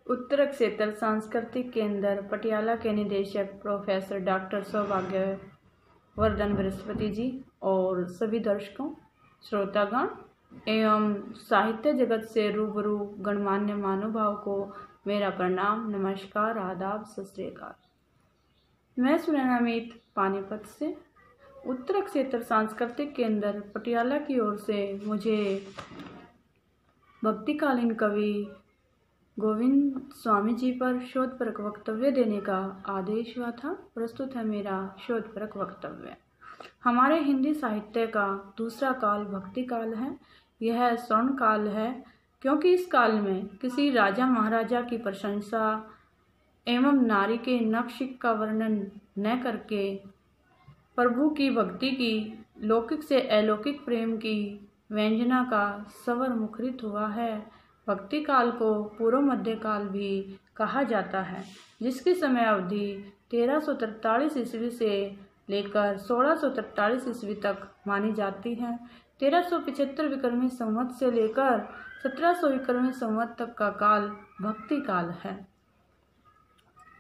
उत्तर क्षेत्र सांस्कृतिक केंद्र पटियाला के निदेशक प्रोफेसर डॉक्टर सौभाग्यवर्धन बृहस्पति जी और सभी दर्शकों, श्रोतागण एवं साहित्य जगत से रूबरू गणमान्य महानुभाव को मेरा प्रणाम, नमस्कार, आदाब, सत श्री अकाल। मैं सुनैनामीत पानीपत से उत्तर क्षेत्र सांस्कृतिक केंद्र पटियाला की ओर से मुझे भक्तिकालीन कवि गोविंद स्वामी जी पर शोधपरक वक्तव्य देने का आदेश हुआ था। प्रस्तुत है मेरा शोधपरक वक्तव्य। हमारे हिंदी साहित्य का दूसरा काल भक्ति काल है। यह स्वर्ण काल है क्योंकि इस काल में किसी राजा महाराजा की प्रशंसा एवं नारी के नक्शिक का वर्णन न करके प्रभु की भक्ति की, लौकिक से अलौकिक प्रेम की व्यंजना का स्वर मुखरित हुआ है। भक्ति काल को पूर्व मध्य काल भी कहा जाता है, जिसकी समय अवधि 1343 ईस्वी से लेकर 1643 ईस्वी तक मानी जाती है। 1375 विक्रमी संवत से लेकर 1700 विक्रमी संवत तक का काल भक्ति काल है।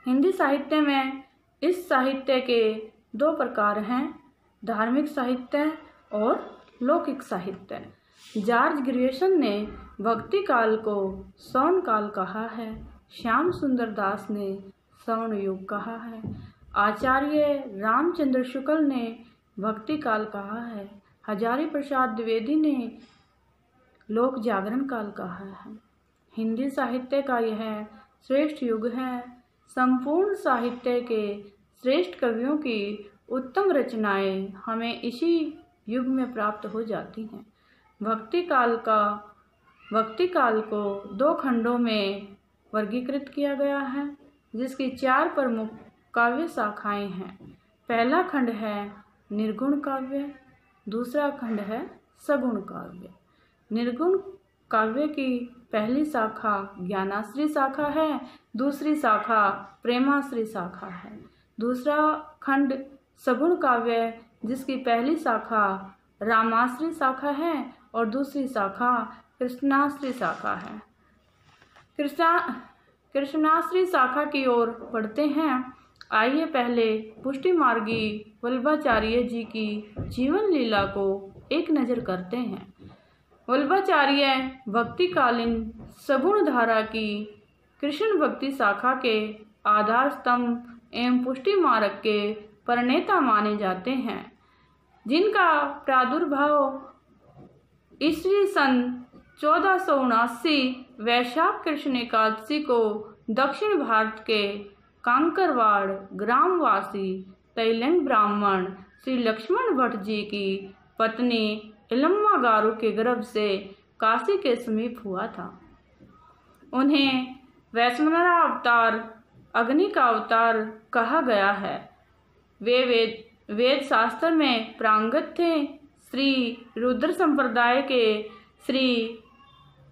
हिंदी साहित्य में इस साहित्य के दो प्रकार हैं, धार्मिक साहित्य और लौकिक साहित्य। जॉर्ज ग्रियर्सन ने भक्ति काल को स्वर्ण काल कहा है। श्याम सुंदर दास ने स्वर्ण युग कहा है। आचार्य रामचंद्र शुक्ल ने भक्ति काल कहा है। हजारी प्रसाद द्विवेदी ने लोक जागरण काल कहा है। हिंदी साहित्य का यह श्रेष्ठ युग है। संपूर्ण साहित्य के श्रेष्ठ कवियों की उत्तम रचनाएं हमें इसी युग में प्राप्त हो जाती हैं। भक्ति काल को दो खंडों में वर्गीकृत किया गया है, जिसकी 4 प्रमुख काव्य शाखाएं हैं। पहला खंड है निर्गुण काव्य, दूसरा खंड है सगुण काव्य। निर्गुण काव्य की पहली शाखा ज्ञानाश्री शाखा है, दूसरी शाखा प्रेमाश्री शाखा है। दूसरा खंड सगुण काव्य, जिसकी पहली शाखा रामाश्री शाखा है और दूसरी शाखा कृष्णाश्री शाखा है। कृष्णाश्री शाखा की ओर बढ़ते हैं। आइए पहले पुष्टि मार्गी वल्लभाचार्य जी की जीवन लीला को एक नज़र करते हैं। वल्लभाचार्य भक्तिकालीन सगुण धारा की कृष्ण भक्ति शाखा के आधार स्तंभ एवं पुष्टि मार्ग के प्रणेता माने जाते हैं, जिनका प्रादुर्भाव ईस्वी सन 1479 वैशाख कृष्ण एकादशी को दक्षिण भारत के कांकरवाड़ ग्रामवासी तैलंग ब्राह्मण श्री लक्ष्मण भट्ट जी की पत्नी इलम्मा गारू के गर्भ से काशी के समीप हुआ था। उन्हें वैश्वानर अवतार, अग्नि का अवतार कहा गया है। वे वेद शास्त्र में प्रांगत थे। श्री रुद्र संप्रदाय के श्री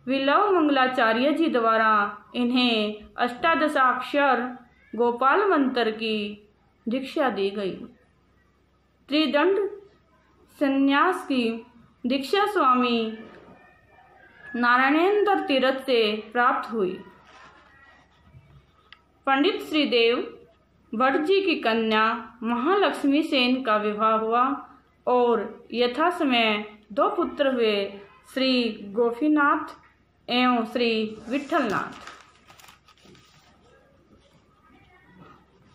विलव मंगलाचार्य जी द्वारा इन्हें अष्टादशाक्षर गोपाल मंत्र की दीक्षा दी गई। त्रिदंड संन्यास की दीक्षा स्वामी नारायणेंद्र तीर्थ से प्राप्त हुई। पंडित श्रीदेव भट्ट जी की कन्या महालक्ष्मी सेन का विवाह हुआ और यथासमय 2 पुत्र हुए, श्री गोपीनाथ एवं श्री विठलनाथ।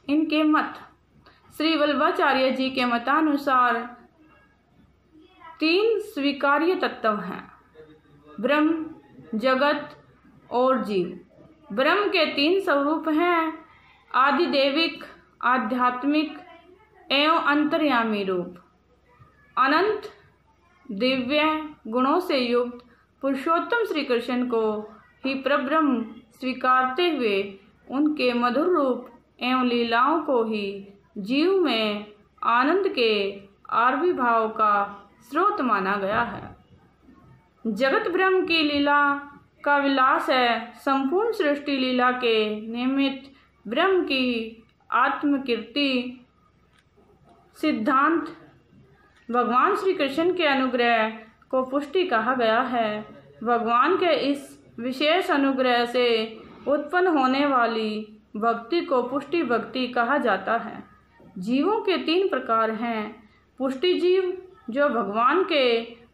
इनके मत श्री वल्लभाचार्य जी के मतानुसार 3 स्वीकार्य तत्व हैं, ब्रह्म, जगत और जीव। ब्रह्म के 3 स्वरूप हैं, आदिदेविक, आध्यात्मिक एवं अंतर्यामी रूप। अनंत दिव्य गुणों से युक्त पुरुषोत्तम श्री कृष्ण को ही परब्रह्म स्वीकारते हुए उनके मधुर रूप एवं लीलाओं को ही जीव में आनंद के आविर्भाव का स्रोत माना गया है। जगत ब्रह्म की लीला का विलास है। संपूर्ण सृष्टि लीला के निमित्त ब्रह्म की आत्मकीर्ति सिद्धांत भगवान श्री कृष्ण के अनुग्रह को पुष्टि कहा गया है। भगवान के इस विशेष अनुग्रह से उत्पन्न होने वाली भक्ति को पुष्टि भक्ति कहा जाता है। जीवों के 3 प्रकार हैं। पुष्टि जीव जो भगवान के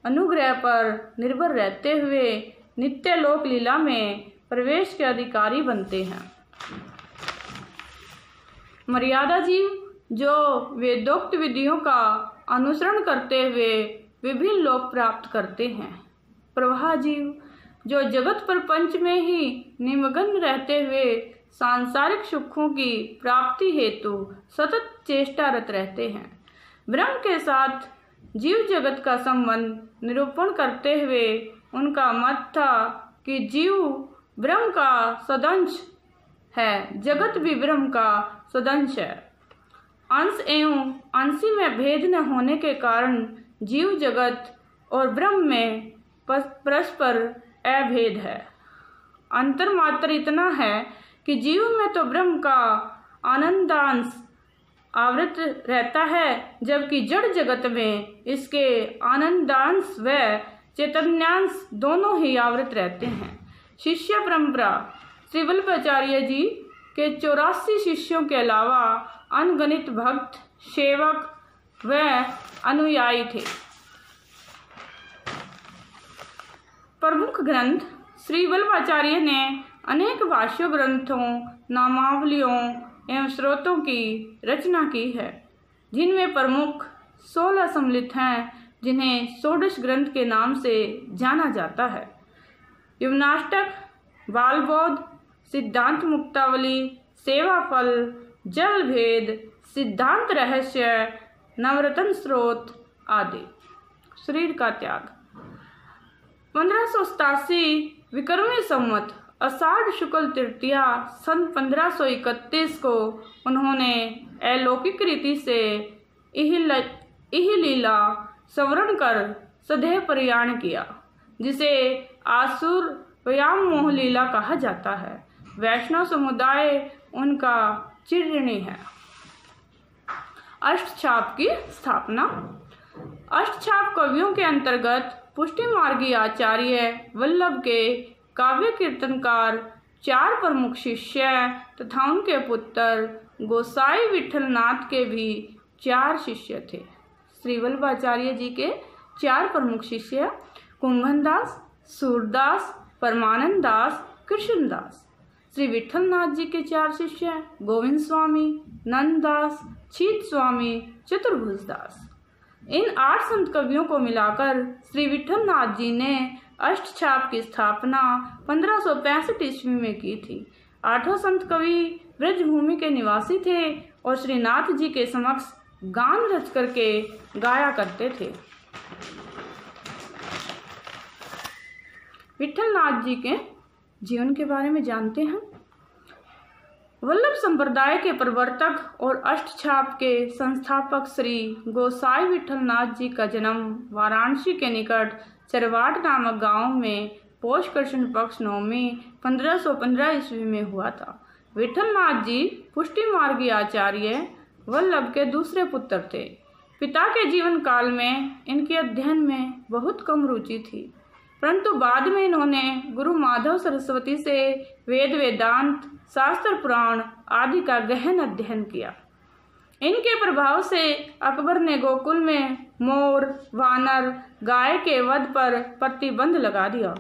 अनुग्रह पर निर्भर रहते हुए नित्य लोक लीला में प्रवेश के अधिकारी बनते हैं। मर्यादा जीव जो वेदोक्त विधियों का अनुसरण करते हुए विभिन्न लोक प्राप्त करते हैं। प्रवाह जीव जो जगत प्रपंच में ही निमग्न रहते हुए सांसारिक सुखों की प्राप्ति हेतु सतत चेष्टारत रहते हैं। ब्रह्म के साथ जीव जगत का संबंध निरूपण करते हुए उनका मत था कि जीव ब्रह्म का सदंश है, जगत भी ब्रह्म का सदंश है। अंश एवं अंशी में भेद न होने के कारण जीव जगत और ब्रह्म में परस्पर अभेद है। अंतर मात्र इतना है कि जीव में तो ब्रह्म का आनंदांश आवृत रहता है, जबकि जड़ जगत में इसके आनंदांश व चैतन्यांश दोनों ही आवृत रहते हैं। शिष्य परंपरा श्री वल्लभाचार्य जी के 84 शिष्यों के अलावा अनगणित भक्त, सेवक व अनुयायी थे। प्रमुख ग्रंथ श्री वल्लभाचार्य ने अनेक भाष्य ग्रंथों, नामावलियों एवं स्रोतों की रचना की है, जिनमें प्रमुख 16 सम्मिलित हैं, जिन्हें षोडश ग्रंथ के नाम से जाना जाता है। यमुनाष्टक, बालबोध, सिद्धांत मुक्तावली, सेवाफल, जल भेद, सिद्धांत रहस्य, नवरत्न स्रोत आदि। शरीर का त्याग 1587 विक्रमी संवत आषाढ़ शुक्ल तृतीया सन 1531 को उन्होंने अलौकिक रीति से इह लीला संवरण कर सदैव प्रयाण किया, जिसे आसुर व्याम मोह लीला कहा जाता है। वैष्णव समुदाय उनका चिरऋणी है। अष्टछाप की स्थापना। अष्टछाप कवियों के अंतर्गत पुष्टि मार्गी आचार्य वल्लभ के काव्य कीर्तनकार 4 प्रमुख शिष्य तथा उनके पुत्र गोसाई विठलनाथ के भी 4 शिष्य थे। श्री वल्लभाचार्य जी के 4 प्रमुख शिष्य कुंभनदास, सूरदास, परमानंद दास, कृष्णदास। श्री विठलनाथ जी के 4 शिष्य गोविंद स्वामी, नंददास, छीत स्वामी, चतुर्भुजदास। इन 8 संत कवियों को मिलाकर श्री विठलनाथ जी ने अष्टछाप की स्थापना 1565 ईस्वी में की थी। 8 संत कवि ब्रजभूमि के निवासी थे और श्रीनाथ जी के समक्ष गान रच करके गाया करते थे। विठलनाथ जी के जीवन के बारे में जानते हैं। वल्लभ संप्रदाय के प्रवर्तक और अष्टछाप के संस्थापक श्री गोसाई विठलनाथ जी का जन्म वाराणसी के निकट चरवाट नामक गांव में पौष कृष्ण पक्ष नवमी 1515 ईस्वी में हुआ था। विठलनाथ जी पुष्टि मार्गी आचार्य वल्लभ के दूसरे पुत्र थे। पिता के जीवन काल में इनके अध्ययन में बहुत कम रुचि थी, परंतु बाद में इन्होंने गुरु माधव सरस्वती से वेद, वेदांत, शास्त्र, पुराण आदि का गहन अध्ययन किया। इनके प्रभाव से अकबर ने गोकुल में मोर, वानर, गाय के वध पर प्रतिबंध लगा दिया।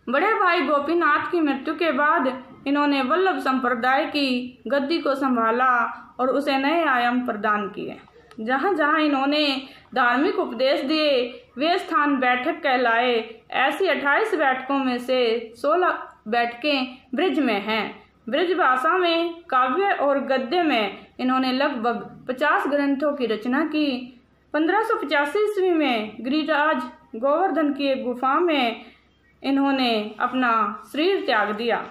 बड़े भाई गोपीनाथ की मृत्यु के बाद इन्होंने वल्लभ संप्रदाय की गद्दी को संभाला और उसे नए आयाम प्रदान किए। जहाँ जहाँ इन्होंने धार्मिक उपदेश दिए वे स्थान बैठक कहलाए। ऐसी 28 बैठकों में से 16 बैठकें ब्रज में हैं। ब्रज भाषा में काव्य और गद्य में इन्होंने लगभग 50 ग्रंथों की रचना की। 1585 ईस्वी में गिरिराज गोवर्धन की एक गुफा में इन्होंने अपना शरीर त्याग दिया।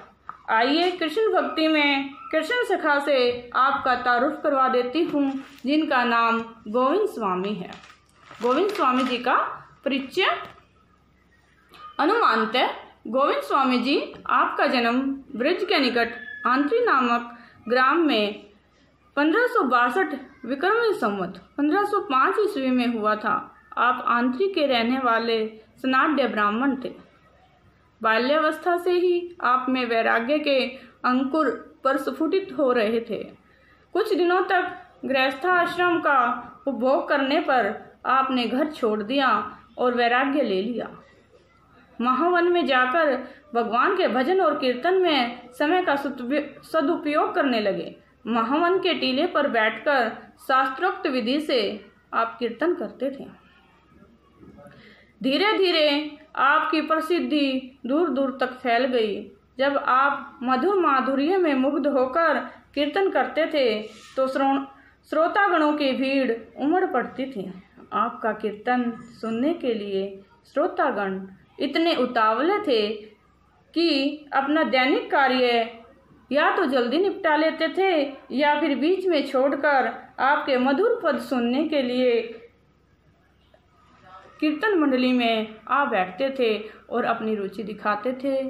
आइए कृष्ण भक्ति में कृष्ण सखा से आपका तारुफ करवा देती हूँ, जिनका नाम गोविंद स्वामी है। गोविंद स्वामी जी का परिचय। अनुमानतः गोविंद स्वामी जी आपका जन्म ब्रज के निकट आंत्री नामक ग्राम में 1562 विक्रमी संवत 1505 ईस्वी में हुआ था। आप आंत्री के रहने वाले स्नाढ़ ब्राह्मण थे। बाल्यावस्था से ही आप में वैराग्य के अंकुर प्रस्फुटित हो रहे थे। कुछ दिनों तक गृहस्थाश्रम का उपभोग करने पर आपने घर छोड़ दिया और वैराग्य ले लिया। महावन में जाकर भगवान के भजन और कीर्तन में समय का सदुपयोग करने लगे। महावन के टीले पर बैठकर शास्त्रोक्त विधि से आप कीर्तन करते थे। धीरे धीरे आपकी प्रसिद्धि दूर दूर तक फैल गई। जब आप मधुर माधुर्य में मुग्ध होकर कीर्तन करते थे तो श्रोतागणों की भीड़ उमड़ पड़ती थी। आपका कीर्तन सुनने के लिए श्रोतागण इतने उतावले थे कि अपना दैनिक कार्य या तो जल्दी निपटा लेते थे या फिर बीच में छोड़कर आपके मधुर पद सुनने के लिए कीर्तन मंडली में आ बैठते थे और अपनी रुचि दिखाते थे।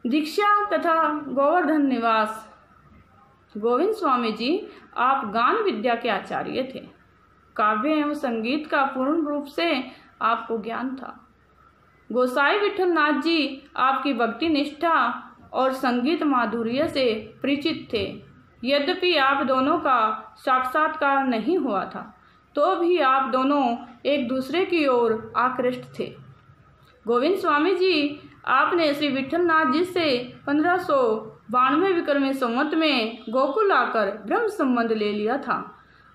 दीक्षा तथा गोवर्धन निवास गोविंद स्वामी जी आप गान विद्या के आचार्य थे। काव्य एवं संगीत का पूर्ण रूप से आपको ज्ञान था। गोसाई विठल नाथ जी आपकी भक्ति निष्ठा और संगीत माधुर्य से परिचित थे। यद्यपि आप दोनों का साक्षात्कार नहीं हुआ था तो भी आप दोनों एक दूसरे की ओर आकृष्ट थे। गोविंद स्वामी जी आपने श्री विठल नाथ जी से 1592 विक्रमी संवत में गोकुल आकर ब्रह्म संबंध ले लिया था।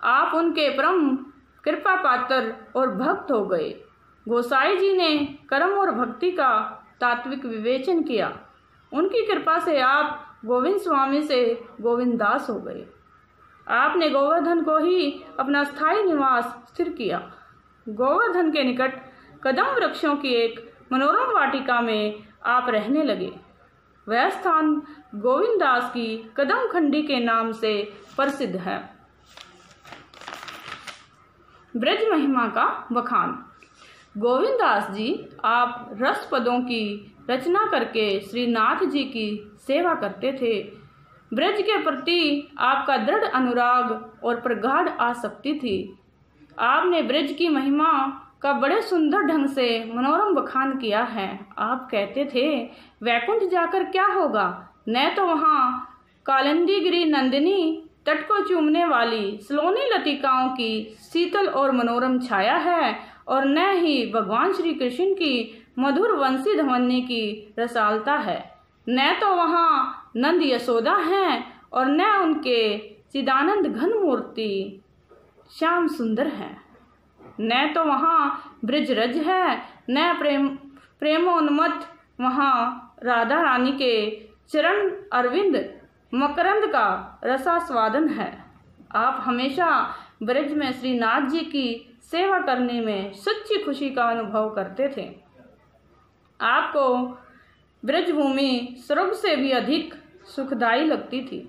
आप उनके परम कृपा पात्र और भक्त हो गए। गोसाई जी ने कर्म और भक्ति का तात्विक विवेचन किया। उनकी कृपा से आप गोविंद स्वामी से गोविंद दास हो गए। आपने गोवर्धन को ही अपना स्थायी निवास स्थिर किया। गोवर्धन के निकट कदम वृक्षों की एक मनोरम वाटिका में आप रहने लगे। वह स्थान गोविंद दास की कदम खंडी के नाम से प्रसिद्ध है। ब्रज महिमा का बखान। गोविंद दास जी आप रस पदों की रचना करके श्रीनाथ जी की सेवा करते थे। ब्रज के प्रति आपका दृढ़ अनुराग और प्रगाढ़ आसक्ति थी। आपने ब्रज की महिमा का बड़े सुंदर ढंग से मनोरम बखान किया है। आप कहते थे, वैकुंठ जाकर क्या होगा, न तो वहाँ कालिंदी गिरी नंदिनी तट को चूमने वाली सलोनी लतिकाओं की शीतल और मनोरम छाया है और न ही भगवान श्री कृष्ण की मधुर वंशी ध्वनि की रसालता है। न तो वहाँ नंद यशोदा हैं और न उनके चिदानंद घन मूर्ति श्याम सुंदर है। न तो वहाँ ब्रजरज है, न प्रेमोन्मत्त वहाँ राधा रानी के चरण अरविंद मकरंद का रसास्वादन है। आप हमेशा ब्रज में श्रीनाथ जी की सेवा करने में सच्ची खुशी का अनुभव करते थे। आपको ब्रजभूमि स्वर्ग से भी अधिक सुखदायी लगती थी।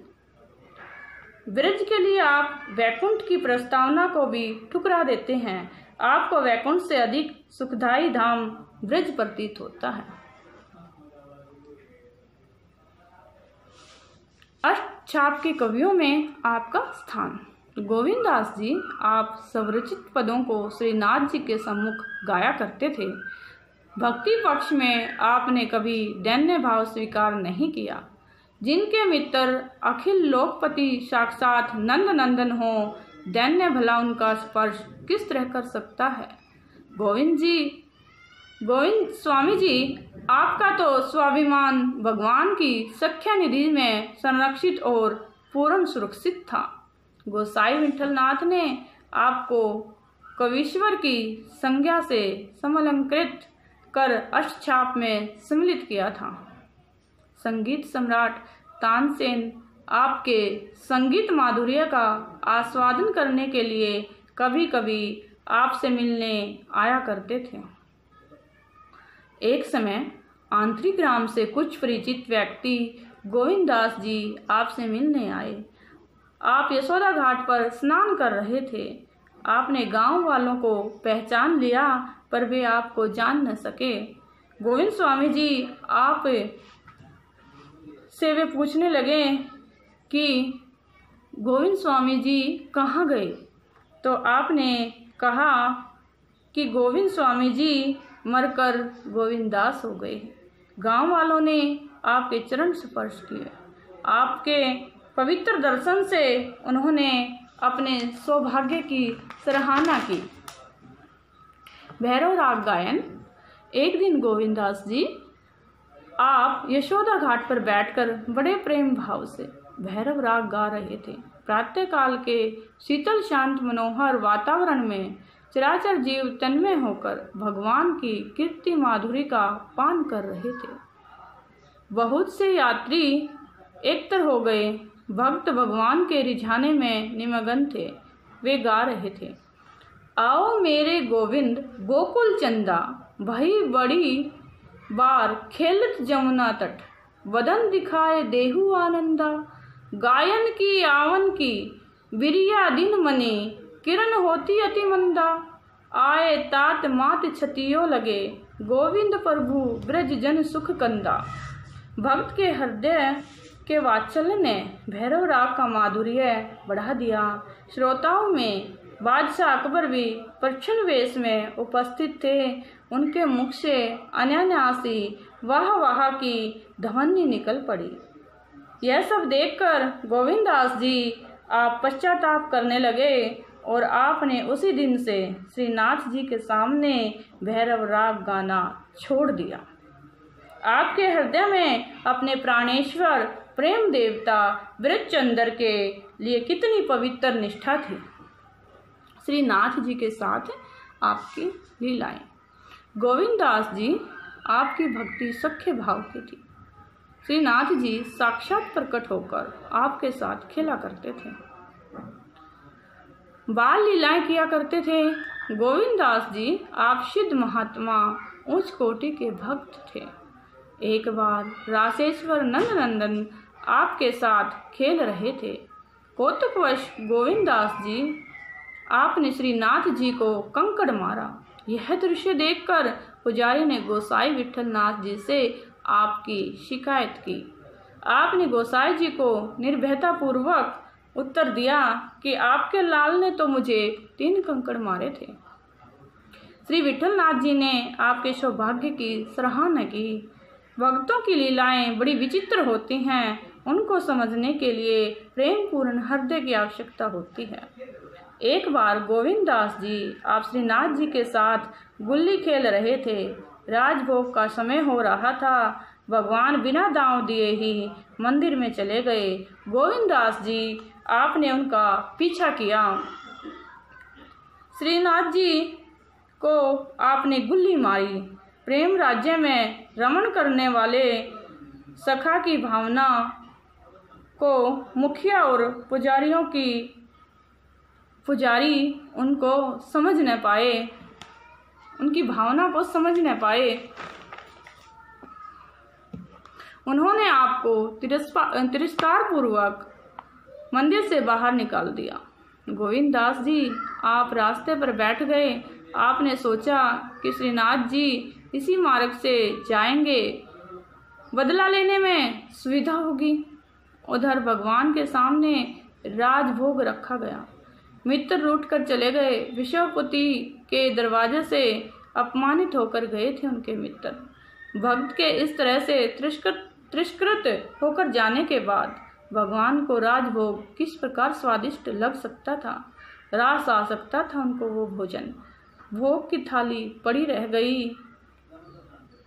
ब्रज के लिए आप वैकुंठ की प्रस्तावना को भी ठुकरा देते हैं। आपको वैकुंठ से अधिक सुखदायी धाम ब्रज प्रतीत होता है। अष्टछाप के कवियों में आपका स्थान। गोविंद दास जी आप स्वरचित पदों को श्रीनाथ जी के सम्मुख गाया करते थे। भक्ति पक्ष में आपने कभी दैन्य भाव स्वीकार नहीं किया। जिनके मित्र अखिल लोकपति साक्षात नंद नंदन हो, दैन्य भला उनका स्पर्श किस तरह कर सकता है। गोविंद स्वामी जी आपका तो स्वाभिमान भगवान की सख्या निधि में संरक्षित और पूर्ण सुरक्षित था। गोसाई विठल नाथ ने आपको कवीश्वर की संज्ञा से समलंकृत कर अष्टछाप में सम्मिलित किया था। संगीत सम्राट तानसेन आपके संगीत माधुर्य का आस्वादन करने के लिए कभी कभी आपसे मिलने आया करते थे। एक समय आंतरिक ग्राम से कुछ परिचित व्यक्ति गोविंद दास जी आपसे मिलने आए। आप यशोदा घाट पर स्नान कर रहे थे। आपने गांव वालों को पहचान लिया पर वे आपको जान न सके। गोविंद स्वामी जी आप से वे पूछने लगे कि गोविंद स्वामी जी कहाँ गए, तो आपने कहा कि गोविंद स्वामी जी मरकर गोविंद दास हो गए। गांव वालों ने आपके चरण स्पर्श किए। आपके पवित्र दर्शन से उन्होंने अपने सौभाग्य की सराहना की। भैरव राग गायन। एक दिन गोविंददास जी आप यशोदा घाट पर बैठकर बड़े प्रेम भाव से भैरव राग गा रहे थे। प्रातःकाल के शीतल शांत मनोहर वातावरण में चराचर जीव तन्मय होकर भगवान की कीर्ति माधुरी का पान कर रहे थे। बहुत से यात्री एकत्र हो गए। भक्त भगवान के रिझाने में निमग्न थे। वे गा रहे थे, आओ मेरे गोविंद गोकुल चंदा, भई बड़ी बार खेलत जमुना तट, वदन दिखाए देहु आनंदा, गायन की आवन की बिरिया दिन मने, किरण होती अति मंदा, आए तात मात छतियो लगे, गोविंद प्रभु ब्रज जन सुख कंदा। भक्त के हृदय के वात्सल्य ने भैरव राग का माधुर्य बढ़ा दिया। श्रोताओं में बादशाह अकबर भी प्रच्छन्न वेश में उपस्थित थे। उनके मुख से अनायासी वाह वाह की ध्वनि निकल पड़ी। यह सब देखकर गोविंददास जी आप पश्चाताप करने लगे और आपने उसी दिन से श्रीनाथ जी के सामने भैरव राग गाना छोड़ दिया। आपके हृदय में अपने प्राणेश्वर प्रेम देवता ब्रजचंद्र के लिए कितनी पवित्र निष्ठा थी। श्रीनाथ जी के साथ आपकी लीलाएं। गोविंददास जी आपकी भक्ति सख्य भाव की थी। श्रीनाथ जी साक्षात प्रकट होकर आपके साथ खेला करते थे, बाल लीलाएं किया करते थे। गोविंददास जी आप सिद्ध महात्मा उच्च कोटि के भक्त थे। एक बार रासेश्वर नंदनंदन आपके साथ खेल रहे थे। कौतुकवश गोविंददास जी आपने श्रीनाथ जी को कंकड़ मारा। यह दृश्य देखकर पुजारी ने गोसाई विठलनाथ जी से आपकी शिकायत की। आपने गोसाई जी को निर्भयता पूर्वक उत्तर दिया कि आपके लाल ने तो मुझे 3 कंकड़ मारे थे। श्री विठलनाथ जी ने आपके सौभाग्य की सराहना की। भक्तों की लीलाएं बड़ी विचित्र होती हैं। उनको समझने के लिए प्रेम पूर्ण हृदय की आवश्यकता होती है। एक बार गोविंददास जी आप श्रीनाथ जी के साथ गुल्ली खेल रहे थे। राजभोग का समय हो रहा था। भगवान बिना दांव दिए ही मंदिर में चले गए। गोविंददास जी आपने उनका पीछा किया। श्रीनाथ जी को आपने गुल्ली मारी। प्रेम राज्य में रमण करने वाले सखा की भावना को मुखिया और पुजारी उनको समझ न पाए, उनकी भावना को समझ न पाए। उन्होंने आपको तिरस्कार पूर्वक मंदिर से बाहर निकाल दिया। गोविंददास जी आप रास्ते पर बैठ गए। आपने सोचा कि श्रीनाथ जी इसी मार्ग से जाएंगे, बदला लेने में सुविधा होगी। उधर भगवान के सामने राजभोग रखा गया। मित्र रूठ कर चले गए। विश्वपति के दरवाजे से अपमानित होकर गए थे उनके मित्र। भक्त के इस तरह से तिरस्कृत होकर जाने के बाद भगवान को राजभोग किस प्रकार स्वादिष्ट लग सकता था, रास आ सकता था उनको वो भोजन। भोग की थाली पड़ी रह गई।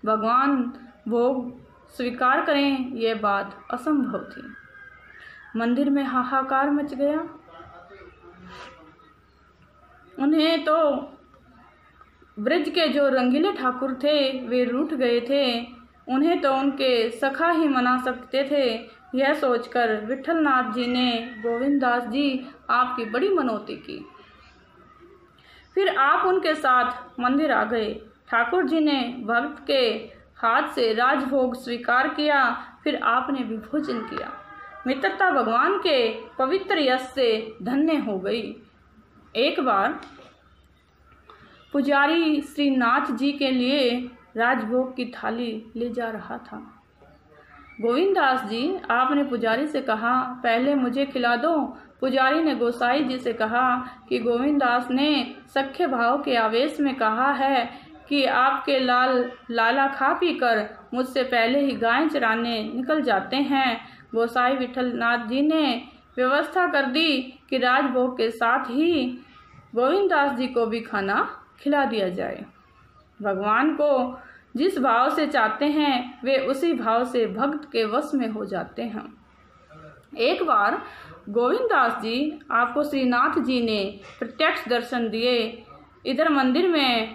भगवान भोग स्वीकार करें, यह बात असंभव थी। मंदिर में हाहाकार मच गया। उन्हें तो ब्रज के जो रंगीले ठाकुर थे वे रूठ गए थे। उन्हें तो उनके सखा ही मना सकते थे। यह सोचकर विठलनाथ जी ने गोविंददास जी आपकी बड़ी मनौती की। फिर आप उनके साथ मंदिर आ गए। ठाकुर जी ने भक्त के हाथ से राजभोग स्वीकार किया। फिर आपने भी भोजन किया। मित्रता भगवान के पवित्र यश से धन्य हो गई। एक बार पुजारी श्रीनाथ जी के लिए राजभोग की थाली ले जा रहा था। गोविंददास जी आपने पुजारी से कहा, पहले मुझे खिला दो। पुजारी ने गोसाई जी से कहा कि गोविंददास ने सख्य भाव के आवेश में कहा है कि आपके लाला खा पी कर मुझसे पहले ही गायें चराने निकल जाते हैं। गोसाई विठलनाथ जी ने व्यवस्था कर दी कि राजभोग के साथ ही गोविंददास जी को भी खाना खिला दिया जाए। भगवान को जिस भाव से चाहते हैं वे उसी भाव से भक्त के वश में हो जाते हैं। एक बार गोविंददास जी आपको श्रीनाथ जी ने प्रत्यक्ष दर्शन दिए। इधर मंदिर में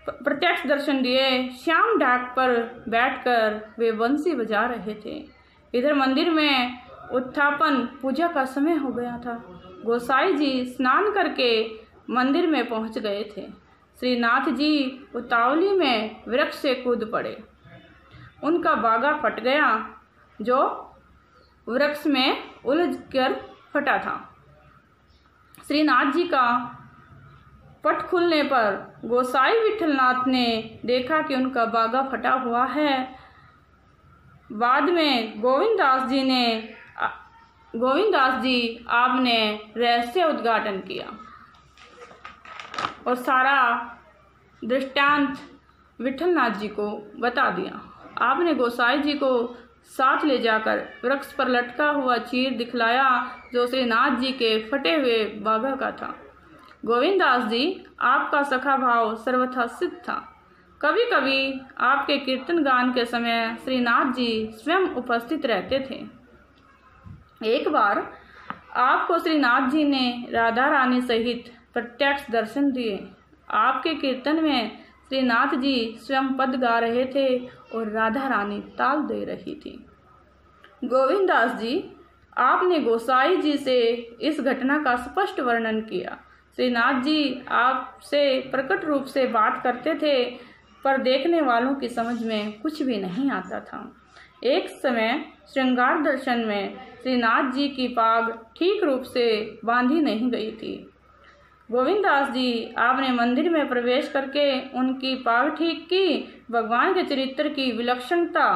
प्रत्यक्ष दर्शन दिए। श्याम ढाक पर बैठकर वे बंसी बजा रहे थे। इधर मंदिर में उत्थापन पूजा का समय हो गया था। गोसाई जी स्नान करके मंदिर में पहुंच गए थे। श्रीनाथ जी उतावली में वृक्ष से कूद पड़े। उनका बागा फट गया जो वृक्ष में उलझकर फटा था। श्रीनाथ जी का पट खुलने पर गोसाई विठलनाथ ने देखा कि उनका बागा फटा हुआ है। बाद में गोविंददास जी आपने रहस्य उद्घाटन किया और सारा दृष्टांत विठलनाथ जी को बता दिया। आपने गोसाई जी को साथ ले जाकर वृक्ष पर लटका हुआ चीर दिखलाया जो श्रीनाथ जी के फटे हुए बागा का था। गोविंददास जी आपका सखा भाव सर्वथा सिद्ध था। कभी कभी आपके कीर्तन गान के समय श्रीनाथ जी स्वयं उपस्थित रहते थे। एक बार आपको श्रीनाथ जी ने राधा रानी सहित प्रत्यक्ष दर्शन दिए। आपके कीर्तन में श्रीनाथ जी स्वयं पद गा रहे थे और राधा रानी ताल दे रही थी। गोविंददास जी आपने गोसाई जी से इस घटना का स्पष्ट वर्णन किया। श्रीनाथ जी आपसे प्रकट रूप से बात करते थे पर देखने वालों की समझ में कुछ भी नहीं आता था। एक समय श्रृंगार दर्शन में श्रीनाथ जी की पाग ठीक रूप से बांधी नहीं गई थी। गोविंददास जी आपने मंदिर में प्रवेश करके उनकी पाग ठीक की। भगवान के चरित्र की विलक्षणता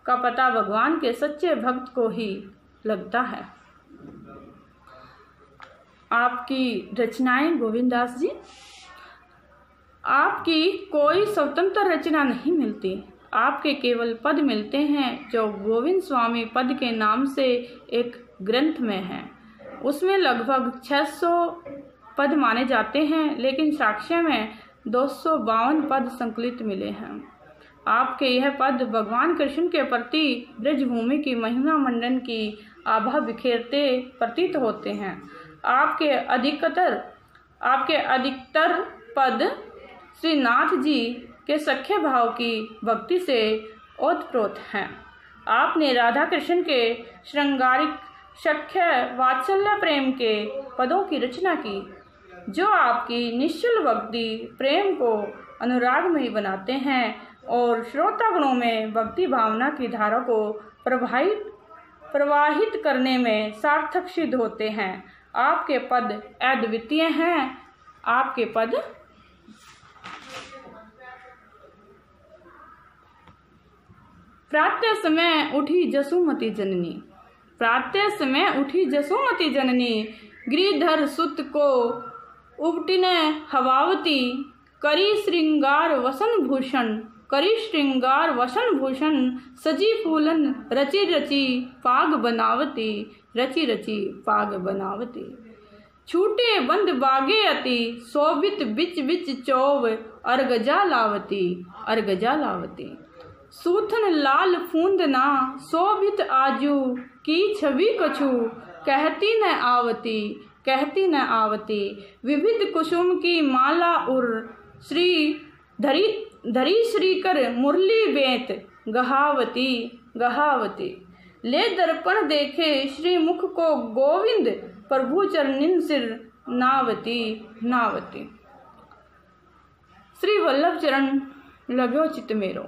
का पता भगवान के सच्चे भक्त को ही लगता है। आपकी रचनाएं गोविंददास जी, आपकी कोई स्वतंत्र रचना नहीं मिलती। आपके केवल पद मिलते हैं जो गोविंद स्वामी पद के नाम से एक ग्रंथ में हैं। उसमें लगभग 600 पद माने जाते हैं, लेकिन साक्ष्य में 252 पद संकलित मिले हैं। आपके यह पद भगवान कृष्ण के प्रति ब्रजभूमि की महिमा मंडन की आभा बिखेरते प्रतीत होते हैं। आपके अधिकतर पद श्रीनाथ जी के सख्य भाव की भक्ति से ओतप्रोत हैं। आपने राधा कृष्ण के श्रृंगारिक सख्य वात्सल्य प्रेम के पदों की रचना की जो आपकी निश्चल भक्ति प्रेम को अनुरागमयी बनाते हैं और श्रोतागणों में भक्ति भावना की धारा को प्रवाहित करने में सार्थक सिद्ध होते हैं। आपके पद अद्वितीय हैं। आपके पद प्रातः समय उठी जसुमती जननी, प्रातः समय उठी जसुमती जननी, गिरिधर सुत को उपटिन हवावती, करी श्रृंगार वसन भूषण, सजी फूलन रची रची पाग बनावती, रची रची पाग बनावती। छूटे बंद बागे अति, शोभित बिच बिच चौव, अर्गजा लावती। सूथन लाल फूंदना, शोभित आजू की छवि कछु, कहती न आवती। विविध कुसुम की माला उर, श्री धरी श्रीकर मुरली बेत, गहावती। ले दर्पण देखे श्री मुख को, गोविंद प्रभु चरणिन सिर नावती। श्री वल्लभ चरण लगो चित मेरो,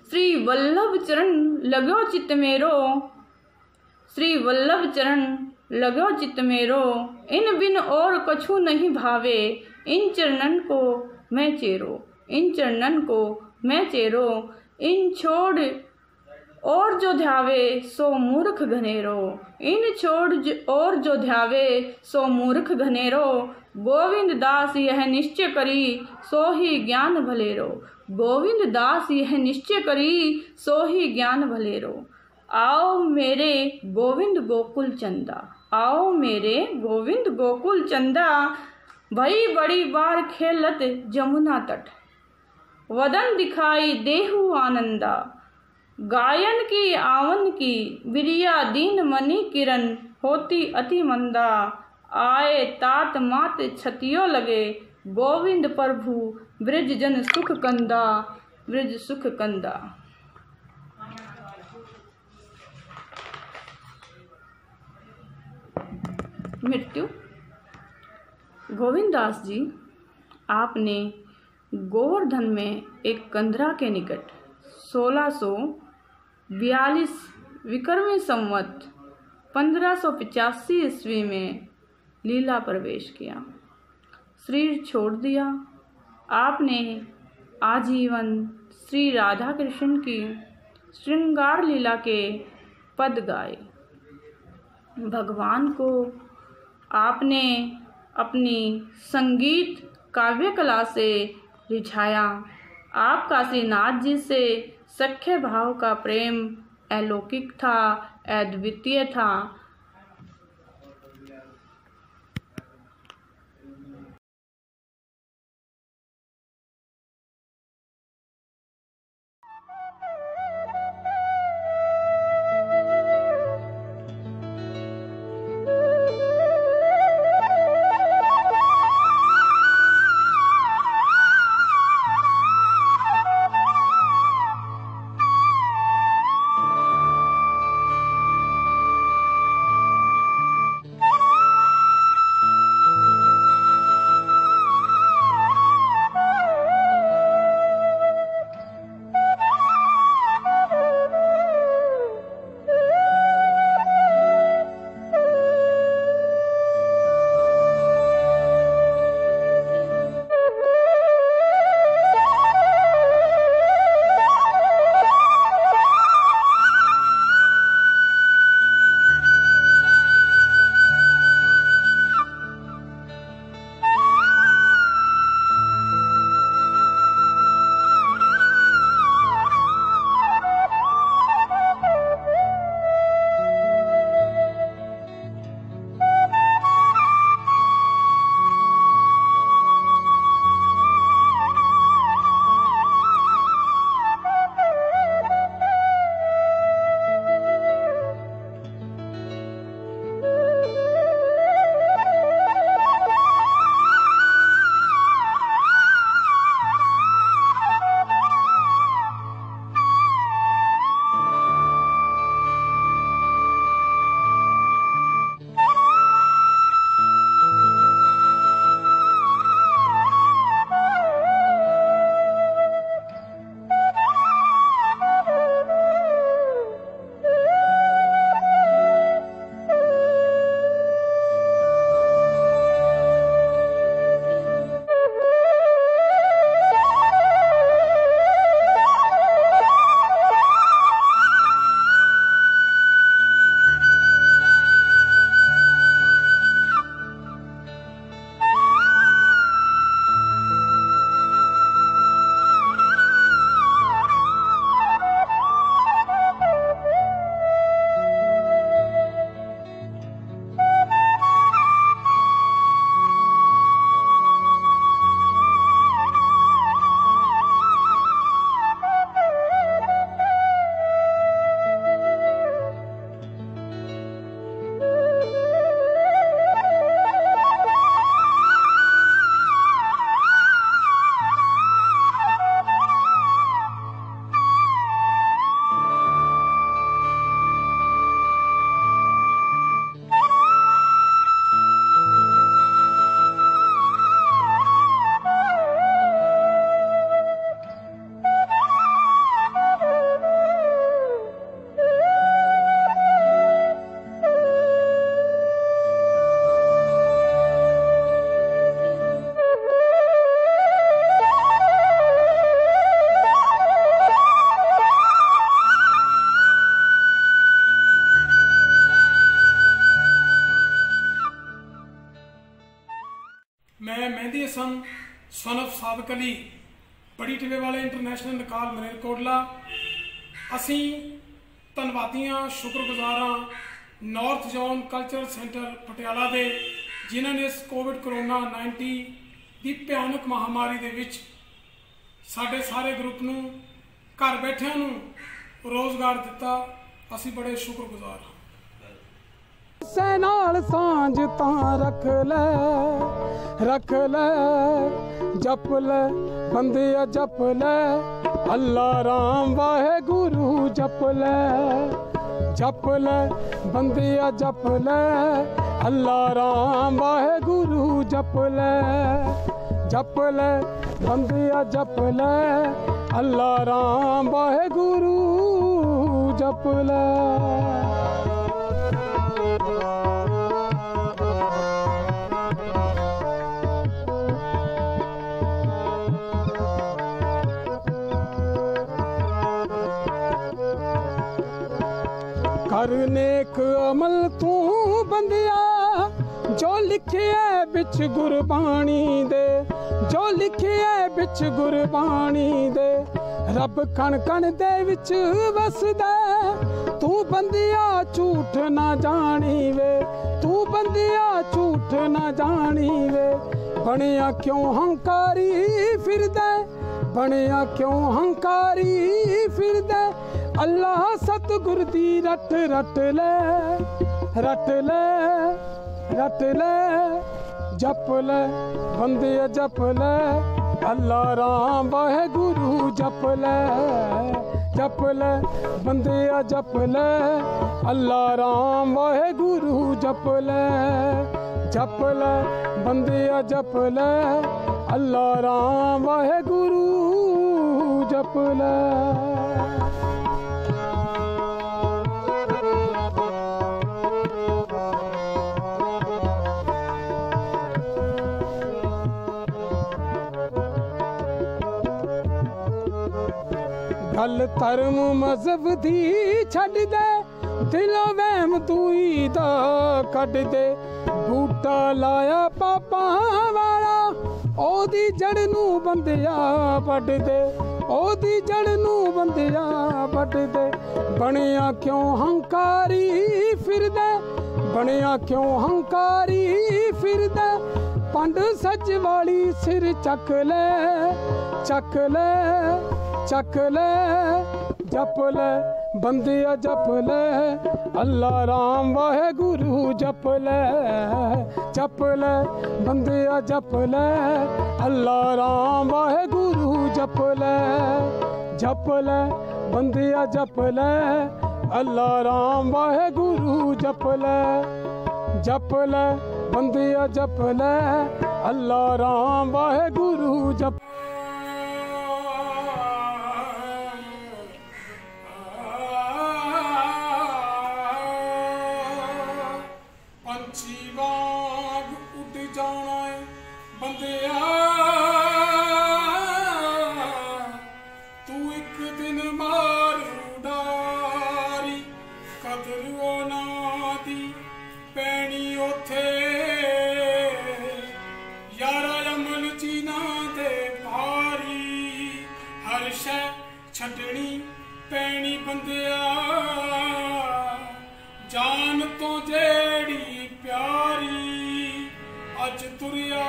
श्री वल्लभ चरण लगो चित मेरो, श्री वल्लभ चरण लगो चित मेरो। इन बिन और कछु नहीं भावे, इन चरणन को मैं चेरो, इन चरणन को मैं चेरो। इन छोड़ और जो ध्यावे सो मूर्ख घनेरो, इन छोड़ और जो ध्यावे सो मूर्ख घनेरो, गोविंद दास यह निश्चय करी सो ही ज्ञान भलेरो, गोविंद दास यह निश्चय करी सो ही ज्ञान भलेरो। आओ मेरे गोविंद गोकुल चंदा, आओ मेरे गोविंद गोकुल चंदा, भई बड़ी बार खेलत जमुना तट, वदन दिखाई देहु आनंदा, गायन की आवन की बिरिया दीन मणि किरण, होती अति मंदा, आए तात मात छतियो लगे, गोविंद प्रभु ब्रज जन सुख कंदा, ब्रज सुख कंदा। मृत्यु। गोविंद दास जी आपने गोवर्धन में एक कंदरा के निकट 1642 विक्रमी संवत 1585 ईस्वी में लीला प्रवेश किया, शरीर छोड़ दिया। आपने आजीवन श्री राधा कृष्ण की श्रृंगार लीला के पद गाए। भगवान को आपने अपनी संगीत काव्य कला से रिझाया। आप काशीनाथ जी से सख्य भाव का प्रेम अलौकिक था, अद्वितीय था। मैं मेहदी हसन सन ऑफ सादक अली बड़ी टिबे वाले इंटरनेशनल निकाल मलेरकोटला असी धन्नवादियाँ शुक्रगुजार हाँ north zone cultural centre Patiala दे जिन्हों ने इस कोविड कोरोना 19 की भयानक महामारी दे विच साडे सारे ग्रुप नूं घर बैठिਆਂ ਨੂੰ रोजगार दिता। असी बड़े शुक्रगुजार हाँ। नाल सांझ तां रख ले जप ले बंदिया जप ले अल्लाह राम वाहे गुरु जप ले बंदिया जप ले अल्लाह राम वाहे गुरु जप ले बंदिया जप ले अल्लाह राम वाहे गुरु जप ले। कर नेक अमल तू बंदिया जो लिखे है बिच गुरबाणी दे जो लिखे है बिच गुरबाणी दे रब कण कण दे विच वसदा तू बंदिया झूठ ना जानी वे तू बंदिया झूठ ना जानी वे बनिया क्यों हंकारी फिरदा बनिया क्यों हंकारी फिरदा अल्लाह सतगुर दी रट ले जप ले बंदिया जप ले अल्लाह राम वाहे गुरु जप ले बंदिया जप ले अल्लाह राम वाहे गुरु जप ले बंदिया जप ले अल्लाह राम वाहे गुरु जप ले। गल धर्म मजहब दी छड़ दे दिलों वहम तूई दा कट दे बूटा लाया पापा वाला ओदी जड़ नू बंदिया पट दे ओदी जड़ नू बंदिया पट दे बनिया क्यों हंकारी फिरदे बनिया क्यों हंकारी फिरदे पंड सच वाली सिर चक ले जप ले बंदिया जप ले अल्लाह राम वाहे गुरु जप ले बंदिया जप ले अल्लाह राम वाहे गुरु जप ले बंदिया जप ले अल्लाह राम वाहे गुरु जप ले बंदिया जप ले अल्लाह राम वाहे गुरु जप। छड़नी पैनी बंदिया जान तो जेड़ी प्यारी अज तुरिया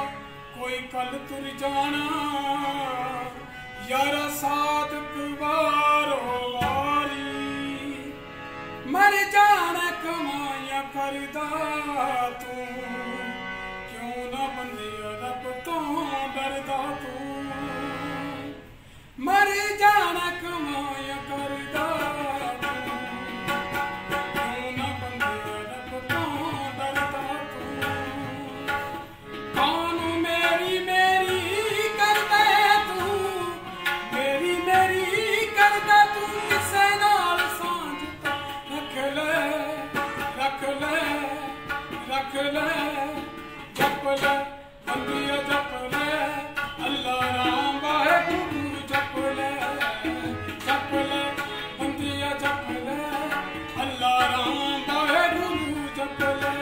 कोई कल तुर जाना यारा सादक वारो वारी मर जाना कमाइया करदा तू क्यों ना बंदिया रब तो डरदा तू मर जाना कमाया करदा क्यों ना बंदिया रब तो डरदा तू कौन मेरी करदा तू मेरी करदा तू किसे नाल सांझ रख ले जप ले बंदिया जप ले अल्लाह राम वाहे गुरु जप ले बंदिया जप ले अल्लाह राम वाहे गुरु जप ले।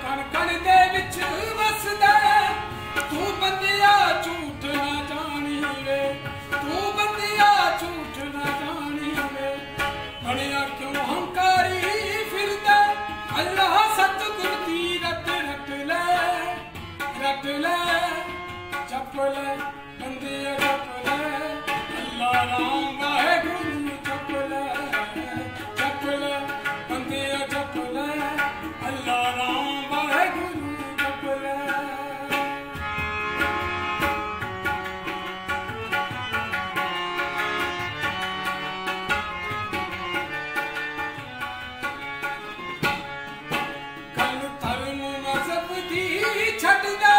कण कण दे विच वसदा तू बंदिया झूठ ना जानी वे तू बंदिया झूठ ना जानी वे बड़िया क्यों हंकारी फिरदा अल्लाह सतगुर दी रट रट ले जप ले बंदिया जप ले अल्लाह राम वाहेगुरू जप ले बंदिया जप ले अल्लाह राम वाहेगुरू जप ले गल धर्म मजहब दी छड्ड दे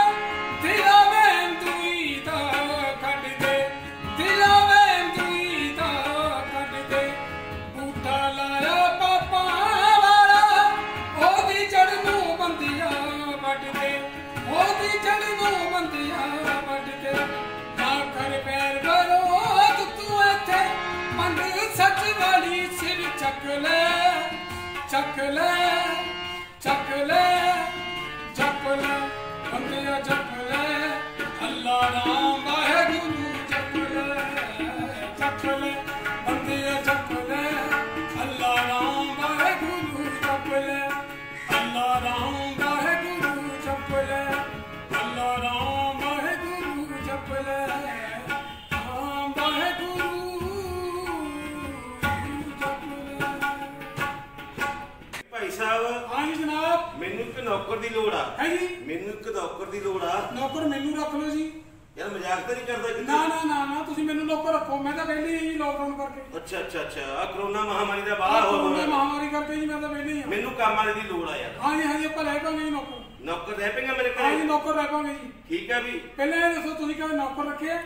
दिला वैन दुई दा कढ दे दिला वैन दुई दा कढ दे बूटा लाया पापा वाला ओदी जड़ नूं बंदिया वड दे ओदी जड़ नूं बंदिया वड दे ना कर पैर बरोध तू इत्थे मंड सच वाली सिर चक ले जप ले बंदिया जप ले अल्लाह राम वाहेगुरू जप ले बंदिया जप ले अल्लाह राम वाहेगुरू जप ले अल्लाह राम वाहेगुरू जप ले अल्लाह राम वाहेगुरू जप ले राम वाहेगुरू जप ले भाई साहब हाँ जी जनाब ਮੈਨੂੰ ਇੱਕ ਨੌਕਰ ਦੀ ਲੋੜ ਆ है जी ਮੈਨੂੰ ਇੱਕ ਨੌਕਰ ਦੀ ਲੋੜ ਆ नौकर मैनू रख लो जी ਯਾਰ ਮਜ਼ਾਕ ਤਾਂ ਨਹੀਂ ਕਰਦਾ ना ਕਿਤੇ ना ना ना तुसी मैनू नौकर रखो मैं तो पहले ही लॉकडाउन करके ਅੱਛਾ ਆ ਕਰੋਨਾ ਮਹਾਮਾਰੀ ਦਾ ਬਾਹਰ ਹੋ कोरोना ਗਿਆ महामारी करके जी मैं तो पहले ही ਮੈਨੂੰ ਕੰਮ ਵਾਲੇ ਦੀ ਲੋੜ ਆ ਯਾਰ हाँ जी आप लै पाएंगे जी नौकर ਨੌਕਰ ਰਹਿ ਪਏਗਾ ਮੇਰੇ हाँ जी ਘਰੇ नौकर रह पाएंगे जी ਠੀਕ ਆ ਵੀ पहले ये दसो तुसी कदे नौकर रखे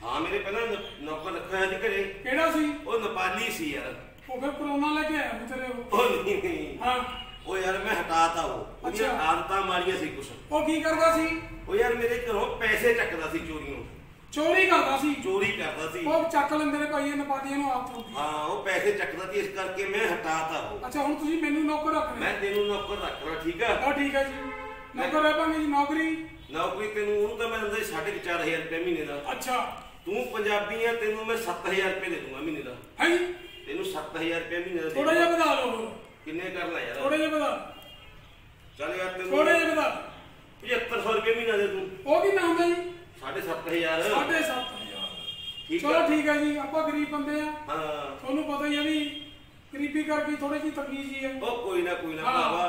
ਹਾਂ ਮੇਰੇ ਪਹਿਲਾਂ ਨੌਕਰ ਰੱਖਿਆ ਹੋਇਆ ਸੀ ਘਰੇ केड़ा सी ਉਹ ਨੇਪਾਲੀ ਸੀ ਯਾਰ वो फिर कोरोना लेके आया बेचारे वो ਉਹ ਨਹੀਂ हाँ ਉਹ ਯਾਰ ਮੈਂ ਹਟਾਤਾ ਉਹ ਉਹਦੀਆਂ ਅੱਛਾ। ਆਦਤਾਂ ਮਾਰੀਆਂ ਸੀ ਕੁਛ वो की करदा सी ਉਹ ਯਾਰ ਮੇਰੇ ਘਰੋਂ ਪੈਸੇ ਚੱਕਦਾ ਸੀ ਚੋਰੀਆਂ चोरी करदा सी ਚੋਰੀ ਕਰਦਾ ਸੀ वो चक लेंदे ने भाई नेपालियां नु आप होगी ਹਾਂ ਉਹ ਪੈਸੇ ਚੱਕਦਾ ਸੀ ਇਸ ਕਰਕੇ ਮੈਂ ਹਟਾਤਾ ਉਹ अच्छा हुन तुसी मैनू नौकर रख ਮੈਂ ले ਤੈਨੂੰ ਨੌਕਰ ਰੱਖਣਾ ਠੀਕ ਆ और ठीक है जी नौकर रह पाएंगे जी नौकरी ਨੌਕਰੀ ਤੈਨੂੰ ਉਹਨੂੰ ਤਾਂ ਮੈਂ ਦਿੰਦਾ ਸੀ 4.5 ਰੁਪਏ ਮਹੀਨੇ ਦਾ अच्छा ਤੂੰ ਪੰਜਾਬੀ ਆ ਤੈਨੂੰ ਮੈਂ 7000 ਰੁਪਏ ਦੇ ਦੂੰਗਾ ਮਹੀਨੇ ਦਾ है जी ਤੈਨੂੰ 7000 ਰੁਪਏ ਮਹੀਨੇ ਦਾ ਦੇ थोड़ा जिहा ਦੂੰਗਾ। बता लो ਕਿੰਨੇ ਕਰਨਾ ਯਾਰ थोड़ा जिहा बता ਚੱਲ ਯਾਰ ਤੈਨੂੰ थोड़ा जिहा बता 7500 ਰੁਪਏ ਮਹੀਨਾ ਦੇ ਦੂੰ वो की ना हुंदा जी 7500 7.5 ਠੀਕ ਚਲੋ ਆ ਠੀਕ ਹੈ ਜੀ ਆਪਾਂ ਗਰੀਬ ਬੰਦੇ ਆ ਹਾਂ ਤੁਹਾਨੂੰ ਪਤਾ ਹੀ ਆ ਵੀ ਗਰੀਬੀ ਕਰਕੇ ਥੋੜੀ ਜਿਹੀ ਤੰਗੀ ਜੀ ਹੈ ਉਹ ਕੋਈ ਨਾ ਹਾਂ। ਭਰਾਵਾ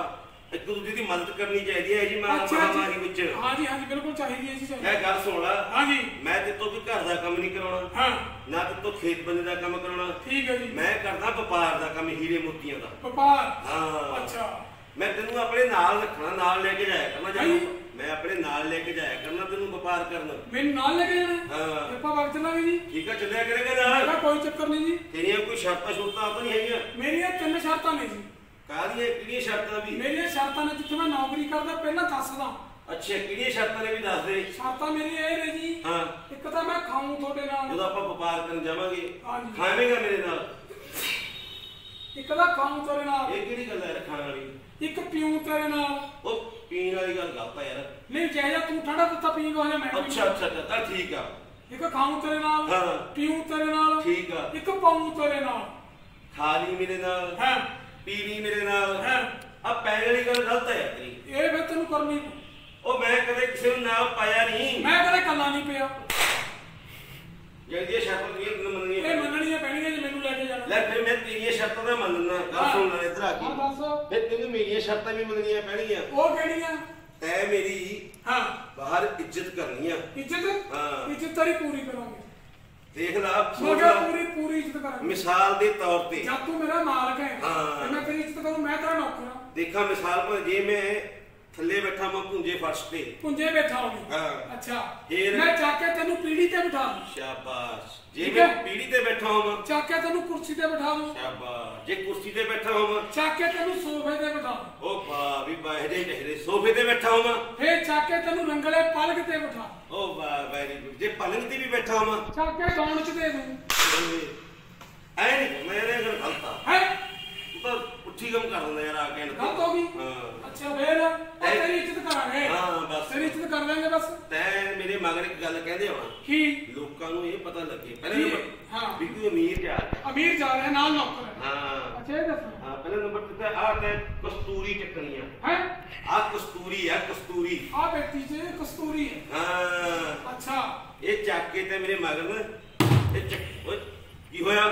ਇੱਕ ਦੂਜੇ ਦੀ ਮਦਦ ਕਰਨੀ ਚਾਹੀਦੀ ਹੈ ਜੀ ਅੱਛਾ ਮਹਾਮਾਰੀ ਵਿੱਚ ਜੀ ਹਾਂਜੀ ਹਾਂਜੀ ਬਿਲਕੁਲ ਚਾਹੀਦੀ ਹੈ ਜੀ ਚਾਹੀਦੀ ਇਹ ਗੱਲ ਸੁਣ ਲੈ ਹਾਂਜੀ ਮੈਂ ਤੇ ਤੋਂ ਵੀ ਘਰ ਦਾ ਕੰਮ ਨਹੀਂ ਕਰਾਉਣਾ ਹਾਂ ਨਾ ਤੇ ਤੋਂ ਖੇਤ ਬੰਦੇ ਦਾ ਕੰਮ ਕਰਾਉਣਾ ਠੀਕ ਹੈ ਜੀ ਮੈਂ ਕਰਦਾ ਵਪਾਰ ਦਾ ਕੰਮ ਹੀਰੇ ਮੋਤੀਆਂ ਦਾ ਵਪਾਰ ਹਾਂ ਅੱਛਾ ਮੈਂ ਤੈਨੂੰ ਆਪਣੇ ਨਾਲ ਰੱਖਣਾ ਨਾਲ ਲੈ ਕੇ ਜਾਇਆ ਕਰਨਾ ਹਾਂਜੀ। ਜਦੋਂ ਮੈਂ ਆਪਣੇ ਨਾਲ ਲੈ ਕੇ ਜਾਇਆ ਕਰਨਾ ਤੈਨੂੰ ਵਪਾਰ ਕਰਨਾ ਮੈਨੂੰ ਨਾਲ ਲੈ ਕੇ ਜਾਣਾ ਹਾਂ। ਆਪਾਂ ਵਕਤ ਚੱਲਾਂਗੇ ਜੀ ਠੀਕ ਆ ਚੱਲਿਆ ਕਰੇਗਾ ਮੇਰਾ ਨਾਲ ਕੋਈ ਚੱਕਰ ਨਹੀਂ ਜੀ ਤੇਰੀਆਂ ਕੋਈ ਸ਼ਰਤਾਂ ਸ਼ੁਰਤਾਂ ਤਾਂ ਨਹੀਂ ਹੈਗੀਆਂ ਮੇਰੀਆਂ 3 ਸ਼ਰਤਾਂ ਨੇ ਜੀ ਕਾਹਦੀਆਂ ਕਿਹੜੀਆਂ ਸ਼ਰਤਾਂ ਵੀ ਮੇਰੀਆਂ ਸ਼ਰਤਾਂ ਨੇ ਜਿੱਥੇ ਮੈਂ ਨੌਕਰੀ ਕਰਦਾ ਪਹਿਲਾਂ ਦੱਸਦਾ ਅੱਛਾ ਕਿਹੜੀਆਂ ਸ਼ਰਤਾਂ ਨੇ ਵੀ ਦੱਸ ਦੇ ਸ਼ਰਤਾਂ ਮੇਰੀਆਂ ਇਹ ਨੇ ਜੀ ਹਾਂ ਇੱਕ ਤਾਂ ਮੈਂ ਖਾਊਂ ਤੁਹਾਡੇ ਨਾਲ ਜਦੋਂ ਆਪਾਂ ਵਪਾਰ ਕਰਨ ਜਾਵਾਂਗੇ ਹਾਂਜੀ। ਖਾਵੇਂਗਾ ਮੇਰੇ ਨਾਲ ਇੱਕ ਤਾਂ ਖਾਊਂ ਤੇਰੇ ਨਾਲ ਇਹ ਕਿਹੜੀ ਗੱਲ ਹੈ ਯਾਰ ਖਾਣ ਵਾਲੀ ਇੱਕ ਪੀਊਂ ਤੇਰੇ ਨਾਲ ਉਹ ਪੀਣ ਵਾਲੀ ਗੱਲ ਗਲਤ ਆ ਯਾਰ ਨਹੀਂ ਚਾਹੀਦਾ ਤੂੰ ਠੰਡਾ ਦਿੱਤਾ ਪੀਂਗਾ ਹੋ ਜਾ ਮੈਂ ਵੀ ਅੱਛਾ ਤਾਂ ਠੀਕ ਆ ਇੱਕ ਖਾਊਂ ਤੇਰੇ ਨਾਲ ਹਾਂ। ਪੀਊਂ ਤੇਰੇ ਨਾਲ ਠੀਕ ਆ ਇੱਕ ਪਾਊਂ ਤੇਰੇ ਨਾਲ ਖਾ ਲਈ ਮੇਰੇ ਨਾਲ ਹੈ ਪੀ ਲਈ ਮੇਰੇ ਨਾਲ ਹੈ ਆ ਪੈਣ ਵਾਲੀ ਗੱਲ ਗਲਤ ਹੈ ਯਾਰ ਤੇਰੀ ਇਹ ਫਿਰ ਤੈਨੂੰ ਕਰਨੀ ਉਹ ਮੈਂ ਕਦੇ ਕਿਸੇ ਨੂੰ ਨਾ ਪਾਇਆ ਨਹੀਂ ਮੈਂ ਕਦੇ ਕੱਲਾ ਨਹੀਂ ਪਿਆ ਜਿਹੜੀਆਂ ਸ਼ਰਤਾਂ ਤੇਰੀਆਂ ਮੰਨਣੀਆਂ ਇਹ ਮੰਨਣੀਆਂ ਪੈਣਗੀਆਂ ਜੇ ਮੈਨੂੰ ਲੈ ਕੇ ਜਾਣਾ ਲੈ ਫਿਰ ਮੈਂ ਤੇਰੀਆਂ ਸ਼ਰਤਾਂ ਦਾ ਮੰਨਣਾ ਗੱਲ ਸੁਣ ਲੈ ਇੱਧਰ ਆ ਹਾਂ ਕੇ ਦੱਸ ਫਿਰ ਤੈਨੂੰ ਮੇਰੀਆਂ ਸ਼ਰਤਾਂ ਵੀ ਮੰਨਣੀਆਂ ਪੈਣਗੀਆਂ ਉਹ ਕਿਹੜੀਆਂ ਤੈ ਮੇਰੀ ਹਾਂ ਬਾਹਰ ਇੱਜ਼ਤ ਕਰਨੀ ਆ ਇੱਜ਼ਤ ਹਾਂ। ਇੱਜ਼ਤ ਤੇਰੀ ਪੂਰੀ ਕਰਾਂਗੇ ਦੇਖ ਲਾ ਮੈਂ ਸੋਚ ਕਿਹਾ ਲਾ ਪੂਰੀ ਪੂਰੀ ਇੱਜ਼ਤ ਕਰਾਂਗੇ ਮਿਸਾਲ ਦੇ ਤੌਰ ਤੇ ਜਦ ਤੂੰ ਮੇਰਾ ਮਾਲਕ ਹੈ ਹਾਂ। ਤੇ ਮੈਂ ਤੇਰੀ ਇੱਜ਼ਤ ਕਰੂੰ ਮੈਂ ਤੇਰਾ ਨੌਕਰ ਹਾਂ ਦੇਖਾਂ ਮਿਸਾਲ ਪਰ ਜੇ ਮੈਂ ਥੱਲੇ ਬੈਠਾ ਮੈਂ ਪੁੰਜੇ ਫਰਸ਼ ਤੇ ਪੁੰਜੇ ਬੈਠਾ ਹੋਵੇ ਹਾਂ। ਅੱਛਾ ਫਿਰ? ਮੈਂ ਚੱਕ ਕੇ ਤੈਨੂੰ ਪੀੜੀ ਤੇ ਬਿਠਾ ਦੂੰ ਸ਼ਾਬਾਸ਼ ਜੇ ਠੀਕ ਮੈਂ ਹੈ। ਪੀੜੀ ਤੇ ਬੈਠਾ ਹੋਵਾਂ ਚੱਕ ਕੇ ਤੈਨੂੰ ਕੁਰਸੀ ਤੇ ਬਿਠਾ ਦੂੰ ਸ਼ਾਬਾਸ਼ ਜੇ ਕੁਰਸੀ ਤੇ ਬੈਠਾ ਹੋਵਾਂ ਚੱਕ ਕੇ ਤੈਨੂੰ ਸੋਫੇ ਤੇ ਬਿਠਾ ਦੂੰ ਉਹ ਵਾਹ ਵੀ ਬਾਹਰੇ ਟਹਿਰੇ ਸੋਫੇ ਤੇ ਬੈਠਾ ਹੋਵਾਂ ਫੇਰ ਚੱਕ ਕੇ ਤੈਨੂੰ ਰੰਗਲੇ ਪਲਕ ਤੇ ਬਿਠਾ ਉਹ ਵਾਹ ਵੈਰੀ ਗੁੱਡ ਜੇ ਪਲੰਗ ਤੇ ਵੀ ਬੈਠਾ ਹੋਵਾਂ ਚੱਕ ਕੇ ਗਾਉਣ ਚ ਦੇ ਦੂੰ ਐ ਨਹੀਂ ਮੇਰੇ ਗੱਲ ਗਲਤ ਆ ਹੈ ਤੂੰ ਤਾਂ ਉੱਠੀ ਕੰਮ ਕਰ ਦਿੰਦਾ ਯਾਰ ਆ ਕੇ ਗਲਤ ਹੋ ਗਈ ਹਾਂ ਅੱਛਾ ਫੇਰ ਉਹ ਤੇਰੀ ਮਗਰ ਇੱਕ ਗੱਲ ਕਹਿੰਦੇ ਹੋਣਾ ਕੀ ਲੋਕਾਂ ਨੂੰ ਇਹ ਪਤਾ ਲੱਗੇ ਕੀ? ਪਹਿਲੇ ਨੰਬਰ ਹਾਂ। ਵੀ ਕੋਈ ਅਮੀਰ ਜਾ ਰਿਹਾ ਅਮੀਰ ਜਾ ਰਿਹਾ ਨਾਲ ਨੌਕਰ ਹੈ। ਹਾਂ ਅੱਛਾ ਇਹ ਦੱਸੋ ਹਾਂ ਪਹਿਲੇ ਨੰਬਰ ਤੇ ਤਾਂ ਆਹ ਤੇ ਕਸਤੂਰੀ ਚੱਕਣੀ ਆ ਹੈ ਆਹ ਕਸਤੂਰੀ ਆ ਕਸਤੂਰੀ ਆ ਬੇਟੀ ਚ ਕਸਤੂਰੀ ਹੈ। ਹਾਂ ਅੱਛਾ ਇਹ ਚੱਕ ਕੇ ਤੇ ਮੇਰੇ ਮਗਰ ਨਾ ਇਹ ਚੱਕ ਓਏ ਕੀ ਹੋਇਆ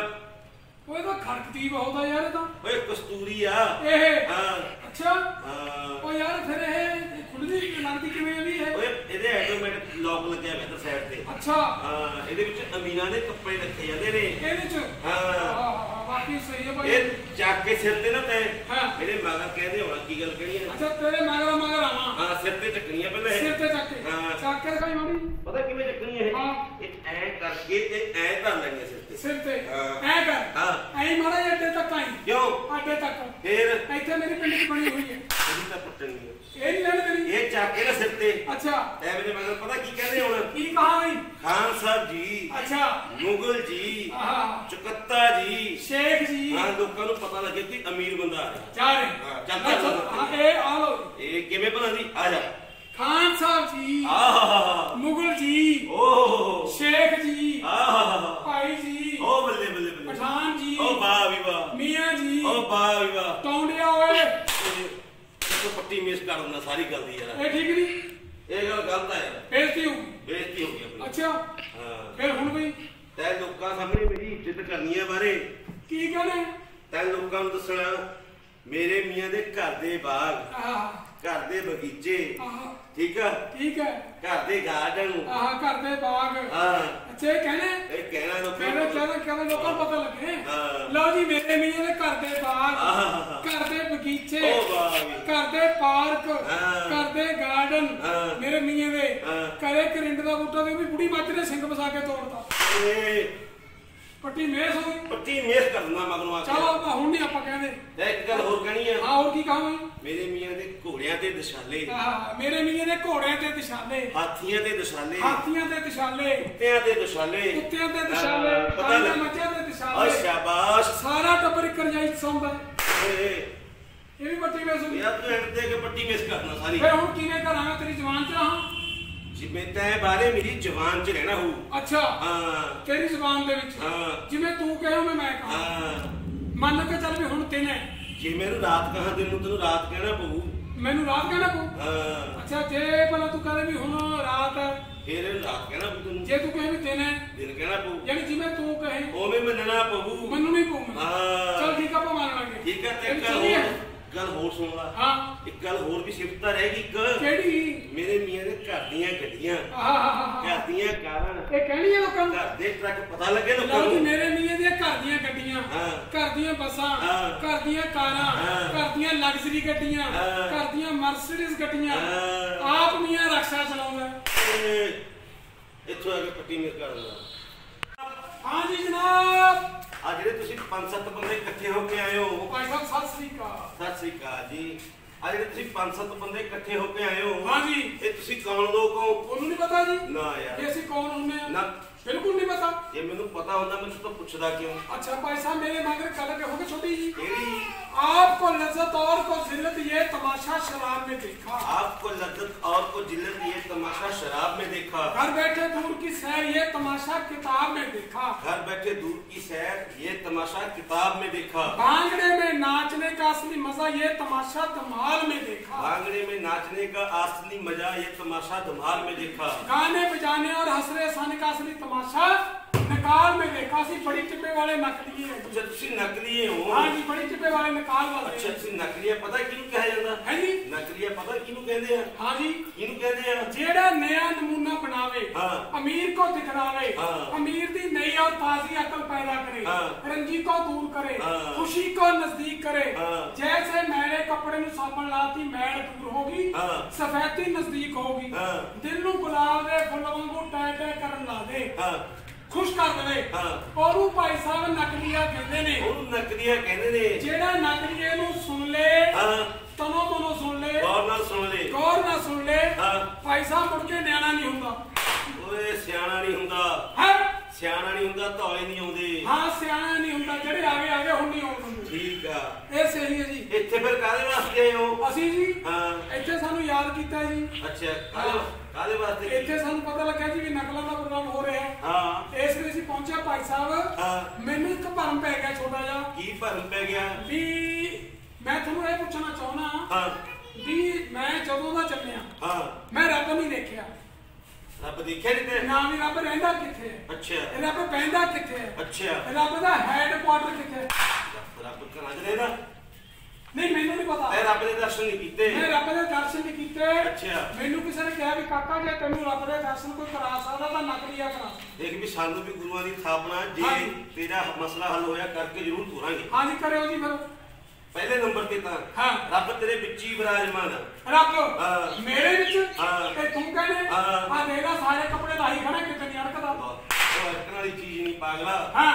ਉਹ ਤਾਂ ਖੜਕਦੀ ਬਹੁਤ ਆ ਯਾਰ ਇਹ ਤਾਂ ਓਏ ਕਸਤੂਰੀ ਆ ਇਹ ਹਾਂ ਅੱਛਾ ਹਾਂ ਉਹ ਯਾਰ ਫਿਰ ਇਹ ਖੁੱਲਦੀ ਲੱਗਦੀ ਕਿਵੇਂ ਵੀ ਹੈ ਓਏ ਇਹਦੇ ਆਟੋਮੈਟਿਕ ਲੌਕ ਲੱਗਿਆ ਹੋਇਆ ਤਾਂ ਸਾਈਡ ਤੇ ਅੱਛਾ ਹਾਂ ਇਹਦੇ ਵਿੱਚ ਅਮੀਰਾਂ ਦੇ ਕੱਪੜੇ ਰੱਖੇ ਜਾਂਦੇ ਨੇ ਇਹਦੇ ਚ ਹਾਂ ਬਾਕੀ ਸਹੀ ਹੈ ਭਾਈ ਇਹ ਚੱਕ ਕੇ ਸਿਰ ਤੇ ਨਾ ਤੈ ਹਾਂ। ਇਹਦੇ ਮਗਰ ਕਹਿੰਦੇ ਹੋਣਾ ਕੀ ਗੱਲ ਕਹਿਣੀ ਹੈ ਅੱਛਾ ਤੇਰੇ ਮਗਰ ਆਵਾਂ ਹਾਂ ਸਿਰ ਤੇ ਚੱਕਣੀ ਆ ਪਹਿਲਾਂ ਇਹ। ਸਿਰ ਤੇ ਚੱਕ ਕੇ ਹਾਂ। ਚੱਕ ਕੇ ਦਿਖਾਈ ਮਾੜੀ ਪਤਾ ਕਿਵੇਂ ਚੱਕਣੀ ਹੈ ਹਾਂ। ਇਹ ਐ ਕਰਕੇ ਤੇ ਐ ਧਰ ਲੈਣੀ ਸਿਰ ਤੇ ਸਿਰ ਤੇ ਹਾਂ। ਐ ਕਰ ਹਾਂ। ਐ ਮਾੜਾ ਜਿਹਾ ਅੱਡੇ ਤੱਕ ਆਈ ਕਿਉਂ ਅੱਡੇ ਤੱਕ ਫੇਰ ਇੱਥੇ ਮੇਰੀ ਪਿੰਡ ਚ ਬਣੀ ਹੋਈ ਹੈ ਇਹਦੀ ਤਾਂ ਪੱਟਣੀ ਹੈ ਇਹ ਨਹੀਂ ਲੈਣ ਮੇਰੀ ਇਹ ਚੱਕ ਕੇ ਨਾ ਸਿਰ ਤੇ ਅੱਛਾ ਐ ਮੇਰੇ ਮਗਰ ਪਤਾ ਕੀ ਕਹਿੰਦੇ ਹੁਣ ਕੀ ਕਹਾ ਬਈ ਖਾਨ ਸਾਹਿਬ ਜੀ ਅੱਛਾ ਮੁਗਲ ਜੀ ਆਹ ਚੁਕੱਤਾ ਜੀ ਸ਼ੇਖ ਜੀ ਹਾਂ ਲੋਕਾਂ ਨੂੰ ਪਤਾ ਲੱਗੇ ਕਿ ਅਮੀਰ ਬੰਦਾ ਆ ਰਿਹਾ ਜਾ ਰਹੇ ਹਾਂ, ਚੱਲ ਹਾਂ ਇਹ ਆ ਲੋ ਇਹ ਕਿਵੇਂ ਬਣਾ ਦੀ ਆ ਜਾ ਖਾਨ ਸਾਹਿਬ ਜੀ ਆਹ ਮੁਗਲ ਜੀ ਓਹ ਸ਼ੇਖ ਜੀ ਆਹ ਭਾਈ ਜੀ ਓ ਬੱਲੇ ਬੱਲੇ ਬੱਲੇ ਪਠਾਨ ਜੀ ਓ ਵਾਹ ਵੀ ਵਾਹ ਮੀਆਂ ਜੀ ਓ ਵਾਹ ਵੀ ਵਾਹ ਟੌਂਡਿਆ ਓਏ ਇਹ ਪੱਟੀ ਮਿਸ ਕਰ ਦਿੰਦਾ ਸਾਰੀ ਗੱਲ ਦੀ ਯਾਰ ਇਹ ਠੀਕ ਨਹੀਂ ਇਹ ਗੱਲ ਗਲਤ ਹੈ ਯਾਰ ਬੇਇੱਜ਼ਤੀ ਹੋਊਗੀ ਬੇਇੱਜ਼ਤੀ ਹੋ ਗਈ ਆਪਣੀ ਅੱਛਾ ਹਾਂ ਫਿਰ ਹੁਣ ਬਈ ਤੈਂ ਲੋਕਾਂ ਸਾਹਮਣੇ ਮੇਰੀ ਇੱਜ਼ਤ ਕਰਨੀ ਹੈ ਬਾਰੇ ਕੀ ਕਹਿੰਦੇ ਤੈਂ ਲੋਕਾਂ ਨੂੰ ਦੱਸਣਾ ਮੇਰੇ ਮੀਆਂ ਦੇ ਘਰ ਦੇ ਬਾਗ ਆਹ ਘਰ ਦੇ ਬਗੀਚੇ ਆਹ ਠੀਕ ਆ ਠੀਕ ਹੈ ਘਰ ਦੇ ਗਾਰਡਨ ਆਹ ਘਰ ਦੇ ਬਾਗ ਹਾਂ ਅੱਛਾ ਇਹ ਕਹਿੰਦੇ ਇਹ ਕਹਿਣਾ ਲੋਕਾਂ ਕਹਿੰਦੇ ਲੋਕਾਂ ਨੂੰ ਪਤਾ ਲੱਗੇ ਹਾਂ। ਲਓ ਜੀ ਮੇਰੇ ਮੀਆਂ ਦੇ ਘਰ ਦੇ ਬਾਗ ਆਹ ਘਰ ਦੇ ਬਗੀਚੇ ਓ ਵਾਹ ਵੀ ਘਰ ਦੇ ਪਾਰਕ ਹਾਂ। ਘਰ ਦੇ ਗਾਰਡਨ ਹਾਂ। ਮੇਰੇ ਮੀਆਂ ਦੇ ਹਾਂ। ਘਰੇ ਕਰਿੰਡ ਦਾ ਬੂਟਾ ਤੇ ਵੀ ਬੁੜੀ ਮੱਝ ਨੇ ਸਿੰਘ ਵਸਾ ਕੇ ਤੋੜਤਾ ਇਹ ਪੱਟੀ ਮੇਸ ਹੋ ਗਈ ਪੱਟੀ ਮਿਸ ਕਰਨਾ ਮਗਰੋਂ ਆ ਕੇ ਚਲੋ ਆਪਾਂ ਹੁਣ ਨਹੀਂ ਆਪਾਂ ਕਹਿੰਦੇ ਤੇ ਇੱਕ ਗੱਲ ਹੋਰ ਕਹਿਣੀ ਆ ਹਾਂ ਹੋਰ ਕੀ ਕਹਾਂਗੇ ਮੇਰੇ ਮੀਆਂ ਦੇ ਘੋੜਿਆਂ ਤੇ ਦਿਸ਼ਾਲੇ ਮੇਰੇ ਮੀਆਂ ਦੇ ਘੋੜਿਆਂ ਤੇ ਦਿਸ਼ਾਲੇ ਹਾਥੀਆਂ ਤੇ ਦਿਸ਼ਾਲੇ ਹਾਥੀਆਂ ਤੇ ਦਿਸ਼ਾਲੇ ਕੁੱਤਿਆਂ ਤੇ ਦਿਸ਼ਾਲੇ ਕੁੱਤਿਆਂ ਤੇ ਦਿਸ਼ਾਲੇ ਹਾਂ, ਪਤਾ ਗਾਂ ਦੇ ਲੱਗ- ਮੱਝਾਂ ਤੇ ਓ ਦਿਸ਼ਾਲੇ ਸ਼ਾਬਾਸ਼ ਸਾਰਾ ਟੱਬਰ ਇੱਕ ਰਜਾਈ ਚ ਸੌਂਦਾ ਓਏ ਇਹ ਵੀ ਪੱਟੀ ਮੇਸ ਹੋ ਗਈ ਯਾਰ ਤੂੰ ਐਂਡ ਤੇ ਕੇ ਪੱਟੀ ਮਿਸ ਕਰਨਾ ਸਾਰੀ ਫਿਰ ਹੁਣ ਕਿਵੇਂ ਕਰਾਂਗਾ ਤੇਰੀ ਜ਼ੁਬਾਨ ਚ ਰਹਾਂ ਜਿਵੇਂ ਤੈਂ ਬਾਰੇ ਮੇਰੀ ਜ਼ੁਬਾਨ 'ਚ ਰਹਿਣਾ ਹੋਊ ਅੱਛਾ ਹਾਂ ਤੇਰੀ ਜ਼ੁਬਾਨ ਦੇ ਵਿੱਚ ਹਾਂ ਜਿਵੇਂ ਤੂੰ ਕਹੇ ਉਵੇਂ ਮੈਂ ਕਹਾਂ ਹਾਂ ਮੰਨ ਕੇ ਚੱਲ ਵੀ ਹੁਣ ਦਿਨ ਹੈ ਜੇ ਮੈਨੂੰ ਰਾਤ ਕਹਾਂ ਤੈਨੂੰ ਰਾਤ ਕਹਿਣਾ ਪਊ ਮੈਨੂੰ ਰਾਤ ਕਹਿਣਾ ਪਊ ਹਾਂ ਅੱਛਾ ਜੇ ਭਲਾ ਤੂੰ ਕਹੇ ਵੀ ਹੁਣ ਰਾਤ ਹੈ ਫਿਰ ਰਾਤ ਕਹਿਣਾ ਪਊ ਤੈਨੂੰ ਜੇ ਤੂੰ ਕਹੇ ਵੀ ਦਿਨ ਹੈ ਦਿਨ ਕਹਿਣਾ ਪਊ ਯਾਨੀ ਜਿਵੇਂ ਤੂੰ ਕਹੇ ਉਵੇਂ ਮੰਨਣਾ ਪਊ ਮੈਨੂੰ ਨਹੀਂ ਪਊ ਹਾਂ ਚਲ ਠੀਕ ਆ ਆਪਾਂ ਮੰਨ ਲਾਂਗੇ ਠੀਕ ਹੈ ਤੇ ਇਹ ਇੱਕ ਚੱਲੀਏ। ਗੱਲ ਹੋਰ ਸੁਣ ਲਾ ਹਾਂ ਇੱਕ ਗੱਲ ਹੋਰ ਵੀ ਸਿਫਤਾਂ ਰਹੇਗੀ ਇੱਕ ਕਿਹੜੀ ਮੇਰੇ ਮੀਆਂ ਦੇ ਘਰ ਦੀਆਂ ਗੱਡੀਆਂ ਆਹ ਘਰ ਦੀਆਂ ਕਾਰਾਂ ਇਹ ਕਹਿਣੀ ਹੈ ਲੋਕਾਂ ਨੂੰ ਘਰ ਦੇ ਟਰੱਕ ਪਤਾ ਲੱਗੇ ਲੋਕਾਂ ਲਓ ਜੀ ਨੂੰ ਮੇਰੇ ਮੀਆਂ ਦੀਆਂ ਘਰ ਦੀਆਂ ਗੱਡੀਆਂ ਹਾਂ। ਘਰ ਦੀਆਂ ਬੱਸਾਂ ਹਾਂ। ਘਰ ਦੀਆਂ ਕਾਰਾਂ ਹਾਂ। ਘਰ ਦੀਆਂ ਲਗਜ਼ਰੀ ਗੱਡੀਆਂ ਹਾਂ। ਘਰ ਦੀਆਂ ਮਰਸੀਡੀਜ਼ ਗੱਡੀਆਂ ਹਾਂ। ਆਪ ਮੀਆਂ ਰਕਸ਼ਾ ਚਲਾਉਂਦਾ ਇੱਥੋਂ ਆ ਕੇ ਪੱਟੀ ਮਿਸ ਕਰ ਦਿੰਦਾ ਹਾਂ ਜੀ ਜਨਾਬ ਆ ਜਿਹੜੇ ਤੁਸੀਂ 5-7 ਬੰਦੇ ਇਕੱਠੇ ਹੋ ਕੇ ਆਏ ਹੋ ਭਾਈ ਸਾਹਿਬ ਸਤਿ ਸ੍ਰੀ ਅਕਾਲ ਸਤਿ ਸ੍ਰੀ ਅਕਾਲ ਜੀ ਆ ਜਿਹੜੇ ਤੁਸੀਂ 5-7 ਬੰਦੇ ਇਕੱਠੇ ਹੋ ਕੇ ਆਏ ਹੋ ਹਾਂ ਜੀ ਇਹ ਤੁਸੀਂ ਕੌਣ ਲੋਕ ਹੋ ਉਹਨੂੰ ਨਹੀਂ ਪਤਾ ਜੀ ਨਾ ਯਾਰ ਕਿ ਅਸੀਂ ਕੌਣ ਹੁੰਦੇ ਆ ਨਾ ਬਿਲਕੁਲ ਨਹੀਂ ਪਤਾ ਜੇ ਮੈਨੂੰ ਪਤਾ ਹੁੰਦਾ ਮੈਂ ਤੁਹਾਨੂੰ ਪੁੱਛਦਾ ਕਿਉਂ अच्छा भाई साहब मेरे मगर कल कहोगे छोटी जी ਕਿਹੜੀ आपको लज्जत और को जिल्लत ये तमाशा शराब में देखा आपको लज्जत और को जिल्लत ये तमाशा शराब में देखा घर बैठे दूर की सैर ये तमाशा किताब में देखा घर बैठे दूर की सैर ये तमाशा किताब में देखा भांगड़े में नाचने का असली मजा ये तमाशा धमाल में देखा भांगड़े में नाचने का असली मजा ये तमाशा धमाल में देखा गाने बजाने और हंसने हंसाने का असली तमाशा निकाल में देखा सी बड़ी टिप्पे वाले नकली है अच्छा ਤੁਸੀਂ ਨਕਲੀਏ ਹੋ हाँ जी बड़ी टिप्पे वाले निकाल वाले ਅੱਛਾ ਤੁਸੀਂ ਨਕਲੀਆ ਪਤਾ ਕਿਹਨੂੰ ਕਿਹਾ ਜਾਂਦਾ है जी ਨਕਲੀਆ ਪਤਾ ਕਿਹਨੂੰ ਕਹਿੰਦੇ ਆ हाँ जी ਕਿਹਨੂੰ ਕਹਿੰਦੇ ਆ जेड़ा नया नमूना बनावे हाँ। अमीर को दिखलावे हाँ। अमीर दी नई और ताजी अकल पैदा करे हाँ। रंजी को दूर करे हाँ। खुशी को नजदीक करे हाँ। जैसे मैले कपड़े नु साबन लाती मैल दूर होगी हाँ। सफेदी नजदीक होगी हाँ। दिल नु गुलाब दे फुल वांगू टै टै करन ला दे ਹਾਂ खुश कर दे हाँ। और वो भाई साहब नकलिया कहंदे ने ਉਹਨੂੰ ਨਕਲੀਆ ਕਹਿੰਦੇ ਨੇ जेड़ा नकलिए नु सुन ले ਹਾਂ तनो तनो सुन ले ਗੌਰ ਨਾਲ ਸੁਣ ਲੈ गौर ना सुन ले हाँ। भाई साहब मुड़ के न्याणा नहीं हुंदा ਓਏ ਸਿਆਣਾ ਨਹੀਂ ਹੁੰਦਾ है ਸਿਆਣਾ ਨਹੀਂ ਹੁੰਦਾ ਧੌਲੇ ਨਹੀਂ ਆਉਂਦੇ हाँ सियाना नहीं हुंदा जेड़े आगे आगे हुन नहीं आउंदे ਠੀਕ ਆ ਇਹ ਸਹੀ ਹੈ ਜੀ ਇੱਥੇ ਇੱਥੇ ਫਿਰ ਕਾਹਦੇ ਵਾਸਤੇ ਆਏ ਹੋ? ਅਸੀਂ ਜੀ ਹਾਂ ਇੱਥੇ ਸਾਨੂੰ ਯਾਦ ਕੀਤਾ ਜੀ। ਅੱਛਾ ਕਾਹਦੇ ਵਾਸਤੇ? ਇੱਥੇ ਸਾਨੂੰ ਪਤਾ ਲੱਗਾ ਜੀ ਵੀ ਨਕਲਾਂ ਦਾ ਪ੍ਰੋਗਰਾਮ ਹੋ ਰਿਹਾ। ਹਾਂ ਇਸ ਲਈ ਅਸੀਂ ਪਹੁੰਚੇ ਭਾਈ ਸਾਹਿਬ। ਹਾਂ ਮੈਨੂੰ ਇੱਕ ਭਰਮ ਪੈ ਗਿਆ ਛੋਟਾ ਜਿਹਾ। ਕੀ ਭਰਮ ਪੈ ਗਿਆ? ਵੀ ਮੈਂ ਤੁਹਾਨੂੰ ਇਹ ਪੁੱਛਣਾ ਚਾਹੁੰਦਾ ਹਾਂ ਵੀ ਮੈਂ ਜਦੋਂ ਦਾ ਚੱਲਿਆ ਹਾਂ ਮੈਂ ਰੱਬ ਨਹੀਂ ਦੇਖਿਆ। ਰੱਬ ਦੇਖਿਆ ਨਹੀਂ ਤੇ? ਨਾ ਵੀ ਰੱਬ ਰਹਿੰਦਾ ਕਿੱਥੇ ਹੈ, ਅੱਛਾ ਰੱਬ ਬਹਿੰਦਾ ਕਿੱਥੇ ਹੈ, ਅੱਛਾ ਰੱਬ ਦਾ ਹੈਡਕੁਆਟਰ ਕਿੱਥੇ ਹੈ? ਰੱਬ ਘਰਾਂ 'ਚ ਰਹਿੰਦਾ? ਨਹੀਂ ਮੈਨੂੰ ਨਹੀਂ ਪਤਾ। ਤੈਂ ਰੱਬ ਦੇ ਦਰਸ਼ਨ ਨਹੀਂ ਕੀਤੇ? ਮੈਂ ਰੱਬ ਦੇ ਦਰਸ਼ਨ ਨਹੀਂ ਕੀਤੇ। ਅੱਛਾ ਮੈਨੂੰ ਕਿਸੇ ਨੇ ਕਿਹਾ ਵੀ ਕਾਕਾ ਜੇ ਤੈਨੂੰ ਰੱਬ ਦੇ ਦਰਸ਼ਨ ਕੋਈ ਕਰਾ ਸਕਦਾ ਤਾਂ ਨਕਲੀਆ ਕਰਾ। ਦੇਖ ਵੀ ਸਾਨੂੰ ਵੀ ਗੁਰੂਆਂ ਦੀ ਥਾਪਣਾ ਜੇ ਤੇਰਾ ਮਸਲਾ ਹੱਲ ਹੋਇਆ ਕਰਕੇ ਜ਼ਰੂਰ ਤੋਰਾਂਗੇ। ਹਾਂਜੀ ਕਰਿਓ ਜੀ ਫਿਰ। ਪਹਿਲੇ ਨੰਬਰ ਤੇ ਤਾਂ ਹਾਂ ਰੱਬ ਤੇਰੇ ਵਿੱਚ ਹੀ ਵਿਰਾਜਮਾਨ ਆ। ਰੱਬ ਮੇਰੇ ਵਿੱਚ ਹਾਂ। ਤੇ ਤੂੰ ਕਹਿੰਦੇ ਹਾਂ। ਆ ਦੇਗਾ ਸਾਰੇ ਕੱਪੜੇ ਲਾਈ ਖੜਾ ਕਿਤੇ ਨਹੀਂ ਅੜਕਦਾ। ਉਹ ਅੜਕਣ ਵਾਲੀ ਚੀਜ਼ ਨਹੀਂ ਪਾਗਲਾ। ਹਾਂ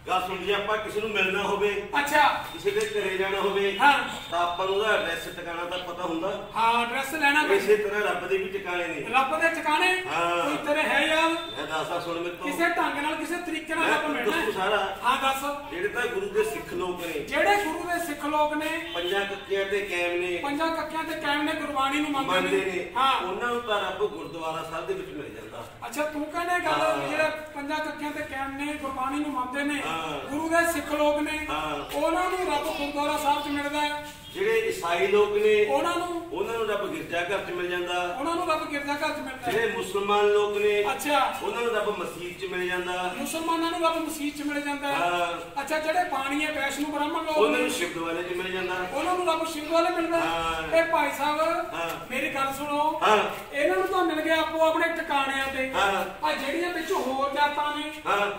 ਗੱਲ ਸੁਣ ਜੇ ਆਪਾਂ ਕਿਸੇ ਨੂੰ ਮਿਲਣਾ ਹੋਵੇ, ਅੱਛਾ ਕਿਸੇ ਦੇ ਘਰੇ ਜਾਣਾ ਹੋਵੇ ਹਾਂ ਤਾਂ ਆਪਾਂ ਨੂੰ ਉਹਦਾ ਐਡਰੈਸ ਟਿਕਾਣਾ ਤਾਂ ਪਤਾ ਹੁੰਦਾ। ਹਾਂ ਐਡਰੈਸ ਲੈਣਾ ਇਸੇ ਤਰ੍ਹਾਂ ਰੱਬ ਦੇ ਵੀ ਟਿਕਾਣੇ ਨੇ। ਰੱਬ ਦੇ ਟਿਕਾਣੇ ਹਾਂ। ਕੋਈ ਤੇਰੇ ਹੈ ਯਾਰ? ਮੈਂ ਦੱਸਦਾ ਸੁਣ ਮੇਰੇ ਤੋਂ। ਕਿਸੇ ਢੰਗ ਨਾਲ ਕਿਸੇ ਤਰੀਕੇ ਨਾਲ ਰੱਬ ਮੈਂ ਦੱਸੂ ਮਿਲਣਾ। ਸਾਰਾ। ਹਾਂ ਦੱਸ। ਜਿਹੜੇ ਤਾਂ ਗੁਰੂ ਦੇ ਸਿੱਖ ਲੋਕ ਨੇ, ਜਿਹੜੇ ਗੁਰੂ ਦੇ ਸਿੱਖ ਲੋਕ ਨੇ, ਪੰਜਾਂ ਕੱਕਿਆਂ ਤੇ ਕਾਇਮ ਨੇ, ਪੰਜਾਂ ਕੱਕਿਆਂ ਤੇ ਕਾਇਮ ਨੇ, ਗੁਰਬਾਣੀ ਨੂੰ ਮੰਨਦੇ ਮੰਨਦੇ ਨੇ, ਹਾਂ ਉਹਨਾਂ ਨੂੰ ਤਾਂ ਰੱਬ ਗੁਰਦੁਆਰਾ ਸਾਹਿਬ ਦੇ ਵਿੱਚ ਮਿਲ ਜਾਂਦਾ। ਅੱਛਾ ਤੂੰ ਕਹਿੰਦਾ ਗੱਲ ਹਾਂ। ਜਿਹੜੇ ਪੰਜਾਂ ਕੱਕਿਆਂ ਤੇ ਕਾਇਮ ਨੇ, ਗੁਰਬਾਣੀ ਨੂੰ ਮੰਨਦੇ ਨੇ, ਹਾਂ। ਗੁਰੂ ਦੇ ਸਿੱਖ ਲੋਕ ਨੇ, ਹਾਂ। ਉਹਨਾਂ ਨੂੰ ਰੱਬ ਗੁਰਦੁਆਰਾ ਸਾਹਿਬ 'ਚ ਮਿਲਦਾ ਹੈ। ਜਿਹੜੇ ਈਸਾਈ ਲੋਕ ਨੇ ਉਹਨਾਂ ਨੂੰ ਰੱਬ ਗਿਰਜਾ ਘਰ 'ਚ ਮਿਲ ਜਾਂਦਾ। ਉਹਨਾਂ ਨੂੰ ਰੱਬ ਗਿਰਜਾ ਘਰ 'ਚ ਮਿਲਦਾ ਹੈ। ਜਿਹੜੇ ਮੁਸਲਮਾਨ ਲੋਕ ਨੇ ਅੱਛਾ ਉਹਨਾਂ ਨੂੰ ਰੱਬ ਮਸਜਿਦ 'ਚ ਮਿਲ ਜਾਂਦਾ। ਮੁਸਲਮਾਨਾਂ ਨੂੰ ਰੱਬ ਮਸੀਤ 'ਚ ਮਿਲ ਜਾਂਦਾ ਹੈ। ਹਾਂ। ਅੱਛਾ ਜਿਹੜੇ ਬਾਣੀ ਹੈ ਵੈਸ਼ਨੂ ਬ੍ਰਾਹਮਣ ਲੋਕ ਉਹਨਾਂ ਨੇ, ਨੂੰ ਸ਼ਿਵ ਦੁਆਰੇ 'ਚ ਮਿਲ ਜਾਂਦਾ। ਉਹਨਾਂ ਨੂੰ ਰੱਬ ਸ਼ਿਵ ਵਾਲੇ ਮਿਲਦਾ ਹੈ। ਹਾਂ। ਇਹ ਭਾਈ ਸਾਹਿਬ ਹਾਂ। ਮੇਰੀ ਗੱਲ ਸੁਣੋ। ਹਾਂ ਇਹਨਾਂ ਨੂੰ ਤਾਂ ਮਿਲ ਗਿਆ ਆਪੋ ਆਪਣੇ ਟਿਕਾਣਿਆਂ ਤੇ। ਹਾਂ। ਆ ਜਿਹੜੀਆਂ ਵਿੱਚ ਹੋਰ ਜਾਤਾਂ ਨੇ, ਹਾਂ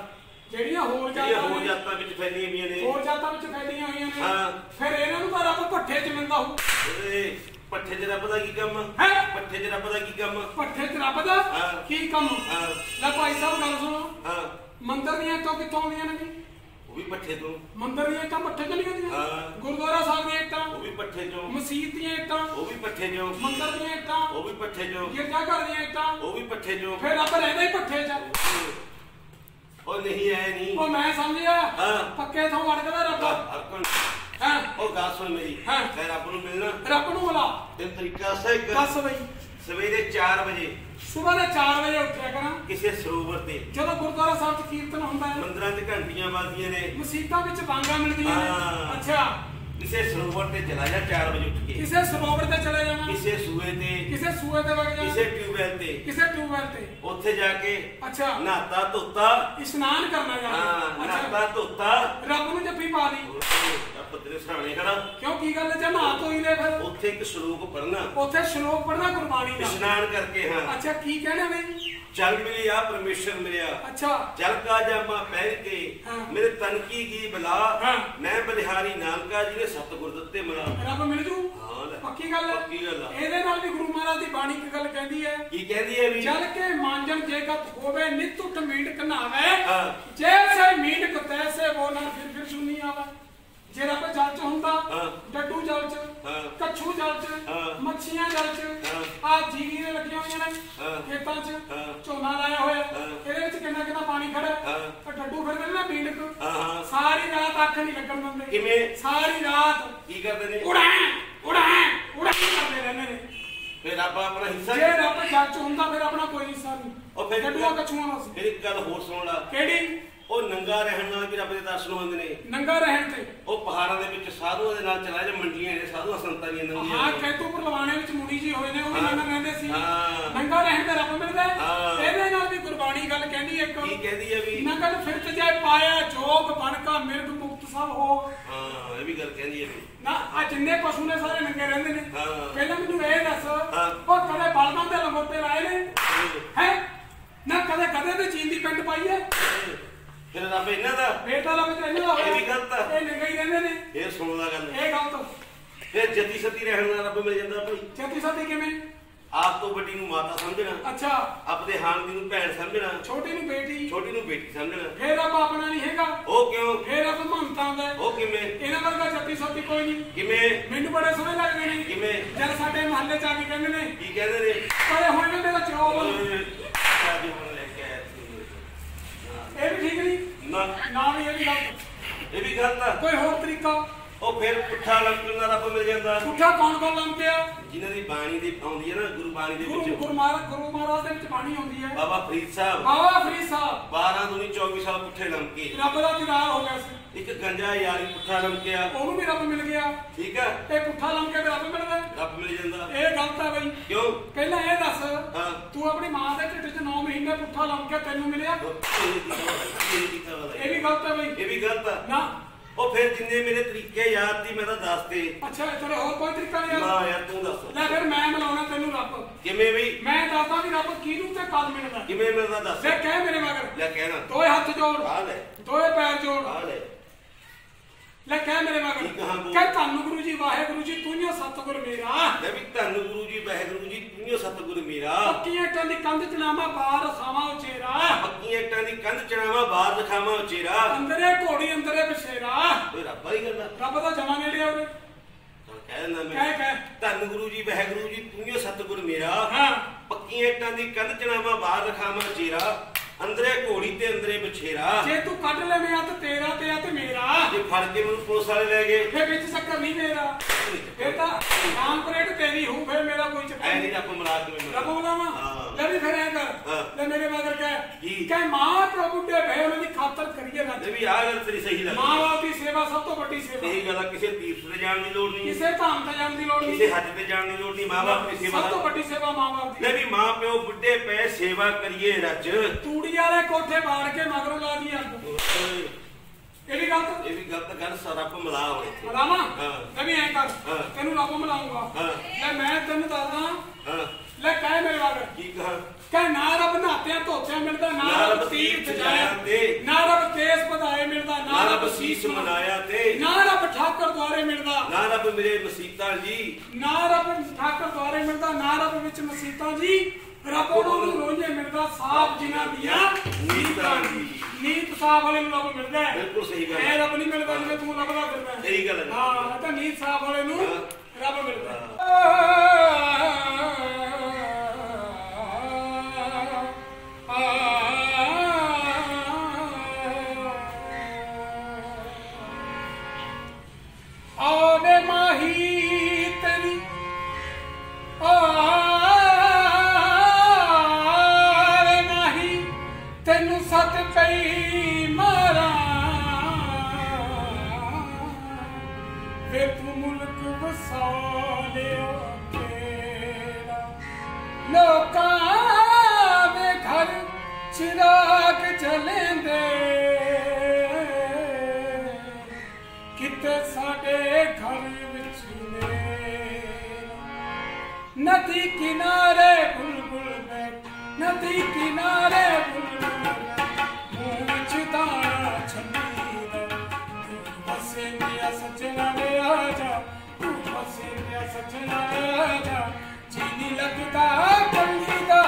ਜਿਹੜੀਆਂ ਹੋਰ ਜਿਹੜੀਆਂ ਜਾਤਾਂ ਹੋਰ ਨੇ, ਜਾਤਾਂ ਵਿੱਚ ਫੈਲੀਆਂ ਵੀਆਂ ਨੇ, ਹੋਰ ਜਾਤਾਂ ਵਿੱਚ ਫੈਲੀਆਂ ਹੋਈਆਂ ਨੇ, ਹਾਂ। ਫਿਰ ਇਹਨਾਂ ਨੂੰ ਤਾਂ ਰੱਬ ਭੱਠੇ 'ਚ ਮਿਲਦਾ ਹੋਊ। ਇਹ ਪੱਠੇ 'ਚ ਰੱਬ ਦਾ ਕੀ ਕੰਮ? ਹੈਂ? ਪੱਠੇ 'ਚ ਰੱਬ ਦਾ ਕੀ ਕੰਮ? ਭੱਠੇ 'ਚ ਰੱਬ ਦਾ ਹਾਂ। ਕੀ ਕੰਮ? ਹਾਂ ਲੈ ਭਾਈ ਸਾਹਿਬ ਗੱਲ ਸੁਣੋ। ਹਾਂ ਮੰਦਿਰ ਦੀਆਂ ਇੱਟਾਂ ਕਿੱਥੋਂ ਆਉਂਦੀਆਂ ਨੇ ਜੀ? ਉਹ ਵੀ ਪੱਠੇ ਤੋਂ। ਮੰਦਿਰ ਦੀਆਂ ਇੱਟਾਂ ਭੱਠੇ 'ਚ ਨਹੀਂ ਆਉਂਦੀਆਂ। ਹਾਂ। ਗੁਰਦੁਆਰਾ ਸਾਹਿਬ ਦੀਆਂ ਇੱਟਾਂ, ਉਹ ਵੀ ਪੱਠੇ ਚੋਂ। ਮਸੀਤ ਦੀਆਂ ਇੱਟਾਂ, ਉਹ ਵੀ ਪੱਠੇ ਚੋਂ। ਮੰਦਿਰ ਦੀਆਂ ਇੱਟਾਂ, ਉਹ ਵੀ ਪੱਠੇ ਚੋਂ। ਗਿਰਜਾ ਘਰ ਦੀਆਂ ਇੱਟਾਂ, ਉਹ ਵੀ ਪੱਠੇ ਚੋਂ। ਫਿਰ ਰੱਬ ਰਹਿੰਦਾ ਹੀ ਭੱਠੇ 'ਚ। ਉਹ ਨਹੀਂ ਐ ਨਹੀਂ। ਉਹ ਮੈਂ ਸਮਝਿਆ ਹਾਂ। ਪੱਕੇ ਥਾਂ ਅੜਕਦਾ ਰੱਬ। ਹਰਕਣ ਹਾਂ ਉਹ ਗੱਲ ਸੁਣ ਮੇਰੀ। ਹਾਂ। ਮੈਂ ਰੱਬ ਨੂੰ ਮਿਲਣਾ ਰੱਬ ਨੂੰ ਬੁਲਾ। ਤੇ ਤਰੀਕਾ ਸਹੀ ਦੱਸ ਬਈ। ਸਵੇਰੇ 4 ਵਜੇ ਸਵੇਰ ਦੇ 4 ਵਜੇ ਉੱਠਿਆ ਕਰਾਂ। ਕਿਸੇ ਸਰੋਵਰ ਤੇ ਜਦੋਂ ਗੁਰਦੁਆਰਾ ਸਾਹਿਬ 'ਚ ਕੀਰਤਨ ਹੁੰਦਾ ਹੈ, ਮੰਦਿਰਾਂ 'ਚ ਘੰਟੀਆਂ ਵੱਜਦੀਆਂ ਨੇ, ਮਸੀਤਾਂ ਵਿੱਚ ਬਾਂਗਾਂ ਮਿਲਦੀਆਂ ਹਾਂ। ਨੇ। ਅੱਛਾ ਕਿਸੇ ਸਰੋਵਰ ਤੇ ਚਲਾ ਜਾ 4 ਵਜੇ ਉੱਠ ਕੇ। ਕਿਸੇ ਸਰੋਵਰ ਤੇ ਚਲੇ ਜਾਣਾ, ਕਿਸੇ ਸੂਏ ਤੇ, ਕਿਸੇ ਸੂਏ ਤੇ ਵਗ ਕਿਸੇ ਜਾਣਾ, ਟਿਊਬਵੈਲ ਤੇ, ਕਿਸੇ ਟਿਊਬਵੈਲ ਤੇ। ਉੱਥੇ ਜਾ ਕੇ ਅੱਛਾ ਨਹਾਤਾ ਧੋਤਾ। ਇਸ਼ਨਾਨ ਕਰਨਾ ਹਾਂ ਜਾਣਾ। ਨਹਾਤਾ ਧੋਤਾ। ਰੱਬ ਨੂੰ ਜੱਫੀ ਪਾ ਲਈ। ਰੱਬ ਤੇਰੇ ਸਾਹਮਣੇ ਖੜਾ। ਕਿਉਂ ਕੀ ਗੱਲ ਹੈ? ਨਹਾ ਧੋਈ ਦੇ ਫਿਰ ਉੱਥੇ ਇੱਕ ਸ਼ਲੋਕ ਪੜਨਾ, ਉੱਥੇ ਸ਼ਲੋਕ ਪੜਨਾ ਗੁਰਬਾਣੀ ਦਾ। ਇਸ਼ਨਾਨ ਕਰਕੇ। ਹਾਂ ਅੱਛਾ ਕੀ ਕਹਿਣਾ ਬਈ? ਚੱਲ ਮਿਲਿਆ ਪਰਮੇਸ਼ਰ ਮਿਲਿਆ, ਅੱਛਾ ਚਲ ਕਾ ਜਾਮਾ ਪਹਿਨ ਕੇ, ਹਾਂ। ਮੇਰੇ ਤਨ ਕੀ ਬਲਾ, ਹਾਂ। ਮੈਂ ਬਲਿਹਾਰੀ ਨਾਨਕਾ ਜੀ ਨੇ ਸਤਿਗੁਰ ਦਿੱਤੇ ਮਿਲਾ। ਰੱਬ ਮਿਲ ਜੂ। ਹਾਂ ਲੈ। ਪੱਕੀ ਗੱਲ ਹੈ। ਪੱਕੀ ਗੱਲ ਆ। ਇਹਦੇ ਨਾਲ ਵੀ ਗੁਰੂ ਮਹਾਰਾਜ ਦੀ ਬਾਣੀ ਇੱਕ ਗੱਲ ਕਹਿੰਦੀ ਹੈ, ਕੀ ਕਹਿੰਦੀ ਹੈ ਵੀ? ਜਲ ਕੇ ਮਾਂਜਨ ਜੇਗਤ ਹੋਵੇ ਨਿਤ ਉਠ ਮੀਂਡ ਕਨਾਵੇ, ਹਾਂ। ਜੈਸੇ ਮੀਂਡ ਤੈਸੇ ਵੋ ਨਾ ਫਿਰ ਸੁਣੀ ਆਵੇ। ਜੇ ਰੱਬ ਜਲ ਚ ਹੁੰਦਾ, ਹਾਂ। ਡੱਡੂ ਜਲ ਚ, ਹਾਂ। ਕੱਛੂ ਜਲ ਚ, ਹਾਂ। ਮੱਛੀਆਂ ਜਲ ਚ, ਹਾਂ। ਆ ਜੀਰੀ ਨੇ ਲੱਗੀਆਂ ਹੋਈਆਂ ਨੇ ਹਾਂ। ਖੇਤਾਂ ਚ, ਹਾਂ। ਝੋਨਾ ਲਾਇਆ ਹੋਇਆ, ਹਾਂ। ਇਹਦੇ ਵਿੱਚ ਕਿੰਨਾ ਕਿੰਨਾ ਪਾਣੀ ਖੜਾ ਹੈ। ਹਾਂ। ਆ ਡੱਡੂ ਫਿਰਦੇ ਨੇ ਨਾ ਮੀਂਡ ਕੋ, ਹਾਂ ਹਾਂ ਸਾਰੀ ਰਾਤ ਅੱਖ ਨਹੀਂ ਲੱਗਣ ਦਿੰਦੇ। ਕਿਵੇਂ? ਸਾਰੀ ਰਾਤ ਕੀ ਕਰਦੇ ਨੇ? ਉੜਾਂ ਉੜਾਂ ਉੜਾਂ ਕਰਦੇ ਰਹਿੰਦੇ ਨੇ। ਫਿਰ ਰੱਬ ਆਪਣਾ ਹਿੱਸਾ ਜੇ ਰੱਬ ਜਲ ਚ ਹੁੰਦਾ ਫਿਰ ਆਪਣਾ ਕੋਈ ਹਿੱਸਾ ਨਹੀਂ। ਉਹ ਫਿਰ ਡੱਡੂਆਂ ਕੱਛੂਆਂ ਦਾ ਸੀ। ਫਿਰ ਇੱਕ ਗੱਲ ਹੋਰ ਸੁਣ ਲਾ। ਕਿਹੜੀ? ਉਹ ਨੰਗਾ ਰਹਿਣ ਨਾਲ ਵੀ ਰੱਬ ਦੇ ਦਰਸ਼ਨ ਹੁੰਦੇ ਨੇ। ਨੰਗਾ ਰਹਿਣ ਤੇ ਉਹ ਪਹਾੜਾਂ ਦੇ ਵਿੱਚ ਸਾਧੂਆਂ ਦੇ ਨਾਲ ਚਲਾ ਜਾ, ਮੰਡੀਆਂ ਨੇ ਸਾਧੂਆਂ ਸੰਤਾਂ ਦੀਆਂ ਨੰਗੀਆਂ ਹਾਂ ਨੇ। ਖੇਤੂਪੁਰ ਲਵਾਣੇ ਵਿੱਚ ਮੁਨੀ ਜੀ ਹੋਏ ਨੇ, ਉਹ ਵੀ ਹਾਂ। ਨੰਗਾ ਰਹਿੰਦੇ ਸੀ। ਹਾਂ। ਨੰਗਾ ਰਹਿਣ ਤੇ ਰੱਬ ਮਿਲਦਾ ਹੈ। ਹਾਂ। ਇਹਦੇ ਨਾਲ ਵੀ ਗੁਰਬਾਣੀ ਗੱਲ ਕਹਿੰਦੀ ਇੱਕ, ਕੀ ਕਹਿੰਦੀ ਹੈ ਵੀ? ਨੰਗਲ ਫਿਰਤ ਜੇ ਪਾਇਆ ਜੋਗ ਬਣ ਕਾ ਮਿਰਗ ਮੁਕਤ ਸਭ ਹੋ। ਹਾਂ ਇਹ ਵੀ ਗੱਲ ਕਹਿੰਦੀ ਹੈ ਵੀ। ਨਾ ਆ ਜਿੰਨੇ ਪਸ਼ੂ ਨੇ ਸਾਰੇ ਨੰਗੇ ਰਹਿੰਦੇ ਨੇ। ਹਾਂ। ਪਹਿਲਾਂ ਮੈਨੂੰ ਇਹ ਦੱਸ, ਹਾਂ। ਉਹ ਕਦੇ ਬਲਦਾਂ ਤੇ ਲੰਗੋਟੇ ਲਾਏ ਨੇ ਹੈ? ਨਾ ਕਦੇ ਕਦੇ ਤੇ ਚੀਨ ਦੀ ਪੈਂਟ ਪਾਈ ਹੈ? ਫਿਰ ਰੱਬ ਇਹਨਾਂ ਦਾ ਬੇਟਾ ਦਾ ਵਿੱਚ ਇਹਨਾਂ ਦਾ ਇਹ ਵੀ ਗਲਤ ਆ। ਇਹ ਨੰਗੇ ਹੀ ਰਹਿੰਦੇ ਨੇ। ਇਹ ਸੁਣਦਾ ਗੱਲ। ਇਹ ਗਲਤ। ਫਿਰ ਜਤੀ ਸਤੀ ਰਹਿਣ ਨਾਲ ਰੱਬ ਮਿਲ ਜਾਂਦਾ ਭਾਈ। ਛੇਤੀ ਸਾਥੀ ਕਿਵੇਂ? ਆਪ ਤੋਂ ਵੱਡੀ ਨੂੰ ਮਾਤਾ ਸਮਝਣਾ, ਅੱਛਾ ਆਪਦੇ ਹਾਣ ਦੀ ਨੂੰ ਭੈਣ ਸਮਝਣਾ, ਛੋਟੀ ਨੂੰ ਬੇਟੀ, ਛੋਟੀ ਨੂੰ ਬੇਟੀ ਸਮਝਣਾ। ਫੇਰ ਰੱਬ ਆਪਣਾ ਨਹੀਂ ਹੈਗਾ। ਉਹ ਕਿਉਂ? ਫੇਰ ਰੱਬ ਮੰਨਤਾ ਦਾ। ਉਹ ਕਿਵੇਂ? ਇਹਨਾਂ ਵਰਗਾ ਜੱਤੀ ਸੋਤੀ ਕੋਈ ਨਹੀਂ। ਕਿਵੇਂ? ਮੈਨੂੰ ਬੜੇ ਸੋਹਣੇ ਲੱਗਦੇ ਨੇ। ਕਿਵੇਂ? ਜਦ ਸਾਡੇ ਮੁਹੱਲੇ ਚ ਆ ਕੇ ਕਹਿੰਦੇ ਨੇ, ਕੀ ਕਹਿੰਦੇ ਨੇ? ਪਰ ਹੁਣ ਵੀ ਮੇਰਾ ਚੋਬ ਸ਼ਾਦੀ ਹੋਣ ਲੈ ਕੇ ਆਇਆ ਸੀ। ਇਹ ਵੀ ਠੀਕ ਨਹੀਂ ਨਾ ਨਾ ਵੀ ਇਹ ਵੀ ਗਲਤ। ਇਹ ਵੀ ਗਲਤ ਆ। ਕੋਈ ਹੋਰ ਤਰੀਕਾ? ਉਹ ਫਿਰ ਪੁੱਠਾ ਲੰਕਣ ਦਾ ਰੱਬ ਮਿਲ ਜਾਂਦਾ। ਪੁੱਠਾ ਕੌਣ ਲੰਕਿਆ? ਜਿਨ੍ਹਾਂ ਦੀ ਬਾਣੀ ਦੀ ਆਉਂਦੀ ਹੈ ਨਾ, ਗੁਰੂ ਬਾਣੀ ਦੇ ਵਿੱਚ, ਗੁਰੂ ਮਹਾਰਾਜ ਦੇ ਵਿੱਚ ਬਾਣੀ ਆਉਂਦੀ ਹੈ। ਬਾਬਾ ਫਰੀਦ ਸਾਹਿਬ 12 ਦੂਣੀ 24 ਸਾਲ ਪੁੱਠੇ ਲੰਕੇ, ਰੱਬ ਦਾ ਦੀਦਾਰ ਹੋ ਗਿਆ ਸੀ। ਇੱਕ ਗੰਜਾ ਯਾਰੀ ਪੁੱਠਾ ਲੰਕਿਆ, ਉਹਨੂੰ ਵੀ ਰੱਬ ਮਿਲ ਗਿਆ। ਠੀਕ ਹੈ, ਤੇ ਪੁੱਠਾ ਲੰਕੇ ਵੀ ਰੱਬ ਮਿਲਦਾ, ਰੱਬ ਮਿਲ ਜਾਂਦਾ। ਇਹ ਗਲਤ ਹੈ ਬਈ। ਕਿਉਂ? ਪਹਿਲਾਂ ਇਹ ਦੱਸ, ਹਾਂ, ਤੂੰ ਆਪਣੀ ਮਾਂ ਦੇ ਢਿੱਡ 'ਚ 9 ਮਹੀਨੇ ਪੁੱਠਾ ਲੰਕਿਆ, ਤੈਨੂੰ ਮਿਲਿਆ? ਇਹ ਵੀ ਗਲਤ ਹੈ ਬਈ। ਇਹ ਵੀ ਗਲਤ ਆ ਨਾ। ਉਹ ਫਿਰ ਜਿੰਨੇ ਮੇਰੇ ਤਰੀਕੇ ਯਾਦ ਸੀ ਮੈਂ ਤਾਂ ਦੱਸਦੇ। ਅੱਛਾ, ਚਲੋ ਹੋਰ ਕੋਈ ਤਰੀਕਾ ਨਹੀਂ ਨਾ ਯਾਰ ਤੂੰ ਦੱਸ। ਲੈ ਫਿਰ ਮੈਂ ਮਿਲਾਉਣਾ ਤੈਨੂੰ ਰੱਬ। ਕਿਵੇਂ ਵੀ? ਮੈਂ ਦੱਸਦਾ ਵੀ ਰੱਬ ਕਿਹਨੂੰ ਤੇ ਕਦ ਮਿਲਦਾ। ਕਿਵੇਂ ਮਿਲਦਾ ਦੱਸ। ਲੈ ਕਹਿ ਮੇਰੇ ਮਗਰ। ਲੈ ਕਹਿਣਾ। ਦੋਏ ਹੱਥ ਜੋੜ। ਆ ਲੈ। ਦੋਏ ਪੈਰ ਜੋੜ। ਆ ਲੈ। ਲੈ ਕਹਿ ਮੇਰੇ ਮਗਰ। ਕਹਿ ਧੰਨ ਗੁਰੂ ਜੀ ਵਾਹਿਗੁਰੂ ਜੀ ਤੂੰ ਹੀ ਸਤਿਗੁਰ ਮੇਰਾ। ਲੈ ਵੀ ਧੰਨ ਗੁਰੂ ਜੀ ਵਾਹਿਗੁਰੂ ਜੀ ਤੂੰ ਹੀ ਸਤਿਗੁਰ ਮੇਰਾ। ਪੱਕੀਆਂ ਇੱਟਾਂ ਦੀ ਕੰਧ ਚਨਾਵਾ ਬਾਹਰ ਰਖਾਵਾਂ ਉਚੇਰਾ। ਪੱਕੀਆਂ ਇੱਟਾਂ ਦੀ ਕੰਧ ਚਨਾਵਾ ਬਾਹਰ ਰਖਾਵਾਂ ਉਚੇਰਾ। ਅੰਦਰੇ ਘੋੜੀ ਅੰਦਰੇ ਬਸ਼ੇਰਾ। ਓਏ ਰੱਬ ਵਾਲੀ ਗੱਲ ਆ। ਰੱਬ ਦਾ ਜਮਾ ਨੇੜੇ ਆਉਰੇ। ਕਹਿ ਦਿੰਦਾ ਮੈਂ। ਕਹਿ ਧੰਨ ਗੁਰੂ ਜੀ ਵਾਹਿਗੁਰੂ ਜੀ ਤੂੰ ਹੀ ਸਤਿਗੁਰ ਮੇਰਾ। ਹਾਂ। ਪੱਕੀਆਂ ਇੱਟਾਂ ਦੀ ਕੰਧ ਚਨਾਵਾ ਬਾਹਰ ਰਖਾਵਾਂ ਉਚੇਰਾ। ਅੰਦਰੇ ਘੋੜੀ ਤੇ ਅੰਦਰੇ ਬਛੇਰਾ। ਜੇ ਤੂੰ ਕੱਢ ਲੈਵੇਂ ਆ ਤੇ ਤੇਰਾ ਤੇ ਆ ਤੇ ਮੇਰਾ। ਜੇ ਫੜ ਕੇ ਮੈਨੂੰ ਪੁਲਿਸ ਵਾਲੇ ਲੈ ਗਏ ਫੇ ਵਿੱਚ ਚੱਕਰ ਨਹੀਂ ਮੇਰਾ। ਫੇਰ ਤਾਂ ਨਾਮ ਪਲੇਟ ਤੇਰੀ ਹੋਊ, ਫੇਰ ਮੇਰਾ ਕੋਈ ਚੱਕਰ ਐ ਨਹੀਂ ਰੱਬ ਮਿਲਾ ਕੇ ਮੈਨੂੰ। ਰੱਬ ਬੁਲਾਵਾ। ਲੈ ਵੀ ਫਿਰ ਐ ਕਰ। ਲੈ ਮੇਰੇ ਮਗਰ ਕੀ? ਕਹਿ ਮਾਂ ਪਿਓ ਬੁੱਢੇ ਭਏ ਉਹਨਾਂ ਦੀ ਖਾਤਰ ਕਰੀਏ ਨਾ। ਇਹ ਵੀ ਆਹ ਗੱਲ ਤੇਰੀ ਸਹੀ ਲੱਗੀ। ਮਾਂ ਬਾਪ ਦੀ ਸੇਵਾ ਸਭ ਤੋਂ ਵੱਡੀ ਸੇਵਾ। ਸਹੀ ਗੱਲ ਆ। ਕਿਸੇ ਤੀਰਥ ਤੇ ਜਾਣ ਦੀ ਲੋੜ ਨਹੀਂ, ਕਿਸੇ ਧਾਮ ਤੇ ਜਾਣ ਦੀ ਲੋੜ ਨਹੀਂ, ਕਿਸੇ ਹੱਜ ਤੇ ਜਾਣ ਦੀ ਲੋੜ ਨਹੀਂ। ਮਾਂ ਬਾਪ ਦੀ ਸੇਵਾ ਸਭ ਤੋਂ ਵੱਡੀ ਸੇਵਾ ਮਾਂ ਬਾਪ ਦੀ। ਲੈ ਵੀ ਮਾਂ ਪਿਓ ਬੁੱਢੇ ਪਏ ਸੇਵਾ ਕਰੀਏ ਰੱਜ। ਤੂੜੀ ਵਾਲੇ ਕੋਠੇ ਬਾੜ ਕੇ ਮਗਰੋਂ ਲਾ ਦੀ ਅੱਗ। ਇਹ ਵੀ ਗਲਤ। ਇਹ ਵੀ ਗਲਤ ਗੱਲ। ਰੱਬ ਮਿਲਾ ਹੋਏ ਮਲਾਵਾ। ਹਾਂ। ਲੈ ਵੀ ਐ ਕਰ। ਤੈਨੂੰ ਰੱਬ ਮਿਲਾਉਂਗਾ। ਲੈ ਮੈਂ ਤੈਨੂੰ ਦੱਸਦਾ। ਹਾਂ। ਲੈ ਕਹਿ ਮੇਰੇ ਮਗਰ। ਕੀ ਕਹਾਂ? ਕਹਿ ਨਾ ਰੱਬ ਨਹਾਤਿਆਂ ਧੋਤਿਆਂ ਮਿਲਦਾ, ਨਾ ਰੱਬ ਤੀਰਥ ਜਾਇਆ ਤੇ, ਨਾ ਰੱਬ ਕੇਸ ਵਧਾਏ ਮਿਲਦਾ, ਨਾ ਰੱਬ ਸੀਸ ਮਨਾਇਆ ਤੇ, ਨਾ ਰੱਬ ਠਾਕਰ ਦੁਆਰੇ ਮਿਲਦਾ, ਨਾ ਰੱਬ ਮੇਰੇ ਮਸੀਤਾਂ ਜੀ, ਨਾ ਰੱਬ ਠਾਕਰ ਦੁਆਰੇ ਮਿਲਦਾ, ਨਾ ਰੱਬ ਵਿੱਚ ਮਸੀਤਾਂ ਜੀ। ਰੱਬ ਉਹਨਾਂ ਨੂੰ ਰੋਜ਼ੇ ਮਿਲਦਾ ਸਾਫ ਜਿਨ੍ਹਾਂ ਦੀਆਂ ਨੀਤਾਂ ਜੀ। ਨੀਤ ਸਾਫ ਵਾਲੇ ਨੂੰ ਰੱਬ ਮਿਲਦਾ ਹੈ। ਬਿਲਕੁਲ ਸਹੀ ਗੱਲ। ਇਹ ਰੱਬ ਨਹੀਂ ਮਿਲਦਾ ਜਿਵੇਂ ਤੂੰ ਲੱਭਦਾ ਫਿਰਦਾ। ਸਹੀ ਗੱਲ ਹੈ। ਹਾਂ, ਤਾਂ ਨੀਤ ਸਾਫ ਵਾਲੇ ਨੂੰ ਰੱਬ ਮਿਲਦਾ। ਆਵੇ ਮਾਹੀ ਤੇਰੀ ਆਵੇ ਮਾਹੀ ਤੈਨੂੰ ਸੱਤ ਪਈ ਮਾਰਾਂ ਵੇ ਤੂੰ ਮੁਲਕ ਵਸਾ ਲਿਆ ਤੇਰਾ। ਲੋਕਾਂ ਦੇ ਘਰ ਚਿਰਾਗ ਜਲੇਂਦੇ ਕਿਤੇ ਸਾਡੇ ਘਰ ਵਿੱਚ ਨੇ। ਨਦੀ ਕਿਨਾਰੇ ਬੁਲਬੁਲ ਬੈਠ, ਨਦੀ ਕਿਨਾਰੇ ਬੁਲਬੁਲ ਮੂੰਹ ਵਿੱਚ ਦਾਣਾ ਛੱਡੀ ਦਾ। ਤੂੰ ਬਸੇ ਦਿਆ ਸੱਜਣਾ ਵੇ ਆ ਜਾ, ਤੂੰ ਬਸੇ ਦਿਆ ਸੱਜਣਾ ਵੇ ਆ ਜਾ। ਜੀ ਨਹੀਂ ਲੱਗਦਾ ਕੱਲੀ ਦਾ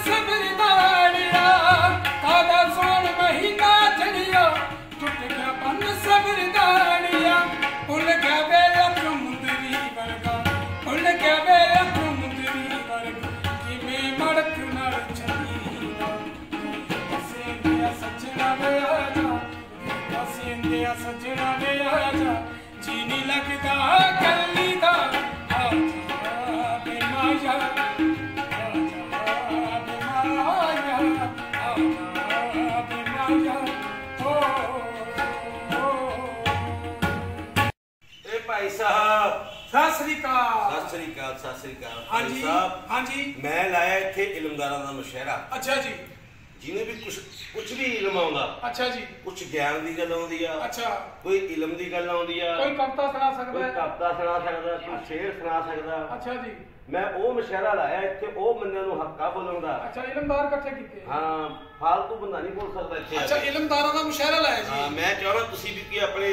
ਸਭ लगदा गली दा आजा बे माया भाई साहब सत श्री अकाल। सत श्री अकाल सत श्री अकाल। हाँ भाई जी साहब हाँ जी। मैं लाया इत्थे इलमदारां दा मुशहरा। अच्छा जी। जिन्हें भी कुछ भी इलम आउंदा। अच्छा जी। कुछ ज्ञान दी गल आउंदी आ। अच्छा। कोई इलम दी गल आउंदी आ। कोई कविता सुना सकदा कोई है। कविता सुना सकदा, कोई शेर सुना सकदा। अच्छा जी। मैं वो मुशहरा लाया इत्थे ओ बंदे नूं हक्का बोलण दा। अच्छा इलमदार इकट्ठे कीते। हाँ फालतू बंदा नहीं बोल सकदा इत्थे। अच्छा इलमदारां दा मुशहरा लाया जी। हाँ मैं चाहना तुसी भी कि अपने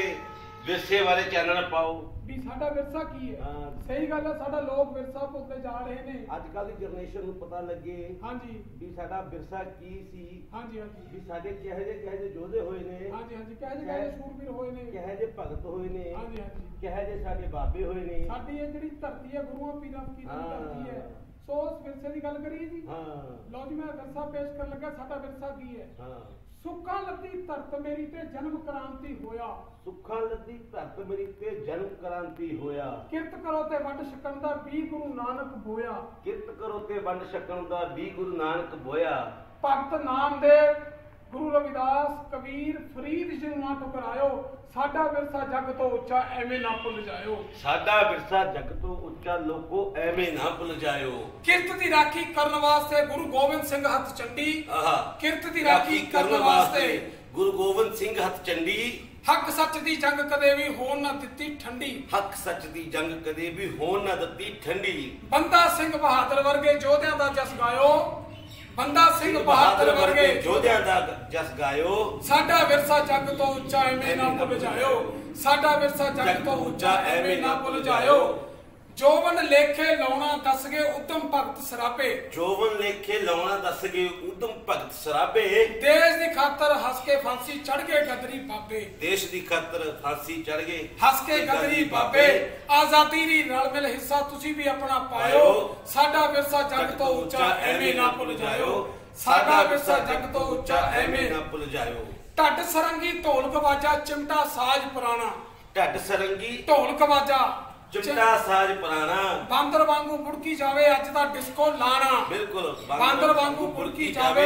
विरसे वाले चैनल पाओ भी साडा विरसा की है। हाँ। सही गल है, साडा लोग विरसा भुलते जा रहे ने। अजकल की जनरेशन नूं पता लगे हाँ जी भी साडा विरसा की सी। हाँ जी हाँ जी भी साडे किहे जे योधे होए ने। हाँ जी हाँ जी। कहे जे शूरवीर होए ने। किहे जे भगत होए ने। हाँ जी हाँ जी। किहे जे साडे बाबे होए ने। साडी ये ਜਿਹੜੀ ਧਰਤੀ है गुरुआं पीरां फकीरां ਦੀ ਧਰਤੀ है। सो उस विरसे की गल करिए जी। हाँ लो जी मैं विरसा पेश कर लगा। साडा विरसा की है। हाँ सुक्का लद्दी धरत मेरी ते जन्म क्रांति होया। सुखा लद्दी धरत मेरी ते जन्म क्रांति होया। किरत करो ते वंड छकण दा भी गुरु नानक बोया। किरत करो ते वंड छकण दा भी गुरु नानक बोया। भगत नामदेव गुरु रविदास कबीर फरीद जी ना ठुकरायो। साडा विरसा जग तो उच्चा एवें ना भुल जायो। साडा विरसा जग तो उच्चा लोको एवें ना भुल जायो। किरत दी राखी करन वास्ते गुरु गोबिंद सिंह हथ चंडी। किरत दी राखी करन वास्ते गुरु गोबिंद सिंह हथ चंडी। हक सच दी जंग कदे भी होन ना दित्ती ठंडी। हक सच दी जंग कदे भी होन ना दित्ती ठंडी। बंदा सिंह बहादुर वर्गे योद्धियां दा जस गायो। बंदा सिंह बहादुर वर्गे योद्धियां दा जस गायो। साडा विरसा जग तो उच्चा एवें ना भुल जायो। साडा विरसा जग तो उच्चा एवें ना भुल जायो। जोवन लेखे लाउणा दस गए उद्यम भगत सराबे। जोवन लेखे लाउणा दस गए उद्यम भगत सराबे। देश दी खातर हंस के फांसी चढ़ गए गदरी बाबे। देश दी खातर फांसी चढ़ गए हंस के गदरी बाबे। आजादी दी रल मिल हिस्सा तुसी भी अपना पायो। साडा विरसा जग तो उच्चा एवें ना भुल जायो। साडा विरसा जग तो उच्चा एवें ना भुल जायो। ढड सरंगी ढोल गवाजा चिमटा साज पुराना। ढड सरंगी ढोल गवाजा चिमटा साज पुराना। बांदर वांगू बुड़की जावे अज दा डिस्को लाना। बिल्कुल बांदर वांगू बुड़की जावे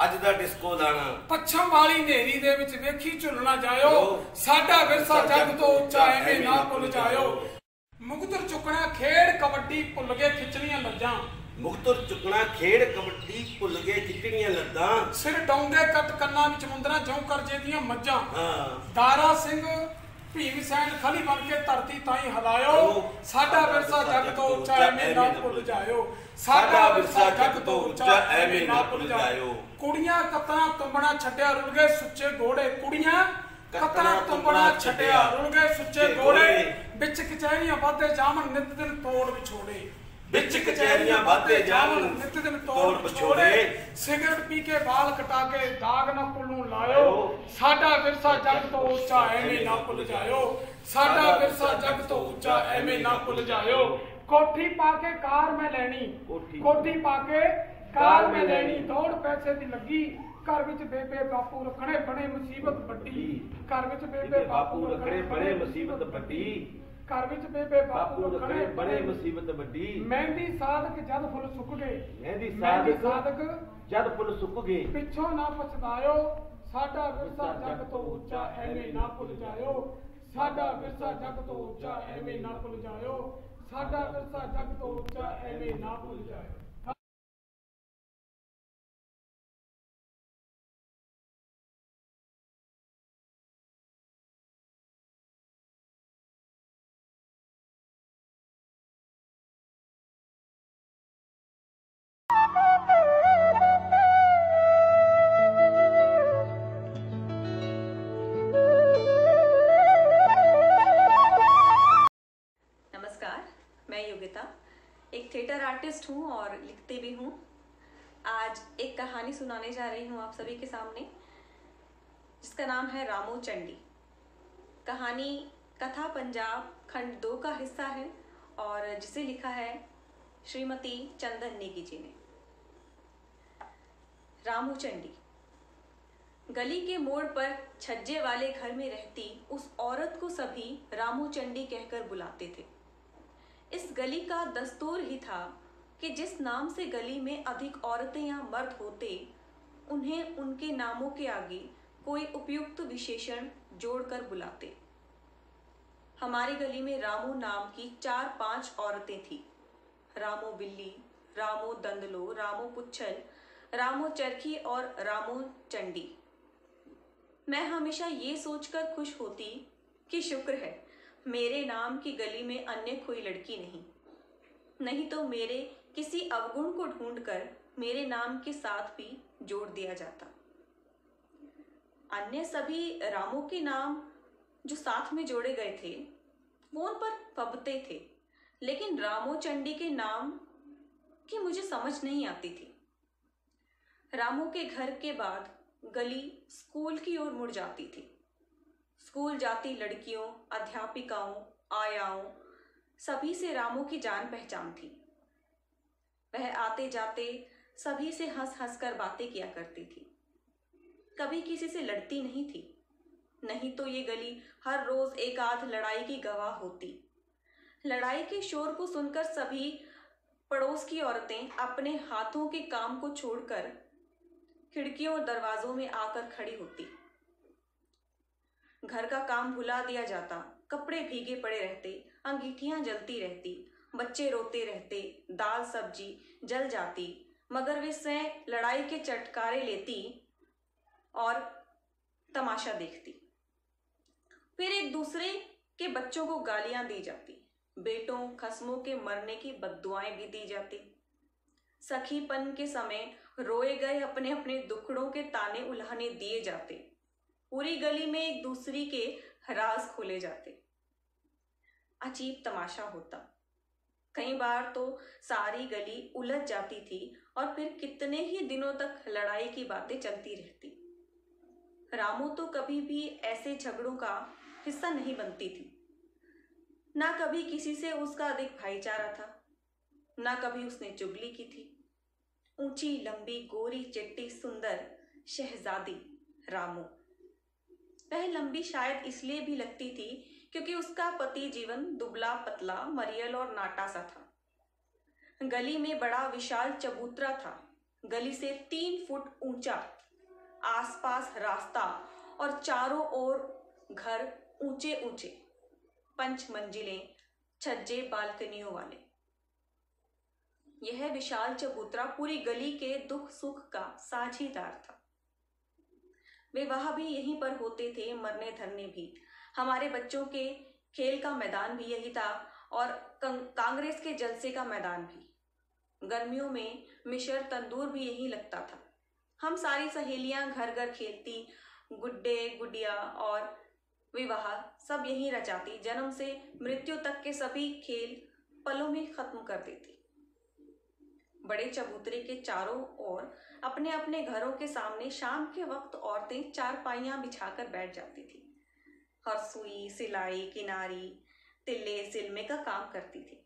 अज दा डिस्को लाना। पच्छम वाली नेरी दे विच वेखी झुलना जायो। साडा विरसा जग तो उच्चा एवें ना भुल जायो। मुगतर चुकना खेड़ कबड्डी भुल गए खिचड़ियां लज्जां। मुगतर चुकना खेड़ कबड्डी भुल गए खिचड़ियां लद्दां। सिर डोंगे कट कन्ना विच मुंदरा जौं कर जे दियां मज्जां। हां दारा सिंह भीम सैन खली बन के धरती ताई हिलायो। साडा विरसा जग तो उच्चा एवें ना भुल जायो। साडा विरसा जग तो उच्चा एवें ना भुल जायो। कुड़ियां कतरा तुंबना छड्डिया रुल गए सुच्चे घोड़े। कुड़ियां कतरा तुंबना छड्डिया रुल गए सुच्चे घोड़े। बिच कचहरियां वादे जामन नित दिन तोड़ विछोड़े। बिच कचहरियां वादे जामन नित दिन तोड़ विछोड़े। सिगरेट पी के बाल कटा के दाग ना पुल्लू लायो। साडा विरसा जग तो उच्चा एवें ना भुल जायो। साडा विरसा जग तो उच्चा एवें ना भुल जायो। कोठी पाके कार में लैनी। कोठी पाके कार में लैनी दौड़ पैसे दी लगी। घर विच बेबे बापू रखने बड़े मुसीबत वड्डी। घर विच बेबे बापू रखने बड़े मुसीबत वड्डी। घर विच बेबे बापू रखने बड़े मुसीबत वड्डी। मेहंदी साधक जद फुल सुक गए। मेहंदी साधक जद फुल सुक गए। पिछों ना पछतायो। साडा विरसा जग तो उच्चा एवें ना भुल जायो। साडा विरसा जग तो उच्चा एवें ना भुल जायो। साडा विरसा जग तो उच्चा एवें ना भुल जायो। मैं योगिता एक थिएटर आर्टिस्ट हूँ और लिखती भी हूँ। आज एक कहानी सुनाने जा रही हूँ आप सभी के सामने, जिसका नाम है रामू चंडी। कहानी कथा पंजाब खंड 2 का हिस्सा है और जिसे लिखा है श्रीमती चंदन नेगी जी ने। रामू चंडी। गली के मोड़ पर छज्जे वाले घर में रहती उस औरत को सभी रामू चंडी कहकर बुलाते थे। इस गली का दस्तूर ही था कि जिस नाम से गली में अधिक औरतें या मर्द होते, उन्हें उनके नामों के आगे कोई उपयुक्त विशेषण जोड़कर बुलाते। हमारी गली में रामू नाम की 4-5 औरतें थी। रामू बिल्ली, रामू दंदलो, रामू पुच्छल, रामू चरखी और रामू चंडी। मैं हमेशा ये सोचकर खुश होती कि शुक्र है मेरे नाम की गली में अन्य कोई लड़की नहीं तो मेरे किसी अवगुण को ढूंढकर मेरे नाम के साथ भी जोड़ दिया जाता। अन्य सभी रामों के नाम जो साथ में जोड़े गए थे वो उन पर फबते थे, लेकिन रामू चंडी के नाम की मुझे समझ नहीं आती थी। रामू के घर के बाद गली स्कूल की ओर मुड़ जाती थी। स्कूल जाती लड़कियों, अध्यापिकाओं, आयाओं सभी से रामू की जान पहचान थी। वह आते जाते सभी से हंस हंस कर बातें किया करती थी। कभी किसी से लड़ती नहीं थी, नहीं तो ये गली हर रोज एक आध लड़ाई की गवाह होती। लड़ाई के शोर को सुनकर सभी पड़ोस की औरतें अपने हाथों के काम को छोड़कर खिड़कियों और दरवाजों में आकर खड़ी होती। घर का काम भुला दिया जाता, कपड़े भीगे पड़े रहते, अंगीठियां जलती रहती, बच्चे रोते रहते, दाल सब्जी जल जाती, मगर वे स्वयं लड़ाई के चटकारे लेती और तमाशा देखती। फिर एक दूसरे के बच्चों को गालियां दी जाती, बेटों खसमों के मरने की बद्दुआएं भी दी जाती। सखीपन के समय रोए गए अपने अपने दुखड़ों के ताने उल्हाने दिए जाते। पूरी गली में एक दूसरी के राज खोले जाते। अजीब तमाशा होता। कई बार तो सारी गली उलझ जाती थी और फिर कितने ही दिनों तक लड़ाई की बातें चलती रहती। रामू तो कभी भी ऐसे झगड़ों का हिस्सा नहीं बनती थी। ना कभी किसी से उसका अधिक भाईचारा था, ना कभी उसने चुगली की थी। ऊंची लंबी गोरी चिट्टी सुंदर शहजादी रामू। वह लंबी शायद इसलिए भी लगती थी क्योंकि उसका पति जीवन दुबला पतला मरियल और नाटा सा था। गली में बड़ा विशाल चबूतरा था, गली से 3 फुट ऊंचा, आसपास रास्ता और चारों ओर घर ऊंचे ऊंचे, 5 मंजिलें, छज्जे बालकनियों वाले। यह विशाल चबूतरा पूरी गली के दुख सुख का साझीदार था। विवाह भी यहीं पर होते थे, मरने धरने भी। हमारे बच्चों के खेल का मैदान भी यही था और कांग्रेस के जलसे का मैदान भी। गर्मियों में मिशर तंदूर भी यहीं लगता था। हम सारी सहेलियां घर घर खेलती, गुड्डे गुडिया और विवाह सब यहीं रचाती। जन्म से मृत्यु तक के सभी खेल पलों में खत्म कर देती। बड़े चबूतरे के चारों ओर अपने अपने घरों के सामने शाम के वक्त औरतें चारपाइयां बिछाकर बैठ जाती थी। हरसुई, सिलाई, किनारी, तिल्ले सिलमे का काम करती थी।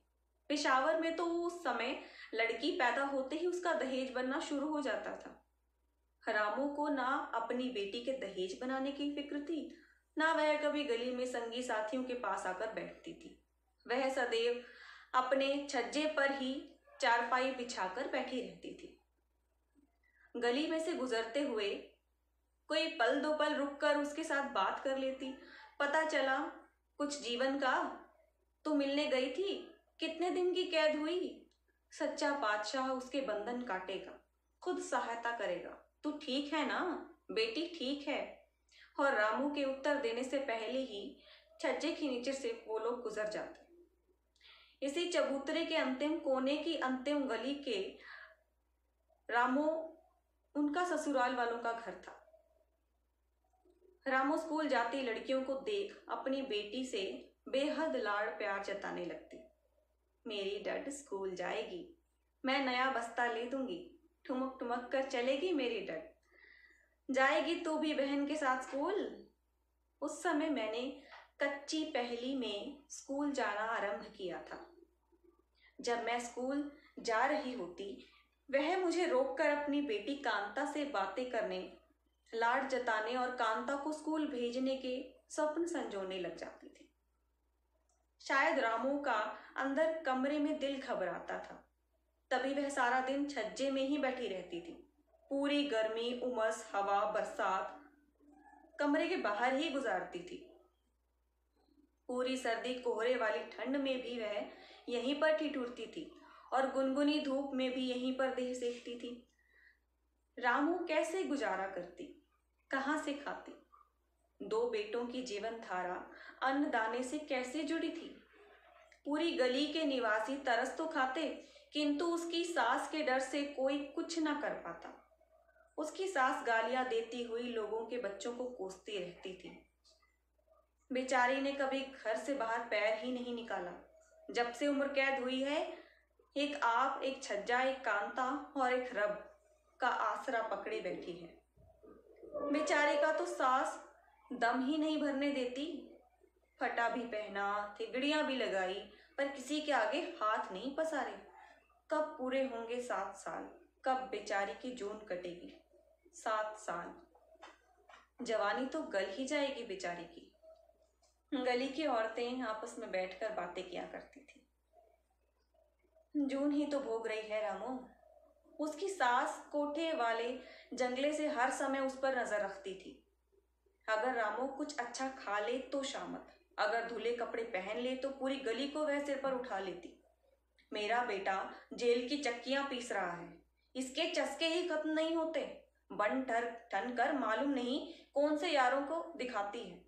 पेशावर में तो उस समय लड़की पैदा होते ही उसका दहेज बनना शुरू हो जाता था। रामू को ना अपनी बेटी के दहेज बनाने की फिक्र थी, ना वह कभी गली में संगी साथियों के पास आकर बैठती थी। वह सदैव अपने छज्जे पर ही चारपाई बिछाकर बैठी रहती थी। गली में से गुजरते हुए कोई पल दो पल रुककर उसके साथ बात कर लेती। पता चला कुछ जीवन का, तो मिलने गई थी, कितने दिन की कैद हुई। सच्चा बादशाह उसके बंधन काटेगा, खुद सहायता करेगा। तू ठीक है ना बेटी? ठीक है। और रामू के उत्तर देने से पहले ही छज्जे के नीचे से वो लोग गुजर जाते। इसी चबूतरे के अंतिम कोने की अंतिम गली के रामू उनका ससुराल वालों का घर था। रामू स्कूल जाती लड़कियों को देख अपनी बेटी से बेहद लाड़ प्यार जताने लगती। मेरी डड स्कूल जाएगी, मैं नया बस्ता ले दूंगी, ठुमक ठुमक कर चलेगी मेरी डड। जाएगी तू भी बहन के साथ स्कूल। उस समय मैंने कच्ची पहली में स्कूल जाना आरंभ किया था। जब मैं स्कूल जा रही होती, वह मुझे रोककर अपनी बेटी कांता से बातें करने लाड जताने और कांता को स्कूल भेजने के स्वप्न संजोने लग जाती थी। शायद रामू का अंदर कमरे में दिल घबराता था, तभी वह सारा दिन छज्जे में ही बैठी रहती थी। पूरी गर्मी, उमस, हवा, बरसात कमरे के बाहर ही गुजारती थी। पूरी सर्दी, कोहरे वाली ठंड में भी वह यहीं पर ठिठुरती थी और गुनगुनी धूप में भी यहीं पर देह सेकती थी। रामू कैसे गुजारा करती, कहाँ से खाती? 2 बेटों की जीवन धारा अन्न दाने से कैसे जुड़ी थी? पूरी गली के निवासी तरस तो खाते, किंतु उसकी सास के डर से कोई कुछ न कर पाता। उसकी सास गालियां देती हुई लोगों के बच्चों को कोसती रहती थी। बेचारी ने कभी घर से बाहर पैर ही नहीं निकाला। जब से उम्र कैद हुई है, एक आप, एक छज्जा, एक कांता और एक रब का आसरा पकड़े बैठी है। बेचारी का तो सास दम ही नहीं भरने देती। फटा भी पहना, थिगड़ियां भी लगाई, पर किसी के आगे हाथ नहीं पसारे। कब पूरे होंगे 7 साल? कब बेचारी की जून कटेगी? 7 साल। जवानी तो गल ही जाएगी बेचारी की। गली की औरतें आपस में बैठकर बातें किया करती थी। जून ही तो भोग रही है रामू। उसकी सास कोठे वाले जंगले से हर समय उस पर नजर रखती थी। अगर रामू कुछ अच्छा खा ले तो शामत, अगर धुले कपड़े पहन ले तो पूरी गली को वह सिर पर उठा लेती। मेरा बेटा जेल की चक्कियां पीस रहा है, इसके चस्के ही खत्म नहीं होते। बन ठन कर मालूम नहीं कौन से यारों को दिखाती है।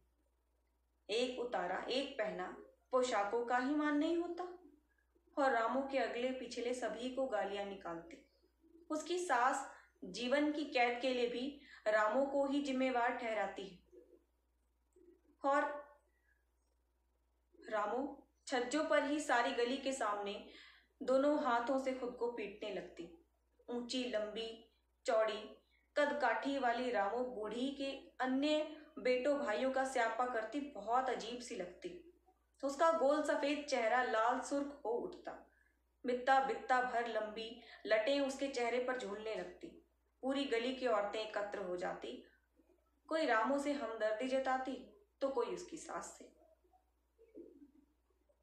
एक उतारा, एक पहना, पोशाकों का ही मान नहीं होता। और रामू के अगले पिछले सभी को गालियां निकालती। उसकी सास जीवन की कैद के लिए भी रामू को ही जिम्मेवार ठहराती है। और रामू छज्जों पर ही सारी गली के सामने दोनों हाथों से खुद को पीटने लगती। ऊंची, लंबी, चौड़ी, कद काठी वाली रामू बूढ़ी के अन्य बेटों भाइयों का स्यापा करती बहुत अजीब सी लगती। उसका गोल सफेद चेहरा लाल सुर्ख हो उठता। बित्ता बित्ता भर लंबी लटें उसके चेहरे पर झूलने लगती। पूरी गली की औरतें एकत्र हो जाती। कोई रामू से हमदर्दी जताती तो कोई उसकी सास से।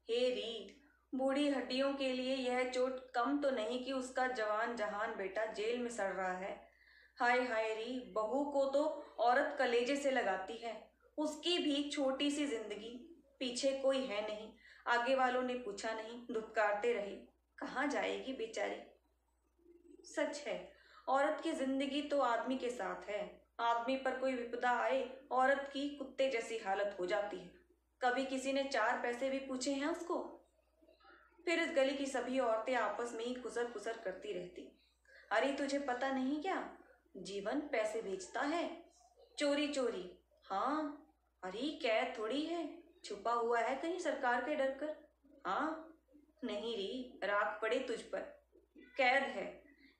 हे रीत, बूढ़ी हड्डियों के लिए यह चोट कम तो नहीं कि उसका जवान जहान बेटा जेल में सड़ रहा है। हाय हाय री, बहू को तो औरत कलेजे से लगाती है। उसकी भी छोटी सी जिंदगी, पीछे कोई है नहीं, आगे वालों ने पूछा नहीं, धुतकारते रहे। कहाँ जाएगी बेचारी? सच है, औरत की जिंदगी तो आदमी के साथ है। आदमी पर कोई विपदा आए, औरत की कुत्ते जैसी हालत हो जाती है। कभी किसी ने 4 पैसे भी पूछे हैं उसको? फिर इस गली की सभी औरतें आपस में ही खुसर खुसर करती रहती। अरे तुझे पता नहीं क्या, जीवन पैसे बेचता है, चोरी चोरी। हाँ, अरे कैद थोड़ी है, छुपा हुआ है कहीं सरकार के डर कर। हाँ नहीं री, राख पड़े तुझ पर, कैद है।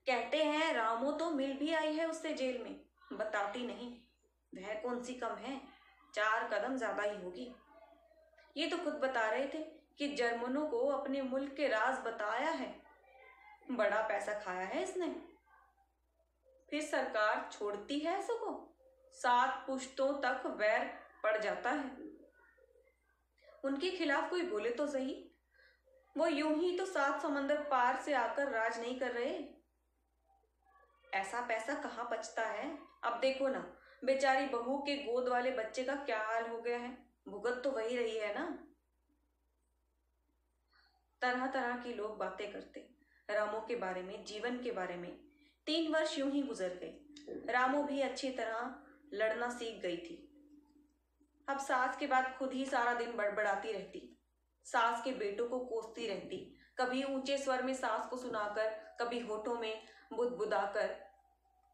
कहते हैं रामू तो मिल भी आई है उससे जेल में, बताती नहीं। वह कौन सी कम है, 4 कदम ज्यादा ही होगी। ये तो खुद बता रहे थे कि जर्मनों को अपने मुल्क के राज बताया है। बड़ा पैसा खाया है इसने। फिर सरकार छोड़ती है इसको, 7 पुश्तों तक वैर पड़ जाता है। उनके खिलाफ कोई बोले तो सही, वो यूं ही तो 7 समंदर पार से आकर राज नहीं कर रहे। ऐसा पैसा कहाँ बचता है? अब देखो ना, बेचारी बहू के गोद वाले बच्चे का क्या हाल हो गया है। भुगत तो वही रही है ना। तरह तरह की लोग बातें करते रामू के बारे में, जीवन के बारे में। 3 वर्ष यूं ही गुजर गए। रामू भी अच्छी तरह लड़ना सीख गई थी। अब सास के बाद खुद ही सारा दिन बड़बड़ाती रहती। सास के बेटों को कोसती रहती, कभी ऊंचे स्वर में सास को सुनाकर, कभी होठों में बुदबुदाकर।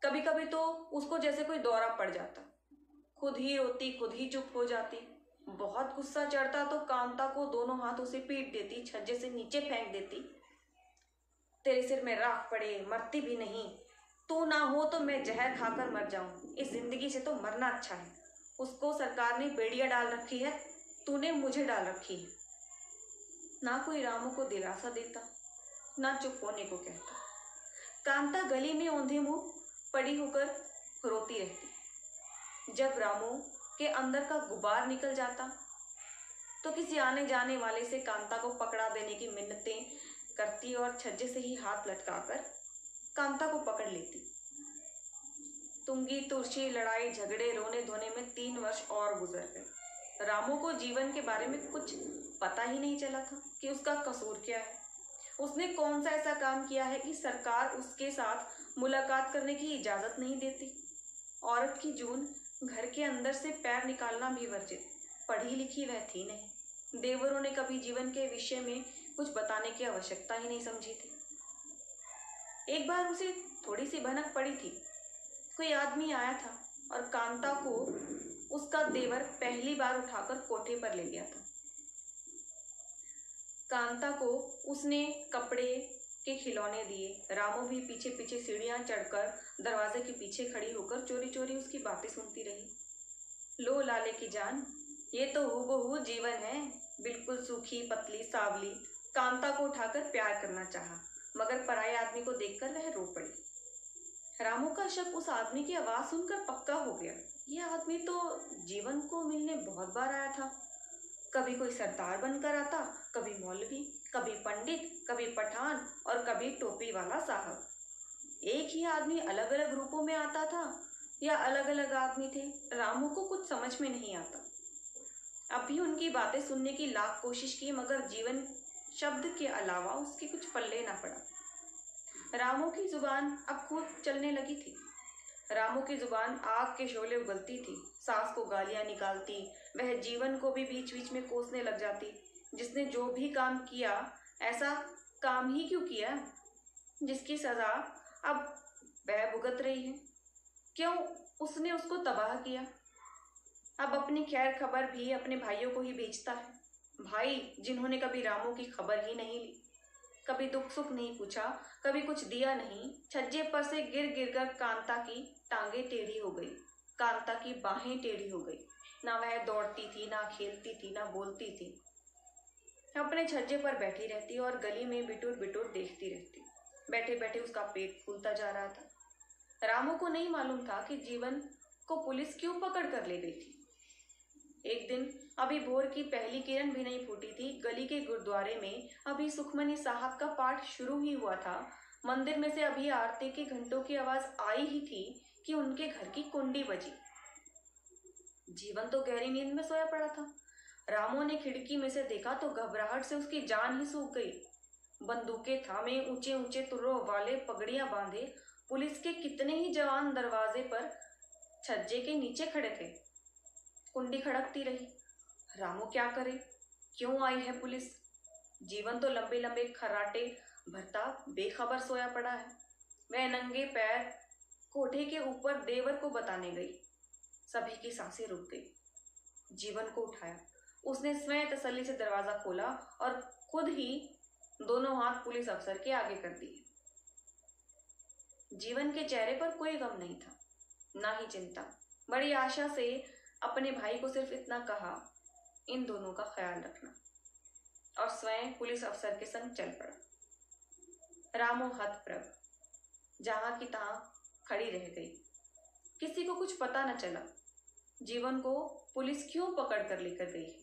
कभी कभी तो उसको जैसे कोई दौरा पड़ जाता, खुद ही रोती, खुद ही चुप हो जाती। बहुत गुस्सा चढ़ता तो कांता को दोनों हाथों से पीट देती, छज्जे से नीचे फेंक देती। तेरे सिर में राख पड़े, मरती भी नहीं। तू ना हो तो मैं जहर खाकर मर जाऊं, इस जिंदगी से तो मरना अच्छा है। उसको सरकार ने बेड़ियां डाल रखी है, तूने मुझे डाल रखी है। ना कोई रामू को दिलासा देता, ना चुप होने को कहता। कांता गली में औंधे मुंह पड़ी होकर रोती रहती। जब रामू के अंदर का गुबार निकल जाता तो किसी आने जाने वाले से कांता को पकड़ा देने की मिन्नतें करती और छज्जे से ही हाथ लटकाकर कांता को पकड़ लेती। तुंगी तुर्शी, लड़ाई झगड़े, रोने धोने में 3 वर्ष और गुजर गए। रामू को जीवन के बारे में कुछ पता ही नहीं चला था कि उसका कसूर क्या है। उसने कौन सा ऐसा काम किया है कि सरकार उसके साथ मुलाकात करने की इजाज़त नहीं देती। औरत की जून, घर के अंदर से पैर निकालना भी वर्जित। पढ़ी लिखी वह थी नहीं। देवरों ने कभी जीवन के विषय में कुछ बताने की आवश्यकता ही नहीं समझी थी। एक बार उसे थोड़ी सी भनक पड़ी थी। कोई आदमी आया था और कांता को उसका देवर पहली बार उठाकर कोठे पर ले गया था। कांता को उसने कपड़े के खिलौने दिए। रामू भी पीछे पीछे सीढ़ियां चढ़कर दरवाजे के पीछे खड़ी होकर चोरी चोरी उसकी बातें सुनती रही। लो लाले की जान, ये तो हूबहू जीवन है, बिल्कुल सूखी पतली सावली। कांता को उठाकर प्यार करना चाहा, मगर पराये आदमी को देखकर वह रो पड़ी। रामू का शक उस आदमी की आवाज सुनकर पक्का हो गया। यह आदमी तो जीवन को मिलने बहुत बार आया था। कभी कोई सरदार बनकर आता, कभी मौलवी, कभी पंडित, कभी पठान और कभी टोपी वाला साहब। एक ही आदमी अलग अलग रूपों में आता था या अलग अलग आदमी थे, रामू को कुछ समझ में नहीं आता। अब भी उनकी बातें सुनने की लाख कोशिश की, मगर जीवन शब्द के अलावा उसके कुछ पल्ले ना पड़ा। रामू की जुबान अब खूब चलने लगी थी। रामू की जुबान आग के शोले उगलती थी। सास को गालियां निकालती, वह जीवन को भी बीच बीच में कोसने लग जाती। जिसने जो भी काम किया, ऐसा काम ही क्यों किया जिसकी सजा अब वह भुगत रही है? क्यों उसने उसको तबाह किया? अब अपनी खैर खबर भी अपने भाइयों को ही भेजता है। भाई जिन्होंने कभी रामू की खबर ही नहीं ली, कभी दुख सुख नहीं पूछा, कभी कुछ दिया नहीं। छज्जे पर से गिर गिर कर कांता की टांगे टेढ़ी हो गई, कांता की बाहें टेढ़ी हो गई। ना वह दौड़ती थी, ना खेलती थी, ना बोलती थी। अपने छज्जे पर बैठी रहती और गली में बिटूर बिटूर देखती रहती। बैठे बैठे उसका पेट फूलता जा रहा था। रामू को नहीं मालूम था कि जीवन को पुलिस क्यों पकड़ कर ले गई थी। एक दिन, अभी भोर की पहली किरण भी नहीं फूटी थी, गली के गुरुद्वारे में अभी सुखमनी साहब का पाठ शुरू ही हुआ था। मंदिर में से अभी आरती के घंटों की आवाज आई ही थी कि उनके घर की कुंडी बजी। जीवन तो गहरी नींद में सोया पड़ा था। रामू ने खिड़की में से देखा तो घबराहट से उसकी जान ही सूख गई। बंदूकें थामे, ऊंचे ऊंचे तुर्रों वाले, पगड़ियां बांधे पुलिस के कितने ही जवान दरवाजे पर छज्जे के नीचे खड़े थे। कुंडी खड़कती रही। रामू क्या करे? क्यों आई है पुलिस? जीवन तो लंबे लंबे खर्राटे भरता बेखबर सोया पड़ा है। वह नंगे पैर कोठे के ऊपर देवर को बताने गई। सभी की सांसें रुक गई। जीवन को उठाया। उसने स्वयं तसल्ली से दरवाजा खोला और खुद ही दोनों हाथ पुलिस अफसर के आगे कर दिए। जीवन के चेहरे पर कोई गम नहीं था, ना ही चिंता। बड़ी आशा से अपने भाई को सिर्फ इतना कहा, इन दोनों का ख्याल रखना, और स्वयं पुलिस अफसर के संग चल पड़ा। रामू हतप्रभ जहां की तहां खड़ी रह गई। किसी को कुछ पता न चला जीवन को पुलिस क्यों पकड़ कर लेकर गई है।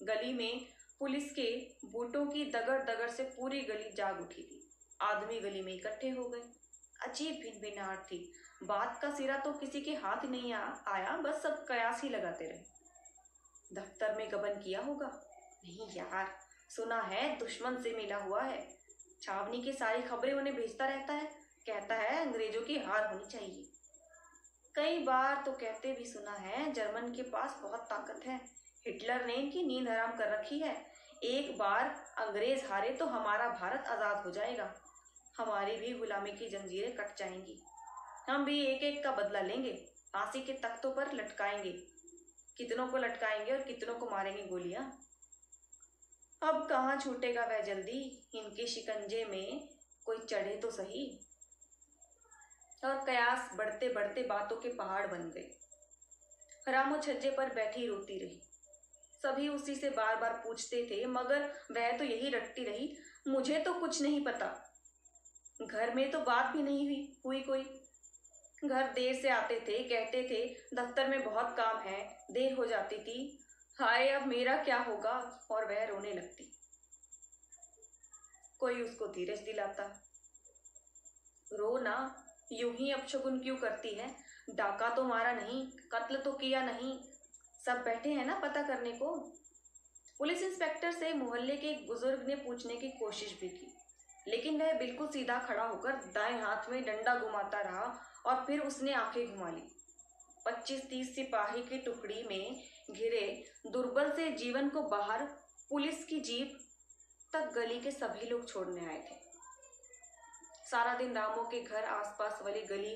गली में पुलिस के बूटों की दगड़ दगड़ से पूरी गली जाग उठी थी। आदमी गली में इकट्ठे हो गए। अजीब भिनभिनाहट थी। बात का सिरा तो किसी के हाथ नहीं आया, बस सब कयास ही लगाते रहे। दफ्तर में गबन किया होगा? नहीं यार, सुना है दुश्मन से मिला हुआ है। छावनी की सारी खबरें उन्हें भेजता रहता है। कहता है अंग्रेजों की हार होनी चाहिए। कई बार तो कहते भी सुना है जर्मन के पास बहुत ताकत है, हिटलर ने इनकी नींद हराम कर रखी है। एक बार अंग्रेज हारे तो हमारा भारत आजाद हो जाएगा, हमारी भी गुलामी की जंजीरें कट जाएंगी, हम भी एक एक का बदला लेंगे, फांसी के तख्तों पर लटकाएंगे। कितनों को लटकाएंगे और कितनों को मारेंगे गोलियां। अब कहाँ छूटेगा वह जल्दी, इनके शिकंजे में कोई चढ़े तो सही। और कयास बढ़ते बढ़ते बातों के पहाड़ बन गए। रामू छज्जे पर बैठी रोती रही। सभी उसी से बार बार पूछते थे, मगर वह तो यही रटती रही, मुझे तो कुछ नहीं पता। घर में तो बात भी नहीं हुई कोई। घर देर से आते थे, कहते थे दफ्तर में बहुत काम है, देर हो जाती थी। हाय अब मेरा क्या होगा, और वह रोने लगती। कोई उसको धीरज दिलाता। रो ना, यूं ही अपशगुन क्यों करती है? डाका तो मारा नहीं, कत्ल तो किया नहीं, सब बैठे हैं ना पता करने को। पुलिस इंस्पेक्टर से मोहल्ले के एक बुजुर्ग ने पूछने की कोशिश भी की, लेकिन वह बिल्कुल सीधा खड़ा होकर दाएं हाथ में डंडा घुमाता रहा और फिर उसने आंखें घुमा ली। 25-30 सिपाही की टुकड़ी में घिरे दुर्बल से जीवन को बाहर पुलिस की जीप तक गली के सभी लोग छोड़ने आए थे। सारा दिन रामू के घर आसपास वाली गली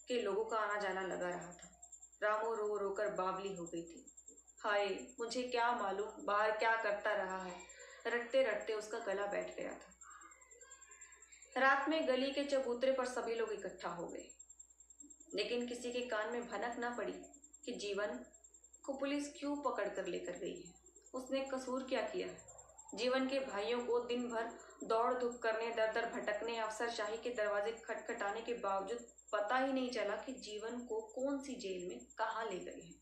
के लोगों का आना जाना लगा रहा था। रामू रो रो कर बावली हो गई थी। हाय मुझे क्या मालूम बाहर क्या करता रहा है, रटते रटते उसका गला बैठ गया था। रात में गली के चबूतरे पर सभी लोग इकट्ठा हो गए, लेकिन किसी के कान में भनक ना पड़ी कि जीवन को पुलिस क्यों पकड़ कर लेकर गई है। उसने कसूर क्या किया है? जीवन के भाइयों को दिन भर दौड़ धूप करने, दर दर भटकने, अफसरशाही के दरवाजे खटखटाने के बावजूद पता ही नहीं चला कि जीवन को कौन सी जेल में कहाँ ले गए हैं।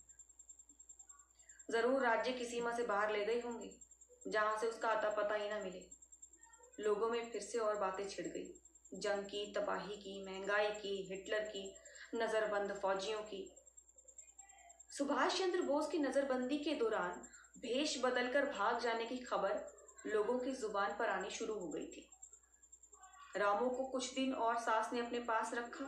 जरूर राज्य की सीमा से बाहर ले गए होंगे, जहां से उसका अता पता ही ना मिले। लोगों में फिर से और बातें छिड़ गई, जंग की, तबाही की, महंगाई की, हिटलर की, नजरबंद फौजियों की। सुभाष चंद्र बोस की नजरबंदी के दौरान भेष बदलकर भाग जाने की खबर लोगों की जुबान पर आनी शुरू हो गई थी। रामू को कुछ दिन और सास ने अपने पास रखा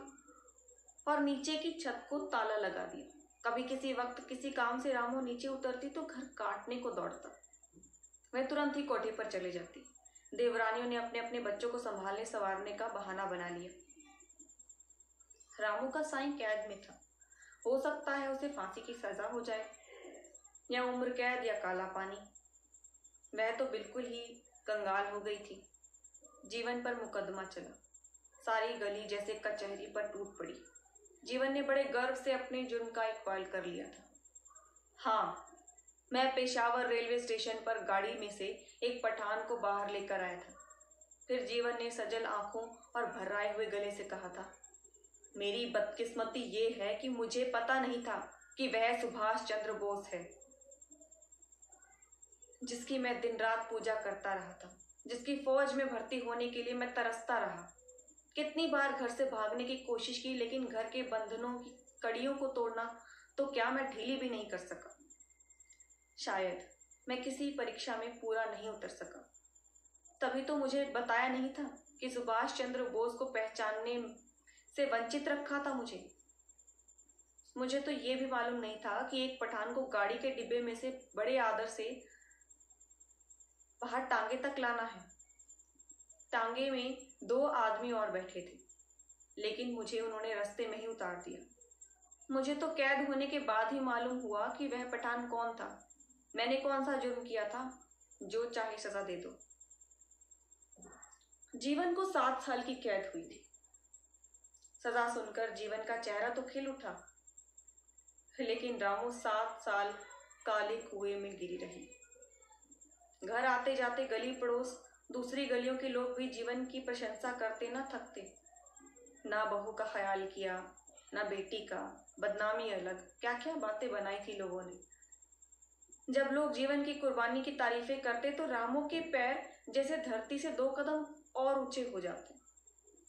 और नीचे की छत को ताला लगा दिया। कभी किसी वक्त किसी काम से रामू नीचे उतरती तो घर काटने को दौड़ता। वह तुरंत ही कोठे पर चले जाती। देवरानियों ने अपने अपने बच्चों को संभालने संवारने का बहाना बना लिया। रामू का साईं कैद में था। हो सकता है उसे फांसी की सजा हो जाए, या उम्र कैद, या काला पानी। वह तो बिल्कुल ही कंगाल हो गई थी। जीवन पर मुकदमा चला। सारी गली जैसे कचहरी पर टूट पड़ी। जीवन ने बड़े गर्व से अपने जुर्म का इकबाल कर लिया था। हाँ, मैं पेशावर रेलवे स्टेशन पर गाड़ी में से एक पठान को बाहर लेकर आया था। फिर जीवन ने सजल आंखों और भर्राए हुए गले से कहा था, मेरी बदकिस्मती ये है कि मुझे पता नहीं था कि वह सुभाष चंद्र बोस है, जिसकी मैं दिन रात पूजा करता रहा था, जिसकी फौज में भर्ती होने के लिए मैं तरसता रहा। कितनी बार घर से भागने की कोशिश की, लेकिन घर के बंधनों की कड़ियों को तोड़ना तो क्या मैं ढीली भी नहीं कर सका। शायद मैं किसी परीक्षा में पूरा नहीं उतर सका। तभी तो मुझे बताया नहीं था कि सुभाष चंद्र बोस को पहचानने से वंचित रखा था मुझे तो ये भी मालूम नहीं था कि एक पठान को गाड़ी के डिब्बे में से बड़े आदर से बाहर टांगे तक लाना है। टांगे में 2 आदमी और बैठे थे, लेकिन मुझे उन्होंने रास्ते में ही उतार दिया। मुझे तो कैद होने के बाद ही मालूम हुआ कि वह पठान कौन था। मैंने कौन सा जुर्म किया था, जो चाहे सजा दे दो। जीवन को 7 साल की कैद हुई थी। सजा सुनकर जीवन का चेहरा तो खिल उठा, लेकिन रामू 7 साल काले कुएं में गिरी रही। घर आते जाते गली पड़ोस दूसरी गलियों के लोग भी जीवन की प्रशंसा करते न थकते। ना बहू का ख्याल किया, ना बेटी का, बदनामी अलग, क्या क्या बातें बनाई थी लोगों ने। जब लोग जीवन की कुर्बानी की तारीफें करते तो रामू के पैर जैसे धरती से 2 कदम और ऊंचे हो जाते।